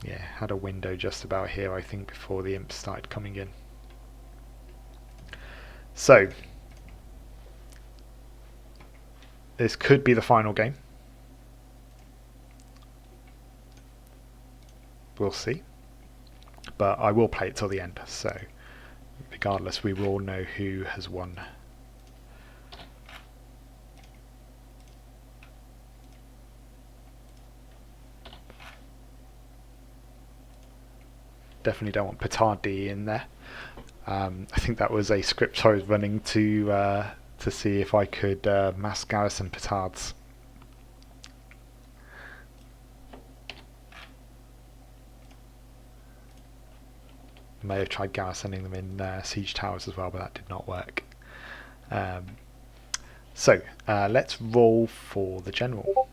Yeah, had a window just about here, I think, before the imps started coming in. So, this could be the final game. We'll see. But I will play it till the end, so regardless, we will know who has won. Definitely don't want Petardi in there. I think that was a script I was running to see if I could mass garrison petards. May have tried garrisoning them in siege towers as well, but that did not work. So let's roll for the general.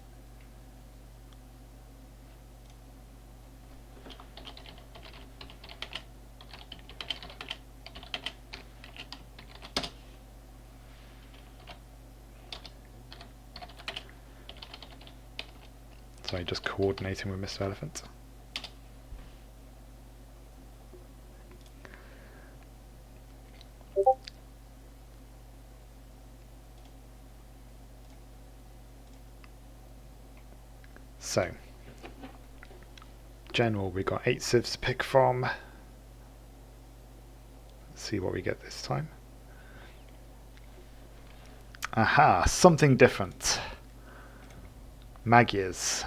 So just coordinating with MrElephant. So, general, we got 8 civs to pick from. Let's see what we get this time. Aha, something different. Magiers.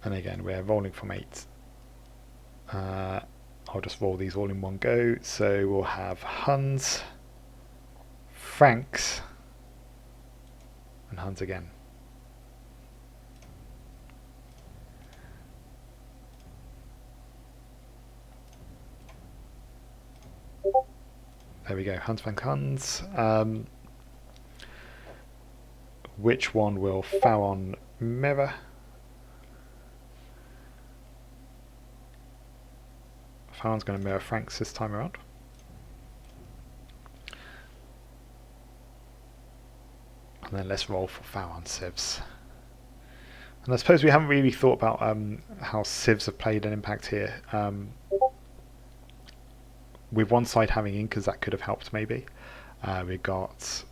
And again, we're rolling from 8. I'll just roll these all in one go. So we'll have Huns, Franks, and Huns again. There we go, Huns, Franks, Huns. Which one will Pharaon mirror? Pharaon's going to mirror Franks this time around. And then let's roll for Pharaon civs. And I suppose we haven't really thought about how civs have played an impact here. With one side having Incas, that could have helped maybe. We've got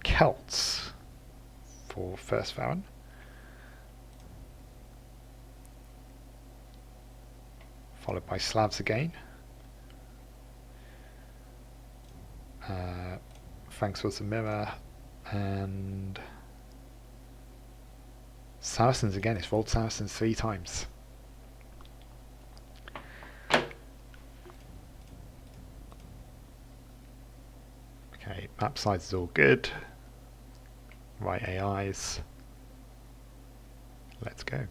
Celts for first Pharaon. Followed by Slavs again. Franks was the mirror, and Saracens again. It's rolled Saracens 3 times. Okay, map size is all good. Right AIs. Let's go.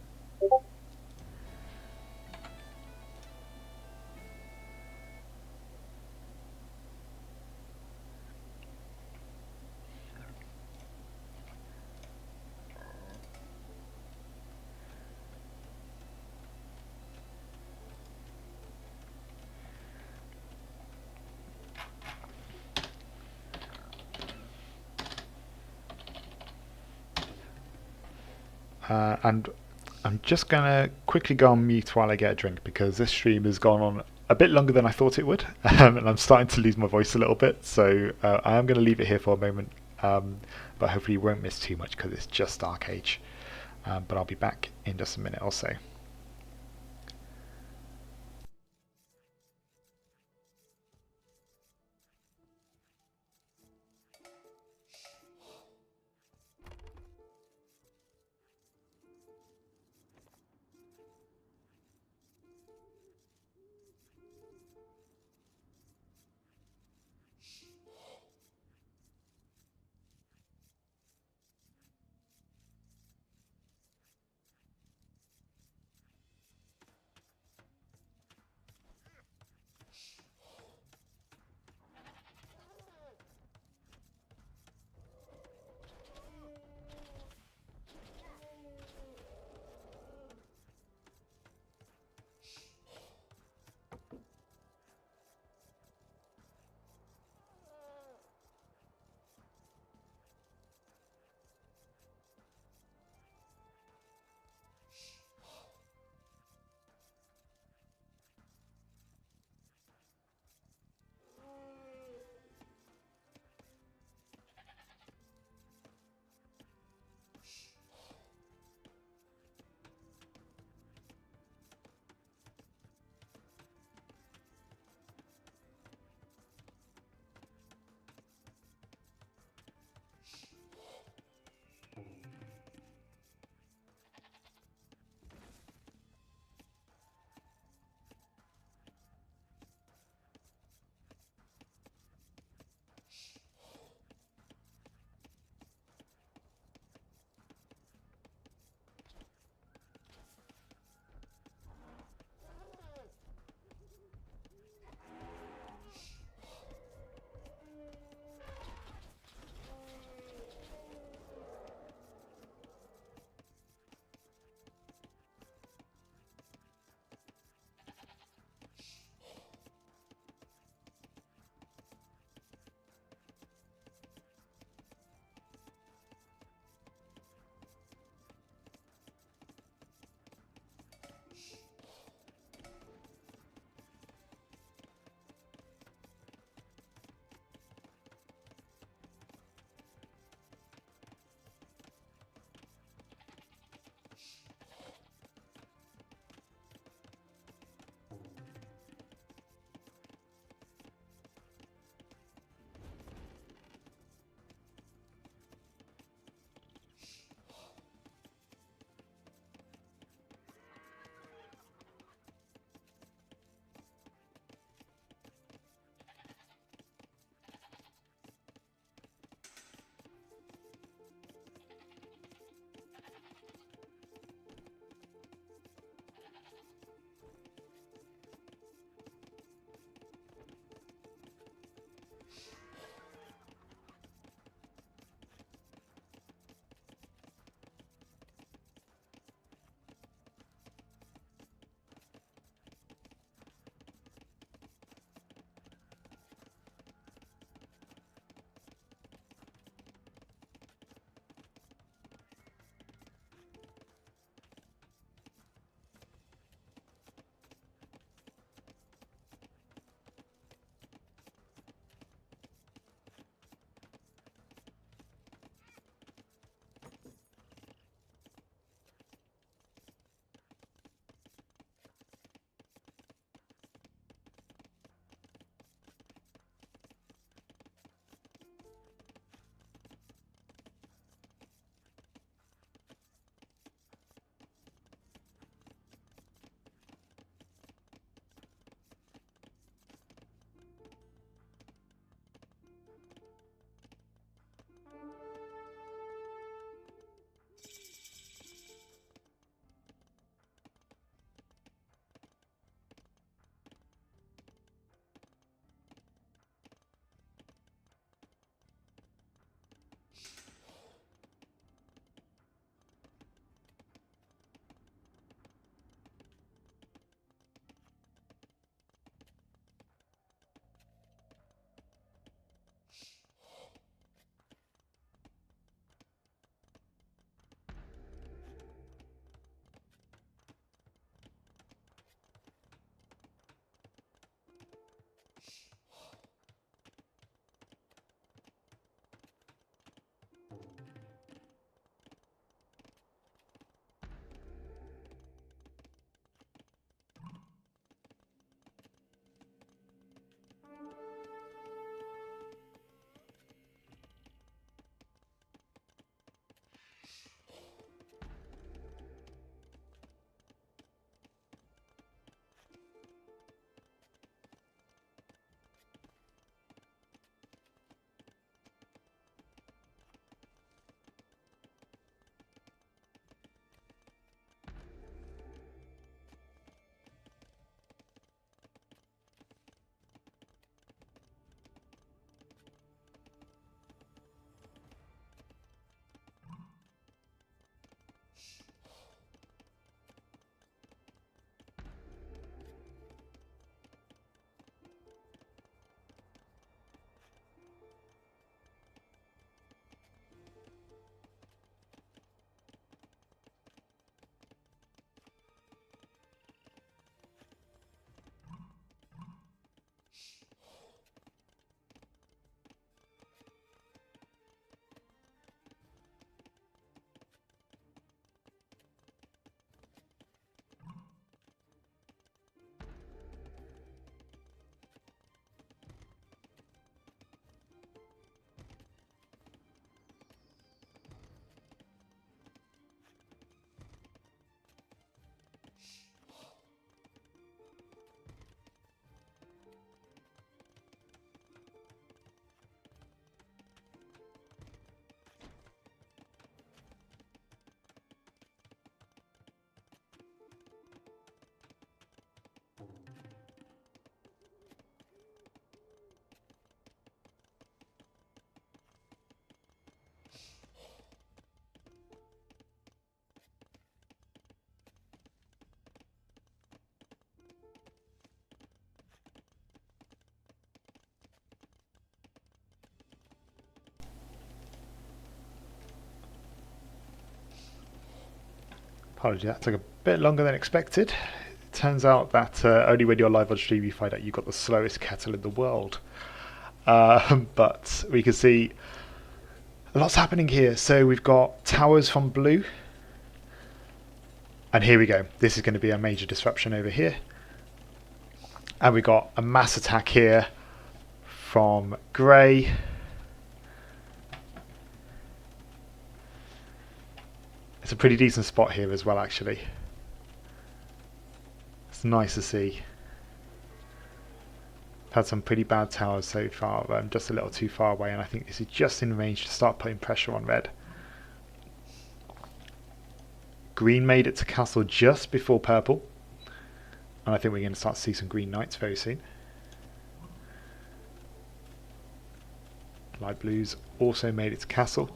And I'm just going to quickly go on mute while I get a drink, because this stream has gone on a bit longer than I thought it would, and I'm starting to lose my voice a little bit, so I am going to leave it here for a moment, but hopefully you won't miss too much because it's just Dark Age. But I'll be back in just a minute or so. Apologies, that took a bit longer than expected. It turns out that only when you're live on stream you find out you've got the slowest kettle in the world. But we can see a lot's happening here. So we've got towers from blue. And here we go. This is going to be a major disruption over here. And we got a mass attack here from grey. It's a pretty decent spot here as well, actually. It's nice to see. Had some pretty bad towers so far, just a little too far away, and I think this is just in range to start putting pressure on red. Green made it to castle just before purple, and I think we're going to start to see some green knights very soon. Light blues also made it to castle,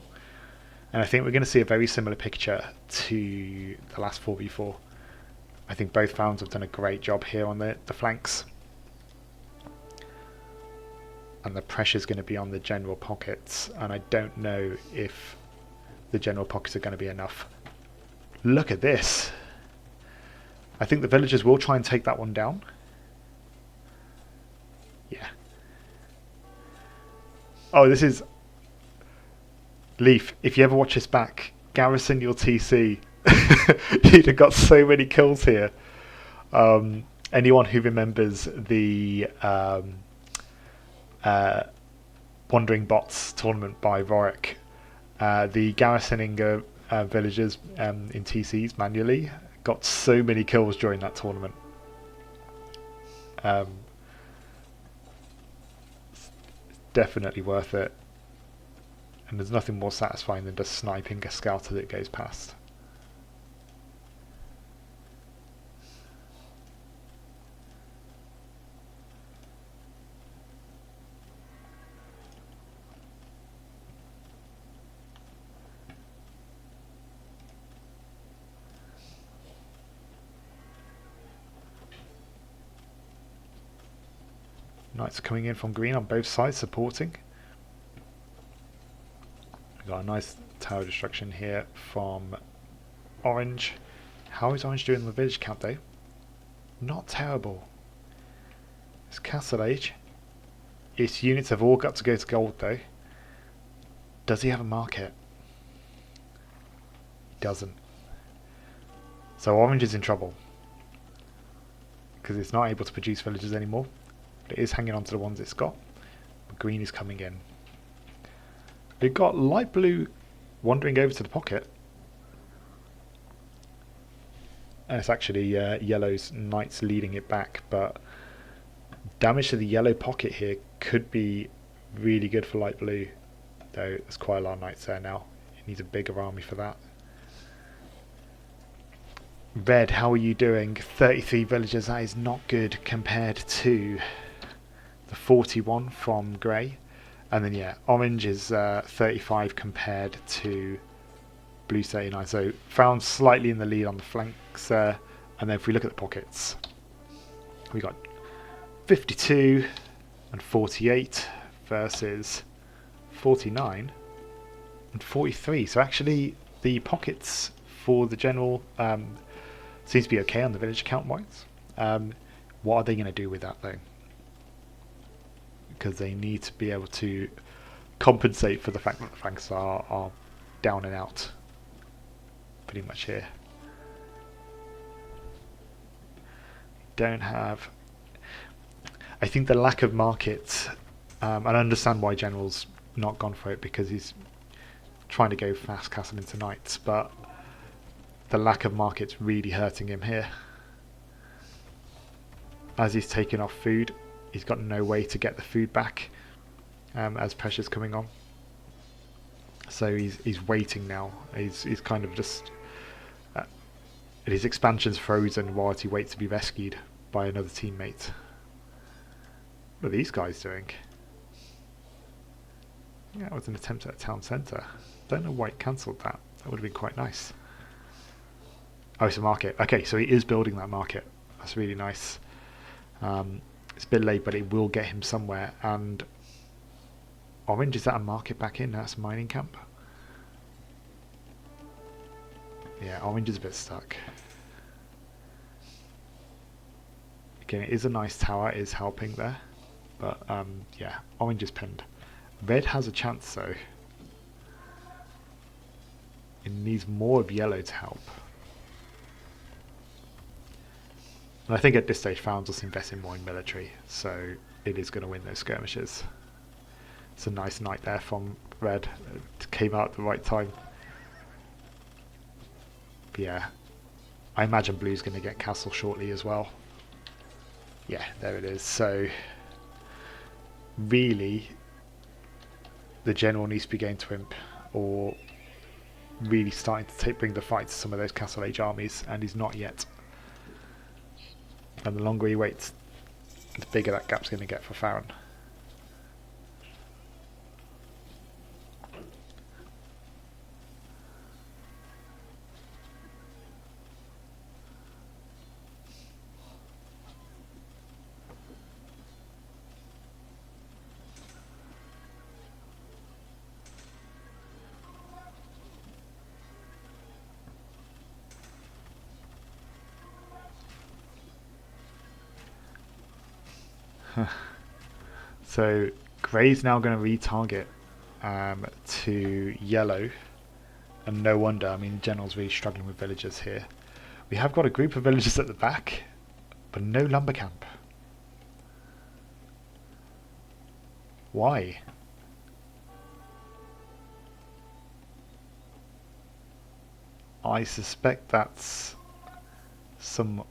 and I think we're going to see a very similar picture to the last 4v4. I think both Pharaons have done a great job here on the flanks. And the pressure is going to be on the general pockets, and I don't know if the general pockets are going to be enough. Look at this. I think the villagers will try and take that one down. Yeah. Oh, this is... Leif, if you ever watch this back, garrison your TC. You'd have got so many kills here. Anyone who remembers the... Wandering Bots tournament by Rorik. The garrisoning villagers in TCs manually got so many kills during that tournament. It's definitely worth it. And there's nothing more satisfying than just sniping a scout as it goes past. Knights coming in from green on both sides, supporting. We've got a nice tower destruction here from orange. How is orange doing in the village count though? Not terrible. It's Castle Age. Its units have all got to go to gold though. Does he have a market? He doesn't. So orange is in trouble, because it's not able to produce villagers anymore. But it is hanging on to the ones it's got. Green is coming in. We've got light blue wandering over to the pocket. And it's actually yellow's knights leading it back, but damage to the yellow pocket here could be really good for light blue. Though there's quite a lot of knights there now. It needs a bigger army for that. Red, how are you doing? 33 villagers, that is not good compared to the 41 from grey. And then yeah, orange is 35 compared to blue's 39. So found slightly in the lead on the flanks there. And then if we look at the pockets, we got 52 and 48 versus 49 and 43. So actually the pockets for the general seems to be okay on the village count wise. What are they going to do with that though? Because they need to be able to compensate for the fact that the flanks are down and out pretty much here. Don't have... I think the lack of market, and I understand why General's not gone for it, because he's trying to go fast castle into knights, but the lack of market's really hurting him here. As he's taking off food, he's got no way to get the food back as pressure's coming on. So he's waiting now. He's kind of just... his expansion's frozen while he waits to be rescued by another teammate. What are these guys doing? Yeah, it was an attempt at a town centre. Don't know why it cancelled that. That would have been quite nice. Oh, it's a market. Okay, so he is building that market. That's really nice. It's a bit late, but it will get him somewhere. And orange, is that a market back in? That's a mining camp. Yeah, orange is a bit stuck. Again, it is a nice tower, it is helping there. But yeah, orange is pinned. Red has a chance though. It needs more of yellow to help. And I think at this stage Pharaon's just investing more in military, so it is going to win those skirmishes. It's a nice knight there from red. It came out at the right time. But yeah, I imagine blue's going to get castle shortly as well. Yeah, there it is. So really, the general needs to be going to imp, or really starting to bring the fight to some of those castle age armies, and he's not yet. And the longer he waits, the bigger that gap's going to get for Pharaon. So grey's now going to retarget to yellow, and no wonder. I mean, general's really struggling with villagers here. We have got a group of villagers at the back, but no lumber camp. Why? I suspect that's some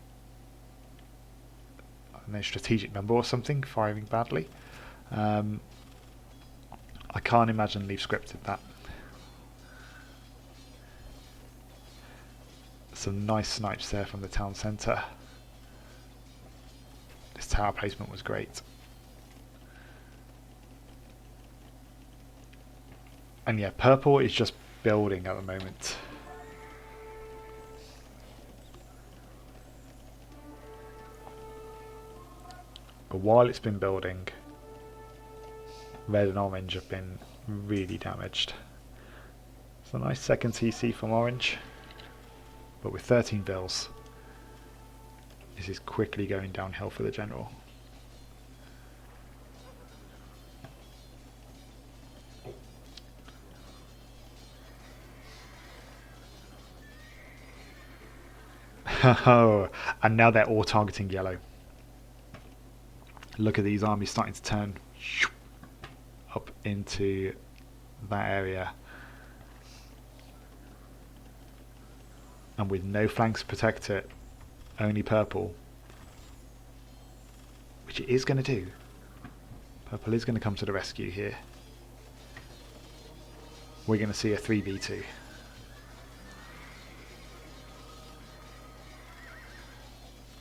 strategic number or something firing badly. I can't imagine Leif scripted that. Some nice snipes there from the town centre. This tower placement was great. And yeah, purple is just building at the moment. But while it's been building, red and orange have been really damaged. It's a nice second TC from orange, but with 13 bills, this is quickly going downhill for the general. Oh, and now they're all targeting yellow. Look at these armies starting to turn up into that area. And with no flanks to protect it, only purple. Which it is going to do. Purple is going to come to the rescue here. We're going to see a 3v2.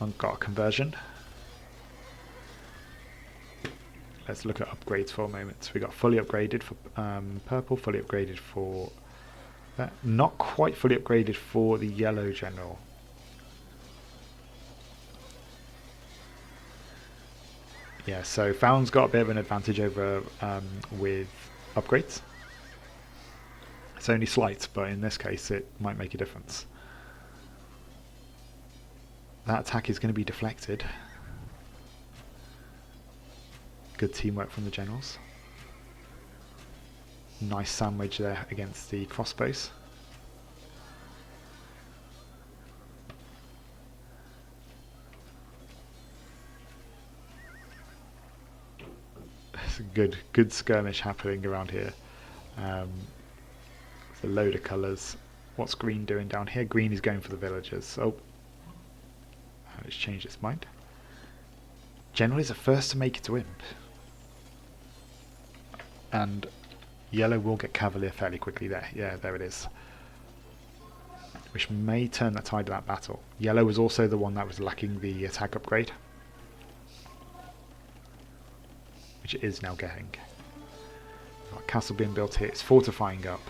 I've got a conversion. Let's look at upgrades for a moment. So we got fully upgraded for purple, fully upgraded for that. Not quite fully upgraded for the yellow general. Yeah, so Pharaon's got a bit of an advantage over with upgrades. It's only slight, but in this case it might make a difference. That attack is going to be deflected. Good teamwork from the generals. Nice sandwich there against the crossbows. It's a good skirmish happening around here. It's a load of colours. What's green doing down here? Green is going for the villagers. Oh, it's changed its mind. General is the first to make it to imp. And yellow will get cavalier fairly quickly there. Yeah, there it is. Which may turn the tide of that battle. Yellow was also the one that was lacking the attack upgrade, which it is now getting. Got a castle being built here. It's fortifying up.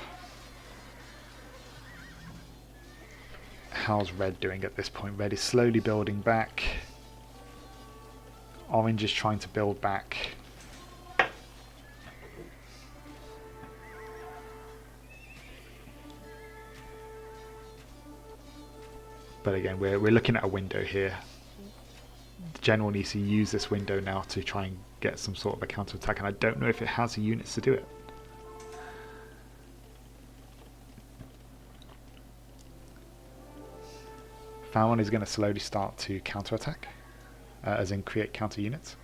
How's red doing at this point? Red is slowly building back. Orange is trying to build back. But again, we're looking at a window here. The general needs to use this window now to try and get some sort of a counter attack, and I don't know if it has the units to do it. Pharaon is going to slowly start to counter attack, as in create counter units.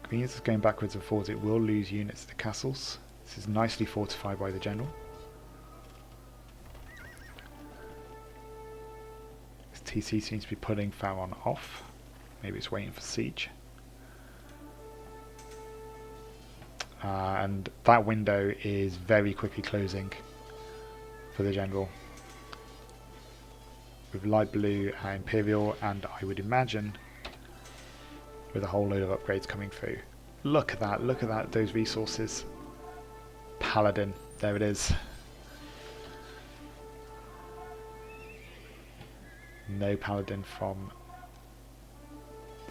Green is going backwards and forwards. It will lose units to the castles. This is nicely fortified by the general. This TC seems to be putting Pharaon off. Maybe it's waiting for siege. And that window is very quickly closing for the general. With light blue and Imperial, and I would imagine with a whole load of upgrades coming through. Look at that, those resources. Paladin, there it is. No Paladin from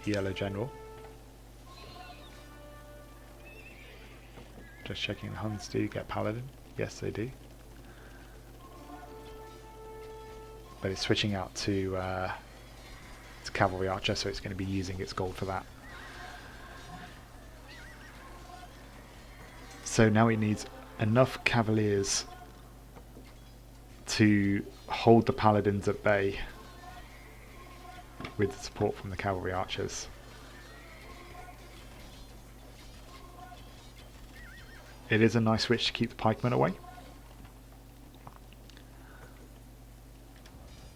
the yellow general. Just checking the Huns do get Paladin. Yes, they do. But it's switching out to Cavalry Archer, so it's going to be using its gold for that. So now it needs enough Cavaliers to hold the Paladins at bay with the support from the Cavalry Archers. It is a nice switch to keep the pikemen away.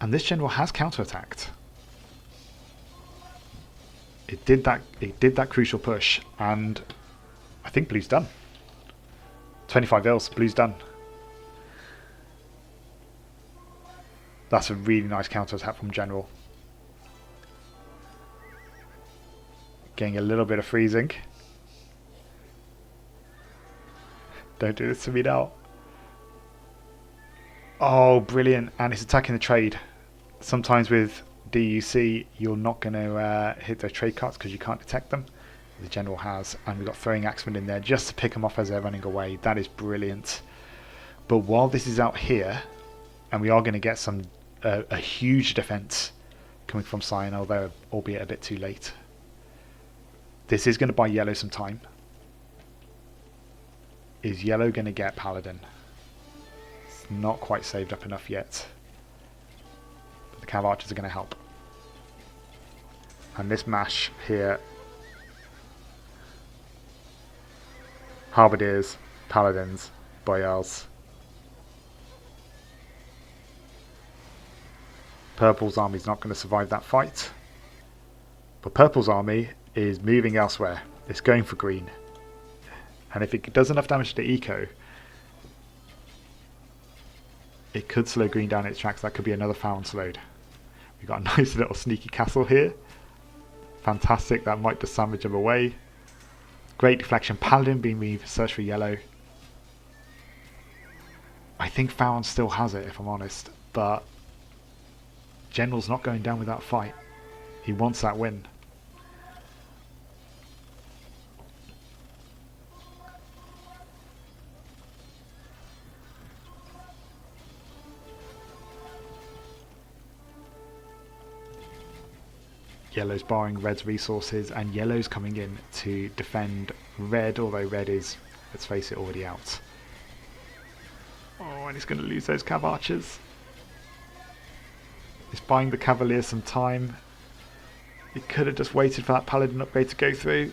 And this general has counterattacked. It did that crucial push, and I think blue's done. 25 Ils, blue's done. That's a really nice counterattack from general. Getting a little bit of freezing. Don't do this to me now. Oh, brilliant. And it's attacking the trade. Sometimes with DUC, you're not going to hit those trade carts because you can't detect them. The general has. And we've got throwing axemen in there just to pick them off as they're running away. That is brilliant. But while this is out here, and we are going to get some a huge defense coming from Sion, although albeit a bit too late. This is going to buy yellow some time. Is yellow going to get Paladin? It's not quite saved up enough yet. But the Cav Archers are going to help. And this mash here. Halberdiers, Paladins, Boyars. Purple's army is not going to survive that fight. But Purple's army is moving elsewhere. It's going for green. And if it does enough damage to eco, it could slow green down its tracks. That could be another Pharaon slowed. We've got a nice little sneaky castle here. Fantastic, that might just sandwich them away. Great deflection. Paladin being moved, search for yellow. I think Pharaon still has it, if I'm honest, but General's not going down with that fight. He wants that win. Yellow's borrowing red's resources, and yellow's coming in to defend red, although red is, let's face it, already out. Oh, and he's going to lose those Cav Archers. He's buying the Cavaliers some time. He could have just waited for that Paladin upgrade to go through.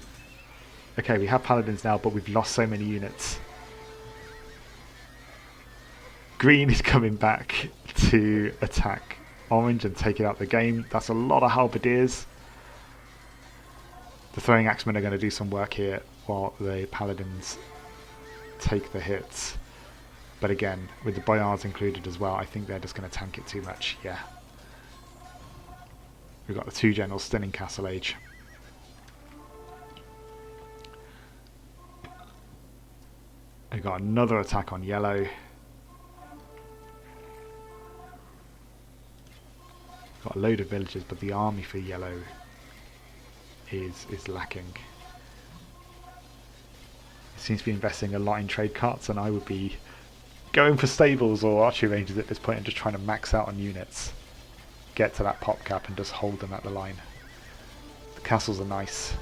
Okay, we have Paladins now, but we've lost so many units. Green is coming back to attack orange and take it out of the game. That's a lot of halberdiers. The throwing axemen are going to do some work here while the paladins take the hits. But again, with the boyards included as well, I think they're just going to tank it too much. Yeah. We've got the two generals still in Castle Age. We've got another attack on yellow. Got a load of villagers, but the army for yellow is lacking. He seems to be investing a lot in trade carts, and I would be going for stables or archery ranges at this point and just trying to max out on units. Get to that pop cap and just hold them at the line. The castles are nice.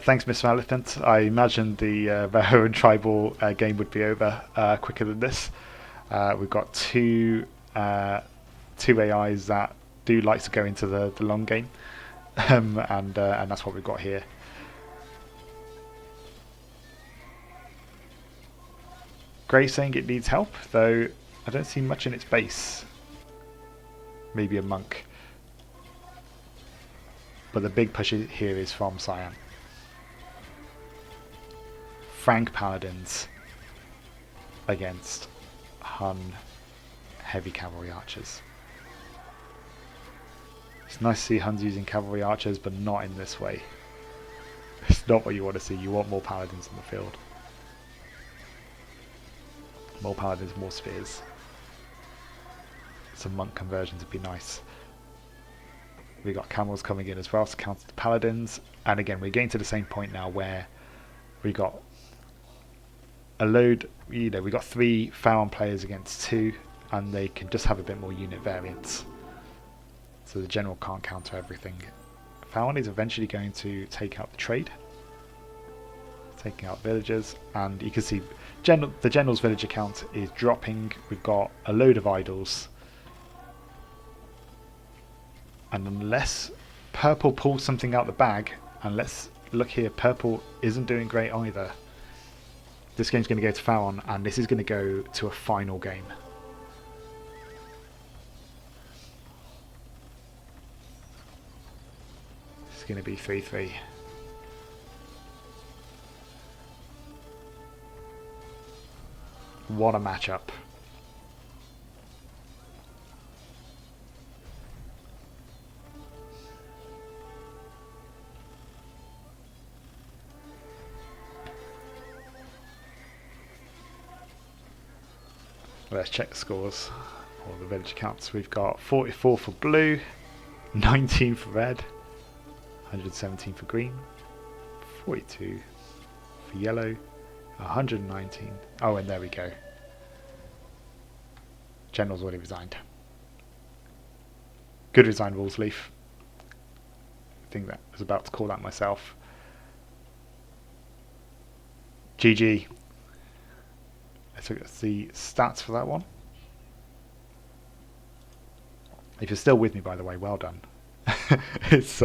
Thanks, MrElephant. I imagined the Pharaon tribal game would be over quicker than this. We've got two AIs that do like to go into the long game, and that's what we've got here. Grey saying it needs help, though I don't see much in its base. Maybe a monk. But the big push here is from Cyan. Frank Paladins against Hun heavy cavalry archers. It's nice to see Huns using cavalry archers, but not in this way. It's not what you want to see. You want more paladins in the field. More paladins, more spears. Some monk conversions would be nice. We got camels coming in as well to counter the paladins, and again we're getting to the same point now where we got a load. We got 3 Pharaon players against 2, and they can just have a bit more unit variance. So the general can't counter everything. Pharaon is eventually going to take out the trade, taking out villagers, and you can see the general's villager count is dropping. We've got a load of idols, and unless purple pulls something out the bag, and let's look here, purple isn't doing great either. This game's going to go to Pharaon, and this is going to go to a final game. It's going to be 3-3. What a matchup. Let's check the scores or the village counts. We've got 44 for blue, 19 for red, 117 for green, 42 for yellow, 119. Oh, and there we go. General's already resigned. Good resign rules, Leif. I think that I was about to call that myself. GG. Let's look at the stats for that one. If you're still with me, by the way, well done. It's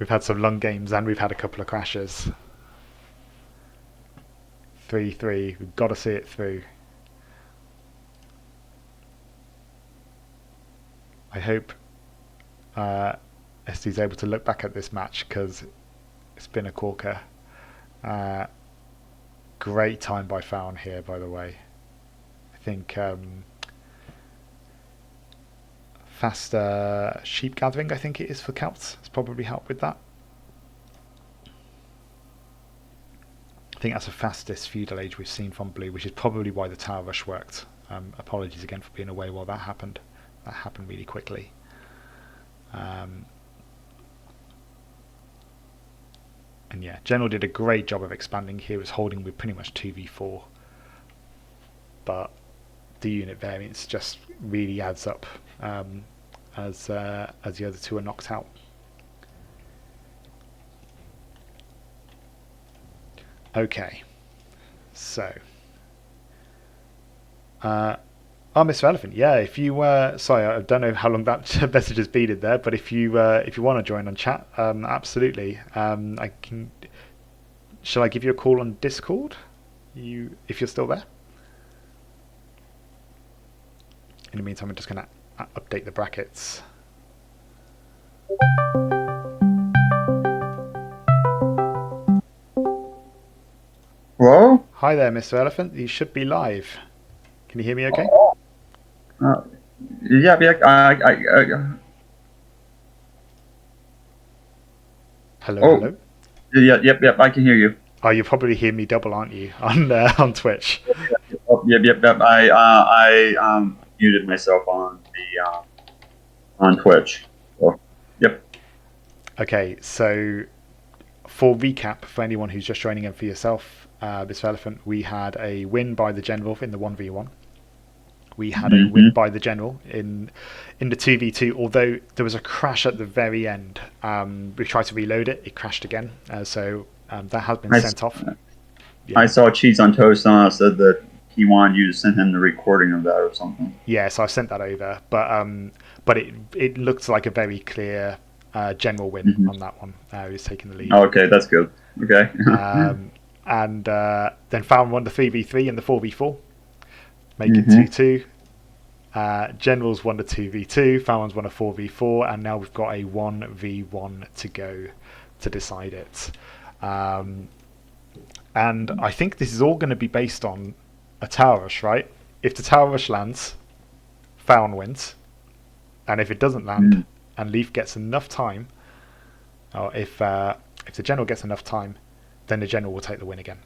we've had some long games and we've had a couple of crashes. 3-3. We've got to see it through. I hope Esty's able to look back at this match, because it's been a corker. Great time by Pharaon here, by the way. I think faster sheep gathering, I think it is, for Celts. It's probably helped with that. I think that's the fastest feudal age we've seen from blue, which is probably why the tower rush worked. Apologies again for being away while that happened. That happened really quickly. And yeah, General did a great job of expanding here. Was holding with pretty much 2v4, but the unit variance just really adds up as the other two are knocked out. Okay, so MrElephant, yeah, if you sorry, I don't know how long that message has been in there, but if you want to join on chat, absolutely. I can. Shall I give you a call on Discord? If you're still there. In the meantime, I'm just going to update the brackets. Hello? Hi there, MrElephant. You should be live. Can you hear me okay? Yeah, Hello. yep, I can hear you. Oh, you probably hear me double, aren't you, on Twitch? Oh, yep. I muted myself on the on Twitch. So, yep. Okay, so for recap, for anyone who's just joining in for yourself, MrElephant, we had a win by the General in the 1v1. We had a win Hmm. by the General in the 2v2, although there was a crash at the very end. We tried to reload it, it crashed again, so that has been I, sent off. I Yeah. saw Cheese on Toast said that he wanted you to send him the recording of that or something. Yeah, so I sent that over, but it looked like a very clear General win Hmm. on that one. He was taking the lead. Okay, that's good. Okay. Um, and then Pharaon won the 3v3 and the 4v4, make it Hmm. 2-2. Generals won the 2v2, Pharaon's won a 4v4, and now we've got a 1v1 to go to decide it. Um, and I think this is all going to be based on a tower rush, right? If the tower rush lands, Pharaon wins, and if it doesn't land, Mm. and Leif gets enough time, or if the general gets enough time, then the general will take the win again.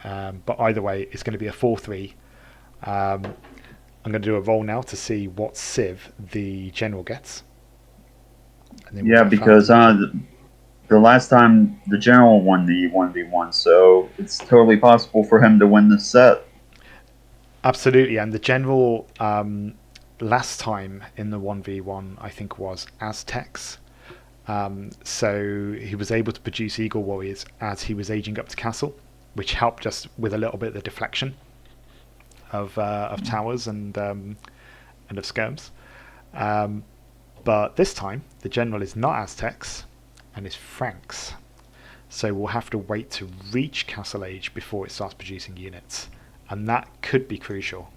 But either way, it's going to be a 4-3. I'm going to do a roll now to see what civ the general gets, and then we'll Yeah, get Pharaon's because initial. the last time the General won the 1v1, so it's totally possible for him to win this set. Absolutely, and the general last time in the 1v1, I think, was Aztecs. So he was able to produce Eagle Warriors as he was aging up to castle, which helped just with a little bit of the deflection of towers and of skirms. Um, but this time, the general is not Aztecs and is Franks. So we'll have to wait to reach Castle Age before it starts producing units, and that could be crucial.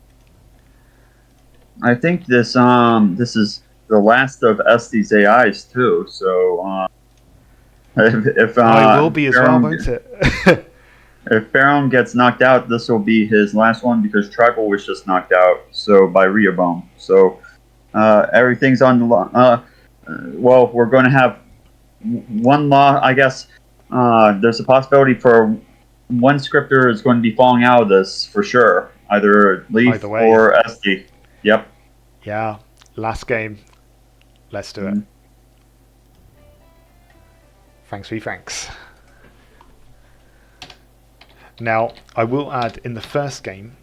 I think this is the last of Esty's AIs too. So if Oh, it will be as well, Pharaoh won't it? if Pharaoh gets knocked out, this will be his last one because Tribal was just knocked out. So by Rehoboam. So everything's on the line. Well, we're going to have one law, I guess. There's a possibility for one scripter is going to be falling out of this for sure, either Either Leif way, or Esty. Yep. yeah. Last game, let's do it. Mm. Thanks, we thanks. Now, I will add in the first game,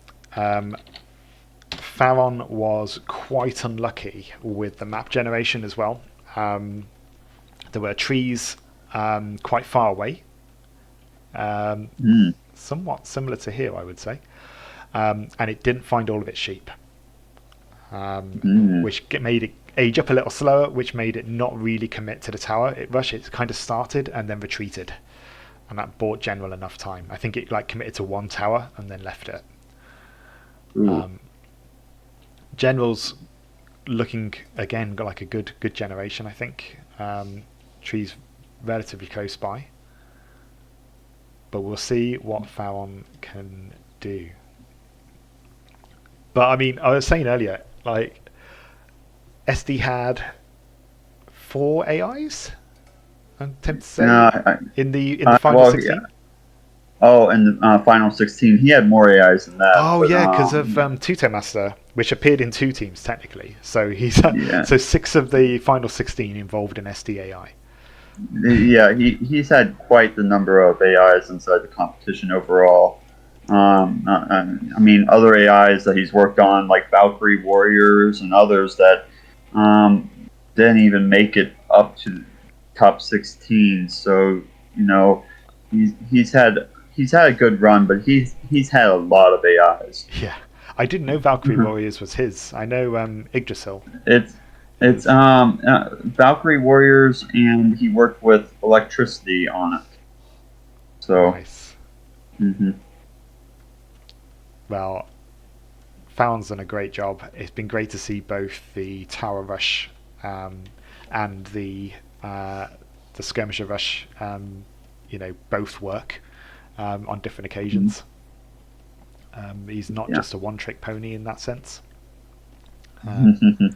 Pharaon was quite unlucky with the map generation as well. There were trees quite far away, Mm. somewhat similar to here, I would say, and it didn't find all of its sheep, Mm. which made it age up a little slower, which made it not really commit to the tower. It kind of started and then retreated, and that bought General enough time. I think it like committed to one tower and then left it. Ooh. Um, General's looking again got like a good generation. I think trees relatively close by, but we'll see what Pharaon can do. But I mean, I was saying earlier, like SD had 4 AIs. I'm tempted to say Uh, in the final well, yeah. 16. Oh, and the final 16, he had more AIs than that. Oh But yeah, because of Tutor Master, which appeared in 2 teams technically. So yeah, so 6 of the final 16 involved in SDAI. yeah, he's had quite the number of AIs inside the competition overall. I mean, other AIs that he's worked on, like Valkyrie Warriors and others that um, didn't even make it up to top 16. So you know, he's had a good run, but he's had a lot of AIs. Yeah, I didn't know Valkyrie Warriors was his. I know Yggdrasil It's it's is. Valkyrie Warriors, and he worked with electricity on it. So. Nice. Hmm. Well, Fallon's done a great job. It's been great to see both the Tower Rush um, and the Skirmisher Rush, both work on different occasions. He's not Yeah. just a one-trick pony in that sense. Um, Hmm.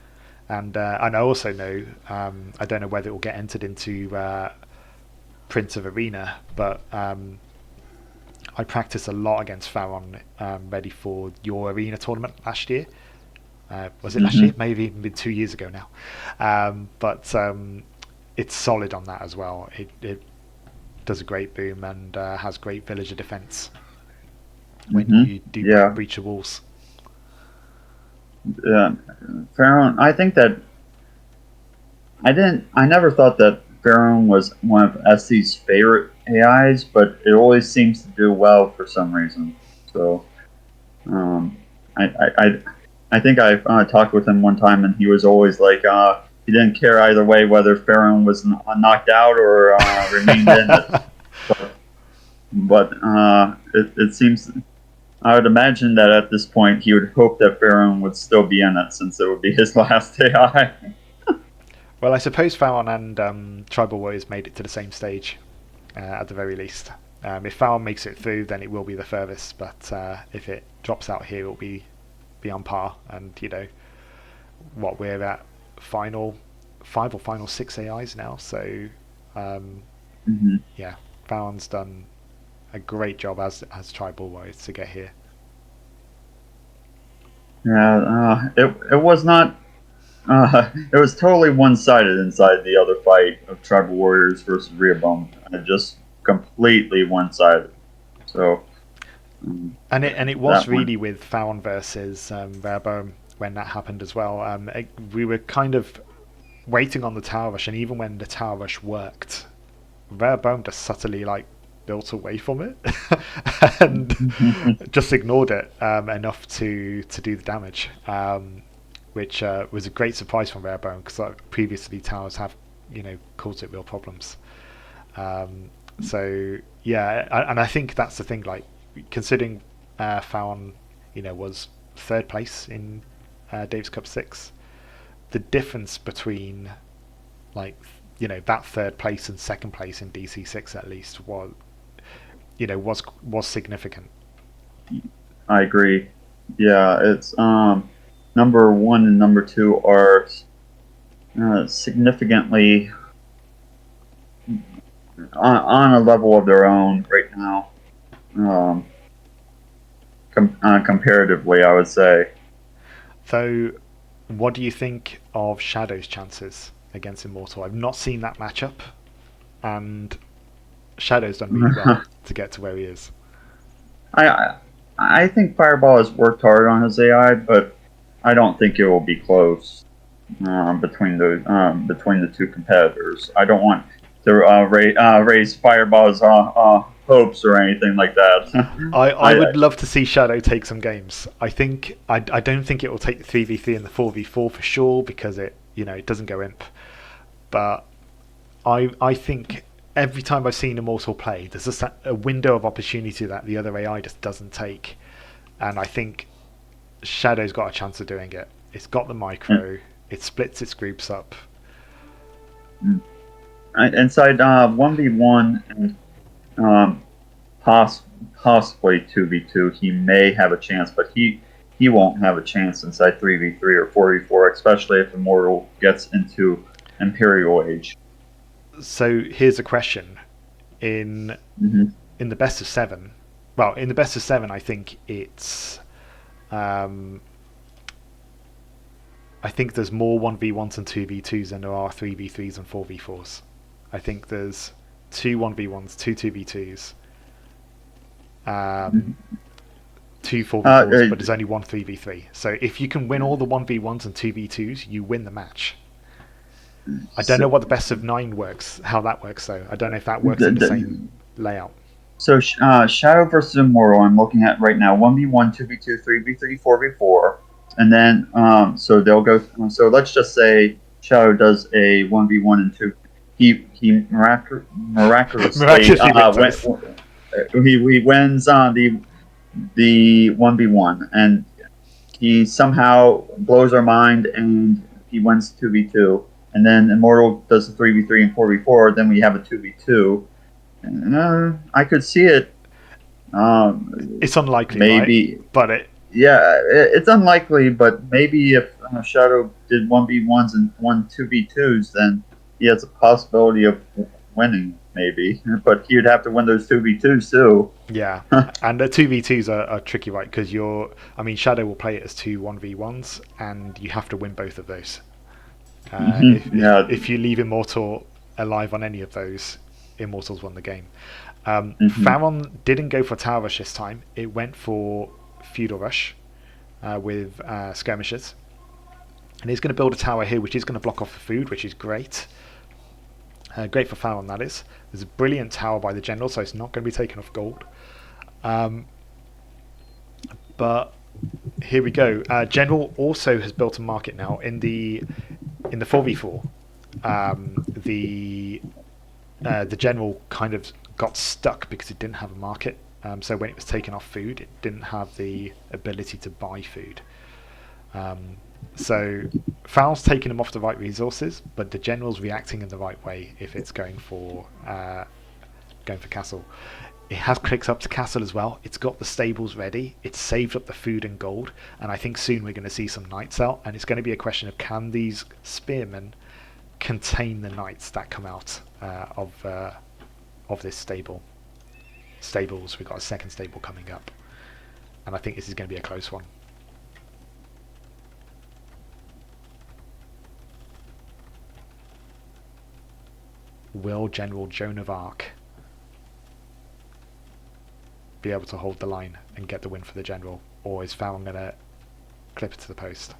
and I also know, I don't know whether it will get entered into Prince of Arena, but I practiced a lot against Pharaon, ready for your arena tournament last year. Was it last year? Maybe even been 2 years ago now. But it's solid on that as well. It does a great boom and has great villager defense when you do breach the walls. Pharaon, I think that I never thought that Pharaon was one of Esty's favorite AIs, but it always seems to do well for some reason. So, I think I talked with him one time, and he was always like, he didn't care either way whether Pharaon was knocked out or remained in it. But it seems, I would imagine that at this point he would hope that Pharaon would still be in it, since it would be his last AI. Well, I suppose Pharaon and Tribal Warriors made it to the same stage, at the very least. If Pharaon makes it through, then it will be the furthest, but if it drops out here, it will be on par. And, what we're at final 5 or final 6 AIs now, so yeah, Pharaon's done a great job as Tribal Warriors to get here. Yeah, it was not. It was totally one-sided inside the other fight of Tribal Warriors versus Rehoboam, and just completely one-sided. So, and it was really with Pharaon versus Rehoboam when that happened as well. We were kind of waiting on the tower rush, and even when the tower rush worked, Rehoboam just subtly built away from it and just ignored it enough to do the damage. Which was a great surprise from Rehoboam, because previously towers have, caused it real problems. So yeah, and I think that's the thing. Considering Pharaon, was 3rd place in Davis Cup 6, the difference between that 3rd place and 2nd place in DC 6 at least was significant. I agree. Yeah, it's number 1 and number 2 are significantly on a level of their own right now. Comparatively, I would say. So, what do you think of Shadow's chances against Immortal? I've not seen that matchup, and Shadow's done really well to get to where he is. I think Fireball has worked hard on his AI, but I don't think it will be close between the two competitors. I don't want to raise Fireball's hopes or anything like that. I would love to see Shadow take some games. I don't think it will take the 3v3 and the 4v4 for sure, because it doesn't go imp. But I think every time I've seen Immortal play, there's just a window of opportunity that the other AI just doesn't take, and I think Shadow's got a chance of doing it. It's got the micro. It splits its groups up. Inside 1v1 and possibly 2v2, he may have a chance, but he won't have a chance inside 3v3 or 4v4, especially if Immortal gets into Imperial Age. So here's a question: in the best of 7, well, in the best of 7, I think it's. I think there's more 1v1s and 2v2s than there are 3v3s and 4v4s. I think there's 2 1v1s, 2 2v2s, 2 4v4s, but there's only 1 3v3. So if you can win all the 1v1s and 2v2s, you win the match. I don't know what the best of 9 works, how that works though. I don't know if that works in the same layout. So Shadow versus Immortal, I'm looking at right now: 1v1, 2v2, 3v3, 4v4, and then so they'll go. So let's just say Shadow does a 1v1 and 2. He miraculously he wins the 1v1, and he somehow blows our mind, and he wins 2v2. And then Immortal does the 3v3 and 4v4. Then we have a 2v2. I could see it. It's unlikely, maybe, right? But it's unlikely. But maybe if Shadow did 1v1s and 2v2s, then he has a possibility of winning, maybe. But he'd have to win those 2v2s too. Yeah, and the 2v2s are tricky, right? Because Shadow will play it as two 1v1s, and you have to win both of those. Yeah. If you leave Immortal alive on any of those, Immortal's won the game. Hmm. Pharaon didn't go for Tower Rush this time. It went for Feudal Rush with skirmishes. And he's going to build a tower here, which is going to block off the food, which is great. Great for Pharaon, that is. There's a brilliant tower by the General, so it's not going to be taken off gold. But here we go. General also has built a market now in the 4v4. The General kind of got stuck because it didn't have a market. So when it was taking off food, it didn't have the ability to buy food. So Pharaon's taking them off the right resources, but the General's reacting in the right way if it's going for castle. It has clicks up to castle as well. It's got the stables ready. It's saved up the food and gold, and I think soon we're going to see some knights out, and it's going to be a question of can these spearmen contain the knights that come out of this stables. We've got a second stable coming up, and I think this is going to be a close one. Will General Joan of Arc be able to hold the line and get the win for the General, or is Pharaon going to clip it to the post?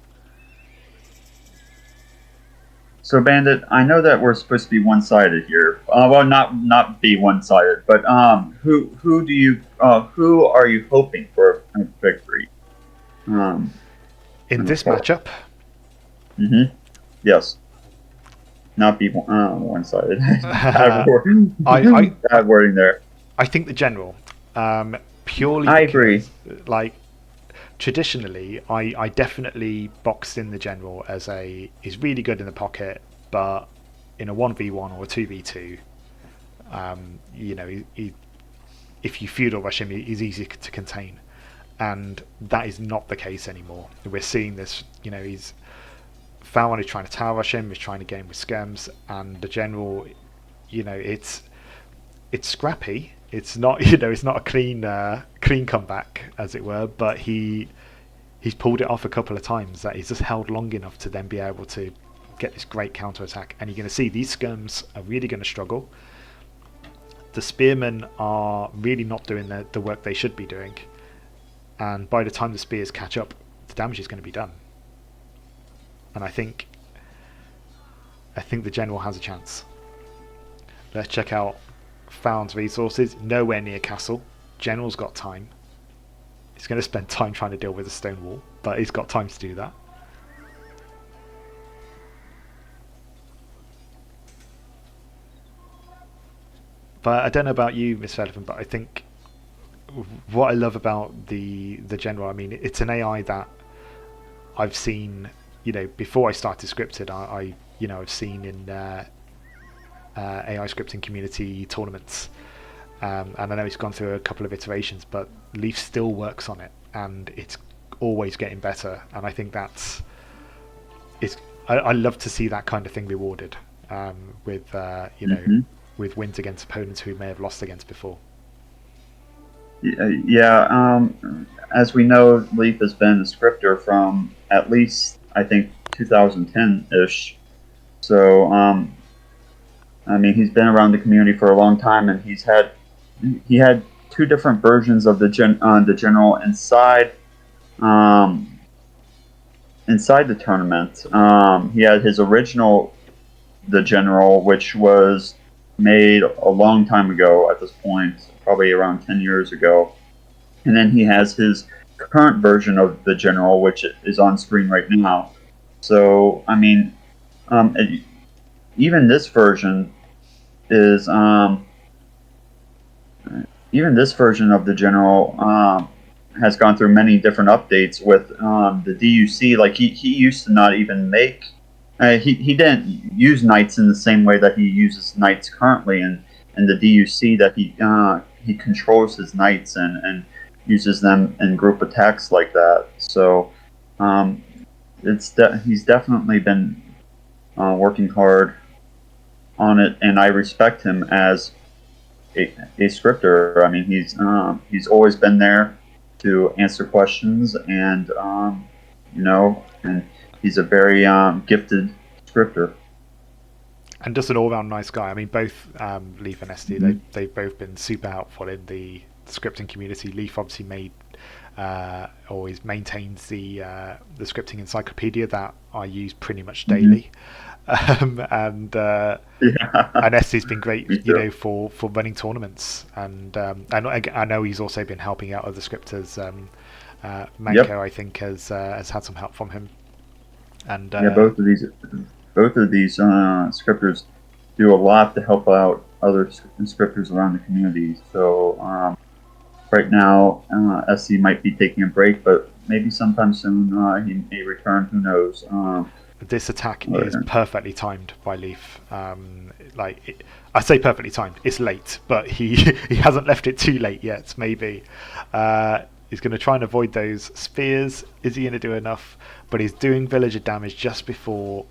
So, Bandit, I know that we're supposed to be one-sided here. Well, not be one-sided, but who are you hoping for a victory? In this matchup? Yes. Not be one-sided. Bad wording there. I think the General. Purely I because, agree. Traditionally, I definitely boxed in the General as he's really good in the pocket, but in a 1v1 or a 2v2, if you feudal rush him, he's easy to contain. And that is not the case anymore. We're seeing this, Pharaon is trying to tower rush him, he's trying to get him with skirms, and the General, it's scrappy. It's not, it's not a clean comeback, as it were, but he's pulled it off a couple of times. That he's just held long enough to then be able to get this great counter attack. And you're going to see these skirms are really going to struggle. The spearmen are really not doing the work they should be doing, and by the time the spears catch up, the damage is going to be done. And I think the General has a chance. Let's check out Pharaon's resources. Nowhere near castle. General's got time. He's going to spend time trying to deal with a stone wall, but he's got time to do that. But I don't know about you, MrElephant, but I think what I love about the General, it's an AI that I've seen, before I started scripted, I've seen in AI scripting community tournaments, and I know it's gone through a couple of iterations, but Leif still works on it, and it's always getting better. And I think I love to see that kind of thing rewarded, with with wins against opponents who may have lost against before. Yeah. As we know, Leif has been a scripter from at least, I think, 2010-ish. So, he's been around the community for a long time, and he had two different versions of the General inside the tournament. He had his original The General, which was made a long time ago at this point, probably around 10 years ago. And then he has his current version of The General, which is on screen right now. So, even this version is even this version of the General has gone through many different updates with the DUC. Like he used to not even make he didn't use knights in the same way that he uses knights currently, and the DUC that he controls his knights and uses them in group attacks like that. So he's definitely been working hard on it, and I respect him as a scripter. I mean, he's always been there to answer questions, and and he's a very gifted scripter. And just an all-round nice guy. I mean, both Leif and Esty, Mm-hmm. they've both been super helpful in the scripting community. Leif obviously always maintains the scripting encyclopedia that I use pretty much Mm-hmm. daily, and Yeah, Esty's been great, me too. for running tournaments, and I know he's also been helping out other scripters. Manko, Yep. I think, has had some help from him, and Yeah, both of these scripters do a lot to help out other scripters around the community. So right now, SC might be taking a break, but maybe sometime soon he may return. Who knows? this attack is But, perfectly timed by Leif. I say perfectly timed. It's late, but he he hasn't left it too late yet. Maybe he's going to try and avoid those spears. Is he going to do enough? But he's doing villager damage just before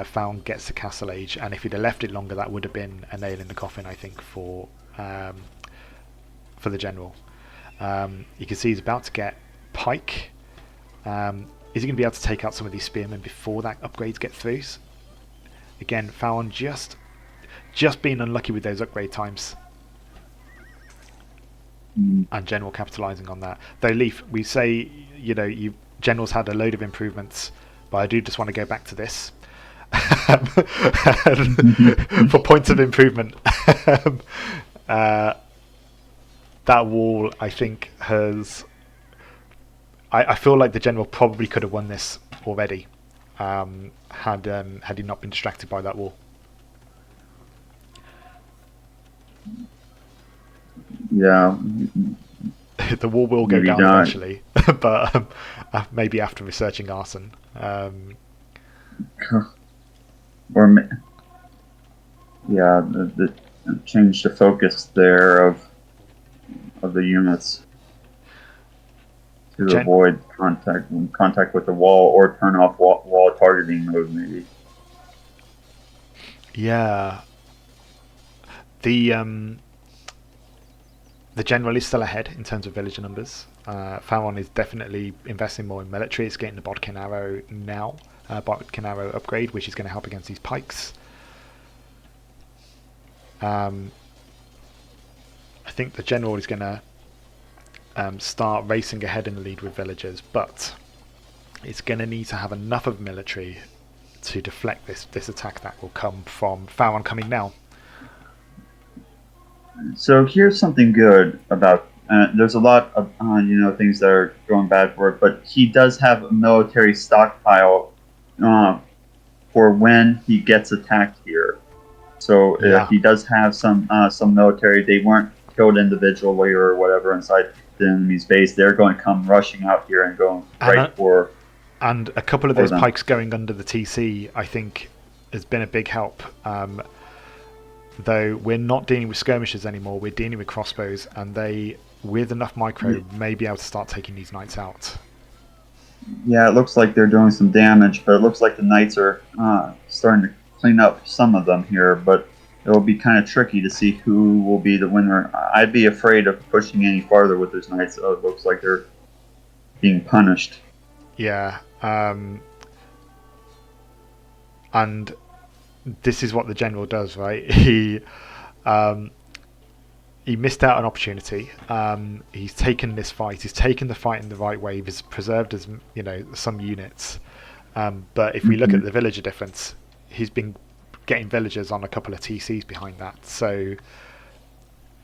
Found gets to Castle Age, and if he'd have left it longer, that would have been a nail in the coffin, I think, um, for the general. You can see he's about to get Pike. Is he going to be able to take out some of these spearmen before that upgrades get through? Again, Pharaon just being unlucky with those upgrade times, and General capitalising on that. Though Leif, we say, you General's had a load of improvements, but I do just want to go back to this. For points of improvement. uh, that wall, I think, has. I feel like the General probably could have won this already, had he not been distracted by that wall. yeah, The wall will go maybe down not. eventually, but maybe after researching arson. Or yeah, the change the focus there of the units to Gen- avoid contact with the wall, or turn off wall targeting mode maybe. yeah, the the General is still ahead in terms of villager numbers. Pharaon is definitely investing more in military. It's getting the Bodkin Arrow now, Bodkin Arrow upgrade, which is going to help against these pikes. Um, I think the General is going to start racing ahead in the lead with villagers, but it's going to need to have enough of military to deflect this attack that will come from Pharaon coming now. So here's something good about. There's a lot of things that are going bad for it, but he does have a military stockpile for when he gets attacked here. So Yeah, he does have some military. They weren't killed individually or whatever inside the enemy's base. They're going to come rushing out here and going and right and a couple of for those them. pikes going under the TC, I think, has been a big help. Though we're not dealing with skirmishers anymore, we're dealing with crossbows, and they, with enough micro, may be able to start taking these knights out. Yeah, it looks like they're doing some damage, but it looks like the knights are starting to clean up some of them here. But it'll be kind of tricky to see who will be the winner. I'd be afraid of pushing any farther with those knights. It looks like they're being punished. Yeah, and this is what the General does, right? Um, he missed out an opportunity. He's taken this fight. He's taken the fight in the right way. He's preserved his, some units. But if we look Hmm. at the villager difference, he's been getting villagers on a couple of TCs behind that. So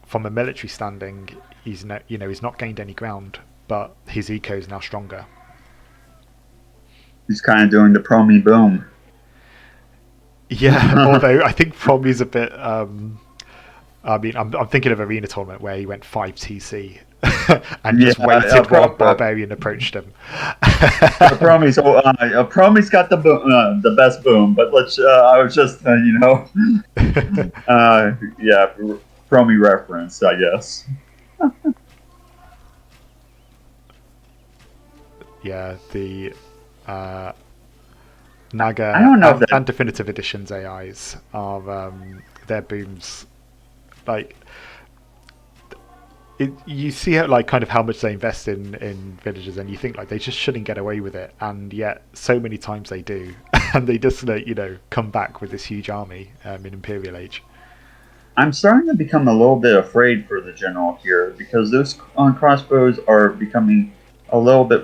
from a military standing, he's not gained any ground, but his eco is now stronger. He's kind of doing the pro me boom. Yeah, although I think probably is a bit. I mean, I'm thinking of Arena Tournament where he went 5 TC and Yeah, just waited while Barbarian approached him. Promi's got the best boom, but I was just yeah, Promi reference, I guess. Yeah, the I don't know if that. and Definitive Edition's AIs are their booms. Like you see how like kind of how much they invest in villagers, and you think like they just shouldn't get away with it, and yet so many times they do, and they just come back with this huge army in Imperial Age. I'm starting to become a little bit afraid for the general here because those crossbows are becoming a little bit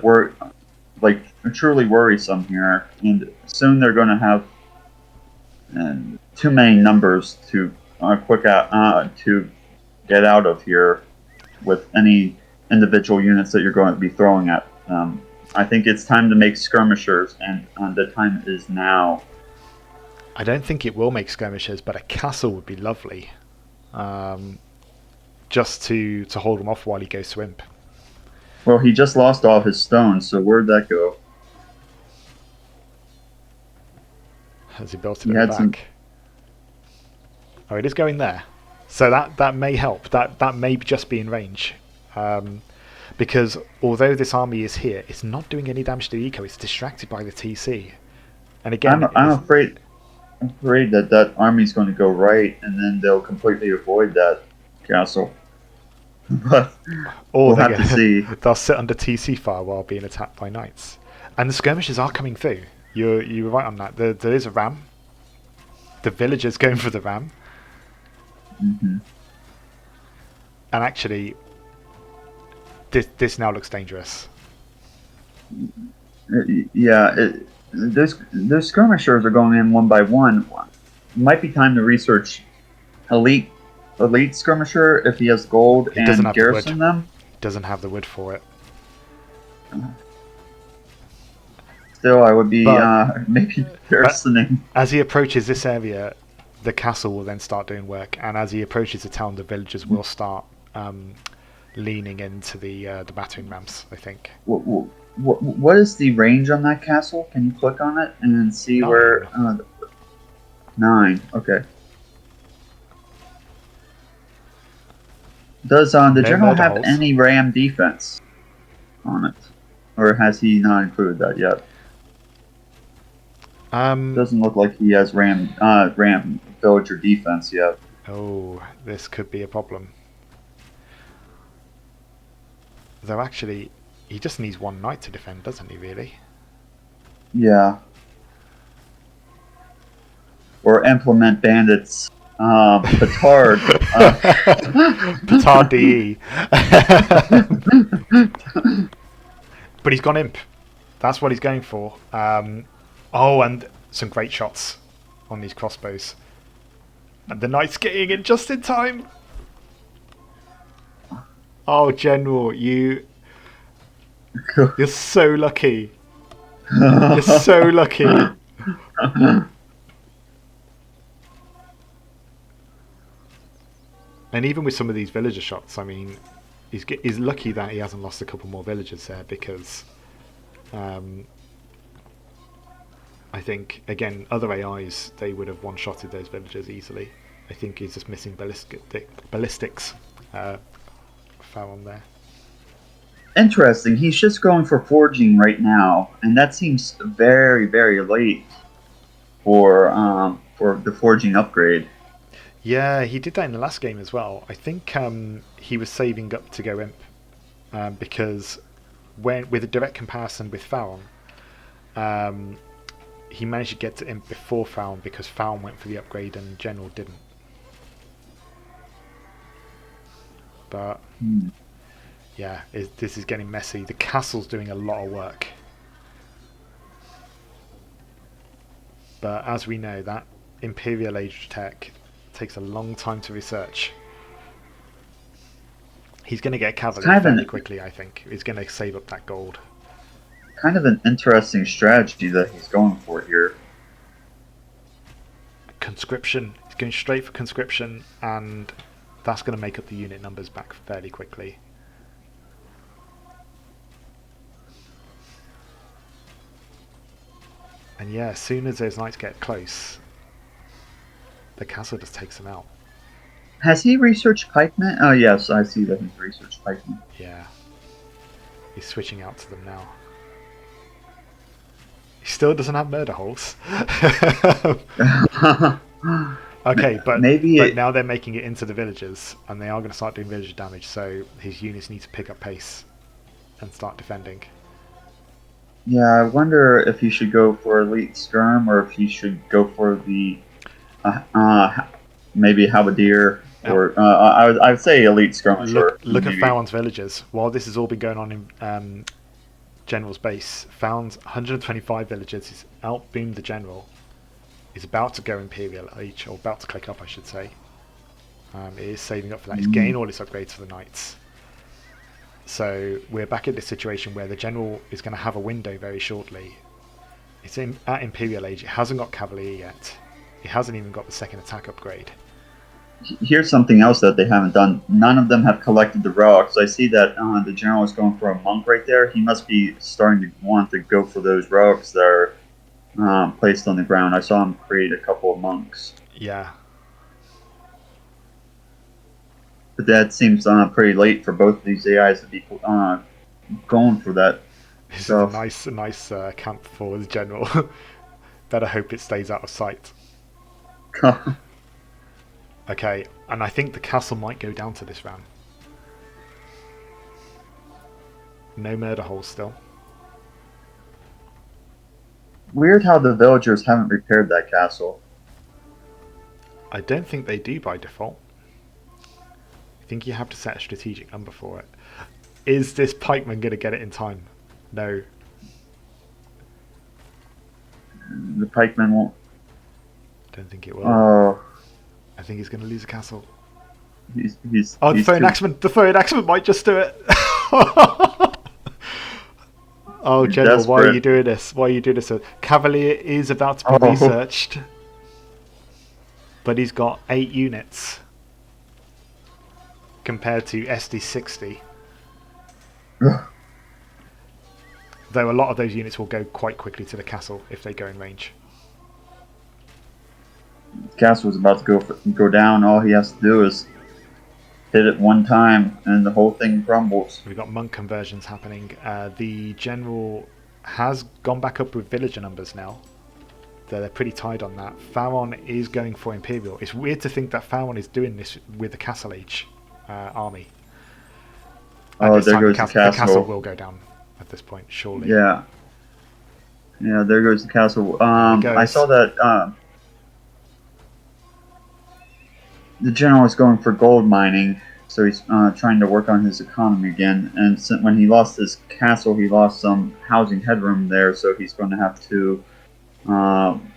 truly worrisome here, and soon they're going to have too many numbers to to get out of here with any individual units that you're going to be throwing at them. I think it's time to make skirmishers, and the time is now. I don't think it will make skirmishers, but a castle would be lovely. Just to hold him off while he goes to Imp. Well, he just lost all his stones, so where'd that go? Has he built it back? Oh, it is going there. So that may help. That may just be in range. Because although this army is here, it's not doing any damage to the eco. It's distracted by the TC. And again, I'm afraid that army's going to go right, and then they'll completely avoid that castle. But we'll have to see. They'll sit under TC fire while being attacked by knights. And the skirmishes are coming through. You were right on that. There is a ram. The villagers going for the ram. Mm-hmm. And actually, this now looks dangerous. Yeah, those skirmishers are going in one by one. It might be time to research elite skirmisher if he has gold and garrison them. Doesn't have the wood for it. Still, I would be maybe garrisoning. As he approaches this area, the castle will then start doing work, and as he approaches the town, the villagers will start leaning into the battering rams, I think. What is the range on that castle? Can you click on it and see 9. Where? 9. Okay. Does the general have any ram defense on it, or has he not included that yet? Doesn't look like he has ram villager defense yet. Oh, this could be a problem. Though actually, he just needs one knight to defend, doesn't he, really? Yeah. Or implement Bandit's petard. Petard DE. But he's gone Imp. That's what he's going for. Oh, and some great shots on these crossbows. And the knight's getting in just in time. Oh, General, you're so lucky. You're so lucky. And even with some of these villager shots, I mean, he's lucky that he hasn't lost a couple more villagers there, because I think, again, other AIs, they would have one-shotted those villagers easily. I think he's just missing ballistics. Pharaon there. Interesting. He's just going for forging right now, and that seems very, very late for the forging upgrade. Yeah, he did that in the last game as well. I think he was saving up to go Imp because with a direct comparison with Pharaon, he managed to get to Imp before Pharaon because Pharaon went for the upgrade and General didn't. But yeah, this is getting messy. The castle's doing a lot of work. But as we know, that Imperial Age tech takes a long time to research. He's going to get cavalry fairly quickly, I think. He's going to save up that gold. Kind of an interesting strategy that he's going for here. Conscription. He's going straight for conscription, and that's going to make up the unit numbers back fairly quickly. And yeah, as soon as those knights get close, the castle just takes them out. Has he researched pikemen? Oh yes, I see that he's researched pikemen. Yeah. He's switching out to them now. He still doesn't have murder holes. Okay, Maybe but it, now they're making it into the villages, and they are going to start doing villager damage. So his units need to pick up pace and start defending. yeah, I wonder if he should go for elite skirm or if he should go for the uh, uh, maybe halberdier Now, or I would say elite skirmisher. look at Maybe Pharaon's villagers. While this has all been going on in General's base, Pharaon's 125 villagers. He's outbeamed the General. He's about to go Imperial Age, or about to click up, I should say. It is saving up for that. He's getting all his upgrades for the Knights. So we're back at this situation where the General is going to have a window very shortly. It's at Imperial Age. It hasn't got Cavalier yet. It hasn't even got the second attack upgrade. Here's something else that they haven't done. None of them have collected the relics. I see that the general is going for a monk right there. He must be starting to want to go for those relics that are placed on the ground. I saw him create a couple of monks. Yeah. But that seems pretty late for both of these AIs to be going for that. This stuff. is a nice camp for the General. Better hope it stays out of sight. Okay, and I think the castle might go down to this round. No murder holes still. Weird how the villagers haven't repaired that castle. I don't think they do by default. I think you have to set a strategic number for it. Is this pikeman going to get it in time? No. The pikemen won't. Don't think it will. Oh, I think he's going to lose a castle. he's Oh, he's the Pharaon Axeman! The Pharaon Axeman might just do it! Oh, General, desperate. why are you doing this? Why are you doing this? Cavalier is about to be researched. But he's got 8 units. Compared to Esty 60. Though a lot of those units will go quite quickly to the castle if they go in range. Castle's about to go down. All he has to do is hit it one time, and the whole thing crumbles. We've got monk conversions happening. The General has gone back up with villager numbers now. They're pretty tied on that. Pharaon is going for Imperial. It's weird to think that Pharaon is doing this with the Castle Age army. Oh, there goes the castle. The castle will go down at this point, surely. Yeah. Yeah, there goes the castle. I saw that the general is going for gold mining, so he's trying to work on his economy again. And when he lost his castle, he lost some housing headroom there, so he's going to have to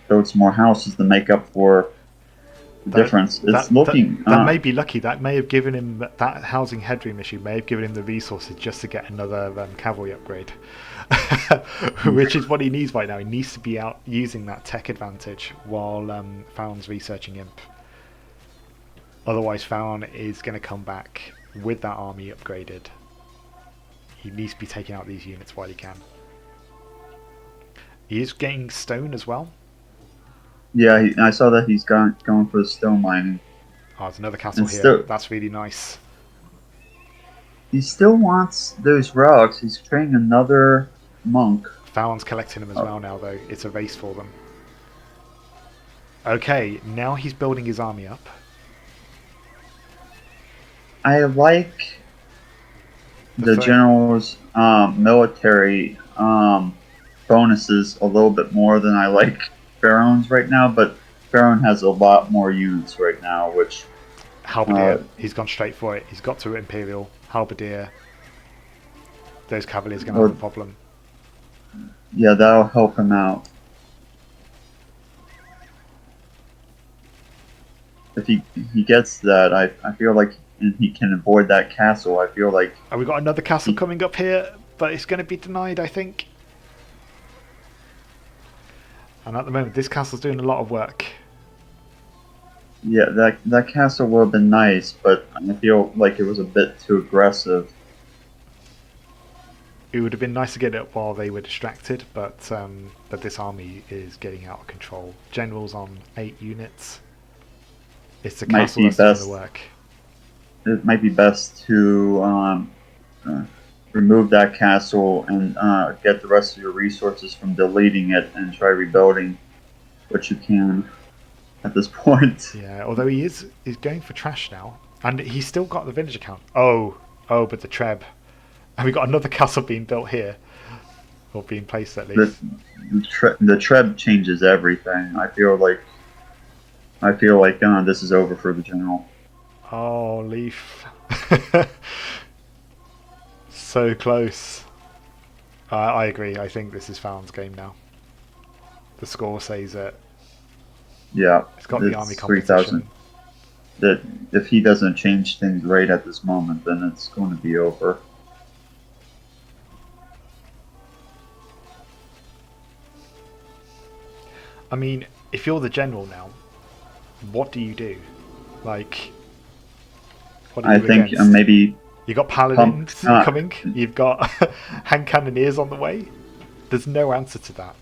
build some more houses to make up for the difference. It's looking... That may be lucky. That may have given him... That housing headroom issue may have given him the resources just to get another cavalry upgrade. Which is what he needs right now. He needs to be out using that tech advantage while Pharaon's researching Imp. Otherwise, Pharaon is going to come back with that army upgraded. He needs to be taking out these units while he can. He is getting stone as well. Yeah, I saw that he's going for the stone mining. Oh, there's another castle And here. That's really nice. He still wants those relics. He's training another monk. Pharaon's collecting them as well now, though. It's a race for them. Okay, now he's building his army up. I like the general's military bonuses a little bit more than I like Pharaon's right now, but Pharaon has a lot more units right now, which... Halberdier, he's gone straight for it. He's got to Imperial. Halberdier. Those Cavaliers are going to have a problem. Yeah, that'll help him out. If he gets that, I feel like he can avoid that castle. I feel like... And we've got another castle coming up here, but it's going to be denied, I think. And at the moment, this castle's doing a lot of work. Yeah, that castle would have been nice, but I feel like it was a bit too aggressive. It would have been nice to get it up while they were distracted, but this army is getting out of control. General's on 8 units. It's the castle that's doing the work. It might be best to remove that castle and get the rest of your resources from deleting it and try rebuilding what you can at this point. Yeah, although he's going for trash now, and he's still got the village account. Oh, but the Treb, and we got another castle being built here, or being placed at The least. the Treb changes everything. I feel like this is over for the general. Oh, Leif, so close. I agree. I think this is Pharaon's game now. The score says it. Yeah, It's got the army it's 3,000. composition. That if he doesn't change things right at this moment, then it's going to be over. I mean, if you're the general now, what do you do? Like, what are I you think against? maybe You got pump. paladins coming. You've got hand cannoneers on the way. There's no answer to that.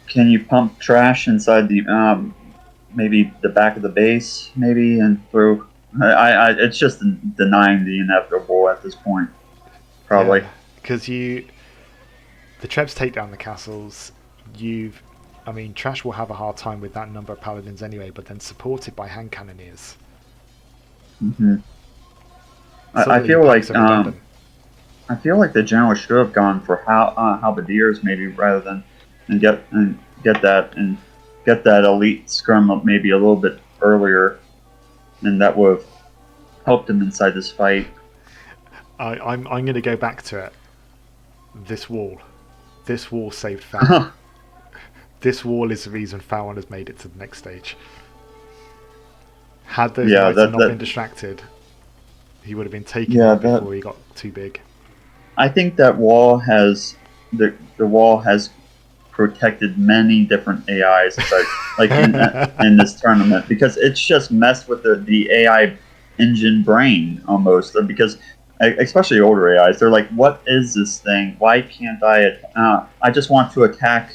Can you pump trash inside the maybe the back of the base, maybe, and through? It's just denying the inevitable at this point, probably. Yeah, because the Trebs take down the castles. I mean, Trash will have a hard time with that number of paladins anyway, but then supported by hand cannoneers. hmm I Suddenly feel like tanks are redundant. I feel like the general should have gone for halberdiers maybe rather than get that elite scrum up maybe a little bit earlier, and that would have helped him inside this fight. I'm going to go back to it. This wall. This wall saved Pharaon. This wall is the reason Pharaon has made it to the next stage. Had those Yeah, knights not been distracted, he would have been taken yeah, out before he got too big. I think that the wall has protected many different AIs, like in this tournament, because it's just messed with the AI engine brain almost. Because especially older AIs, they're like, "What is this thing? Why can't I? I just want to attack."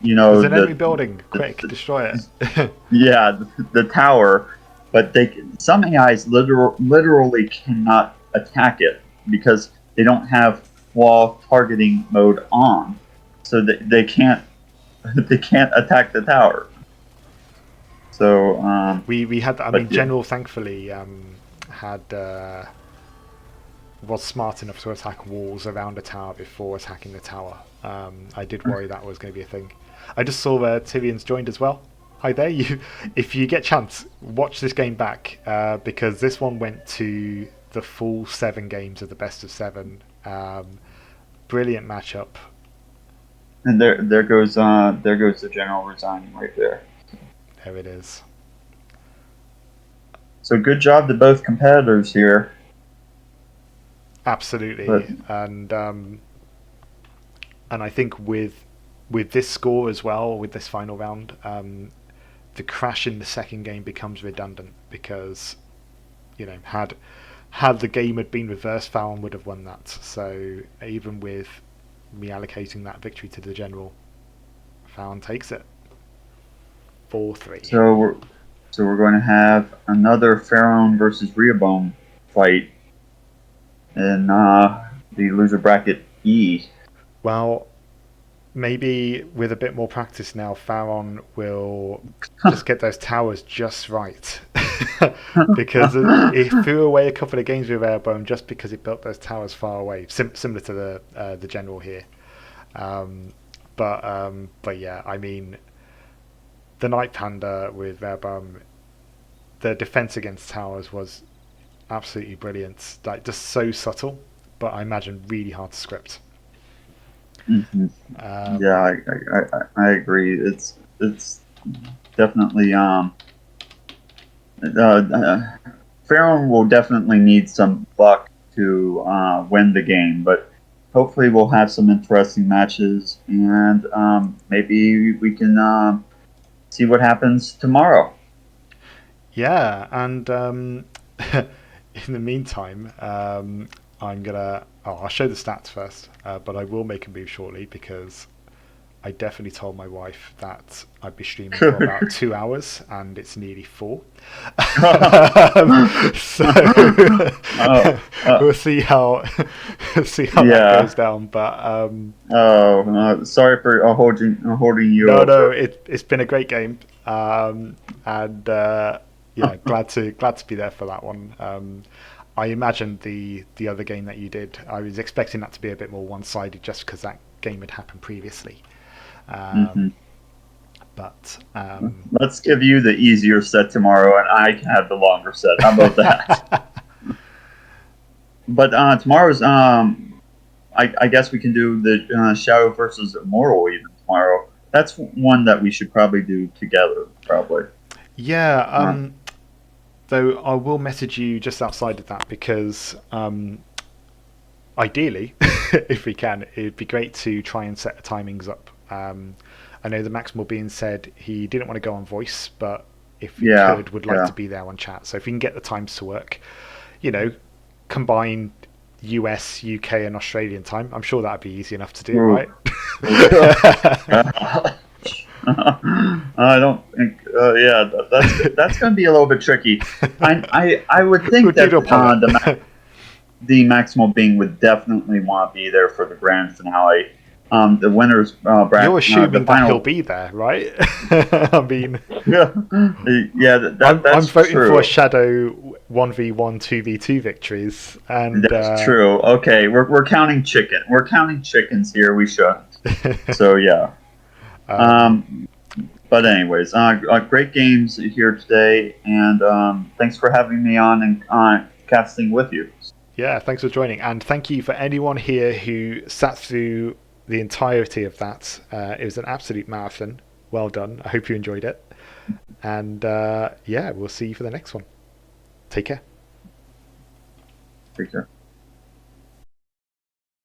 There's an enemy building. Quick, destroy it. Yeah, the tower, but some AIs literally cannot attack it because they don't have wall targeting mode on, so they can't they can't attack the tower. So we had. I mean, General thankfully had was smart enough to attack walls around a tower before attacking the tower. I did worry that was going to be a thing. I just saw Tyrion's joined as well. Hi there. If you get a chance, watch this game back because this one went to the full 7 games of the best of 7. Brilliant matchup. And there goes the general resigning right there. There it is. So good job to both competitors here. Absolutely, and I think with this score as well, with this final round, the crash in the second game becomes redundant because, had the game had been reversed, Pharaon would have won that. So even with reallocating that victory to the general, Pharaon takes it 4-3. So we're going to have another Pharaon versus Rehoboam fight in the loser bracket E. Well, maybe with a bit more practice now, Pharaon will just get those towers just right. Because he threw away a couple of games with Airborne just because he built those towers far away, similar to the general here. But yeah, I mean, the Night Panda with Airborne, the defense against towers was absolutely brilliant. Like, just so subtle, but I imagine really hard to script. Mm-hmm. Yeah, I agree. It's definitely Pharaon will definitely need some luck to win the game, but hopefully we'll have some interesting matches, and maybe we can see what happens tomorrow. Yeah, and in the meantime, I'll show the stats first, but I will make a move shortly because I definitely told my wife that I'd be streaming for about 2 hours, and it's nearly 4. So we'll see how that Yeah. goes down. But Sorry for holding you no, over. it's been a great game, and yeah, glad to be there for that one. I imagined the other game that you did. I was expecting that to be a bit more one-sided, just because that game had happened previously. Hmm. But Let's give you the easier set tomorrow, and I can have the longer set. How about that? But tomorrow's, I guess we can do the Shadow versus Immortal even tomorrow. That's one that we should probably do together, probably. yeah, though I will message you just outside of that, because ideally, if we can, it'd be great to try and set the timings up. I know the Maximal being said he didn't want to go on voice, but if he Yeah, would like yeah. to be there on chat. So if we can get the times to work, combine US, UK, and Australian time, I'm sure that'd be easy enough to do, Ooh. right? I don't think. Yeah, that's going to be a little bit tricky. I would think that the Maximal Being would definitely want to be there for the grand finale. The winners bracket. You're assuming the final... that he'll be there, right? I mean, yeah, that's I'm voting true. for a Shadow 1v1, 2v2 victories, and that's true. Okay, we're counting chicken. We're counting chickens here. We shouldn't. So yeah. But anyways, great games here today, and thanks for having me on and casting with you. Yeah, thanks for joining, and thank you for anyone here who sat through the entirety of that. It was an absolute marathon. Well done. I hope you enjoyed it, and yeah, we'll see you for the next one. Take care. Take care.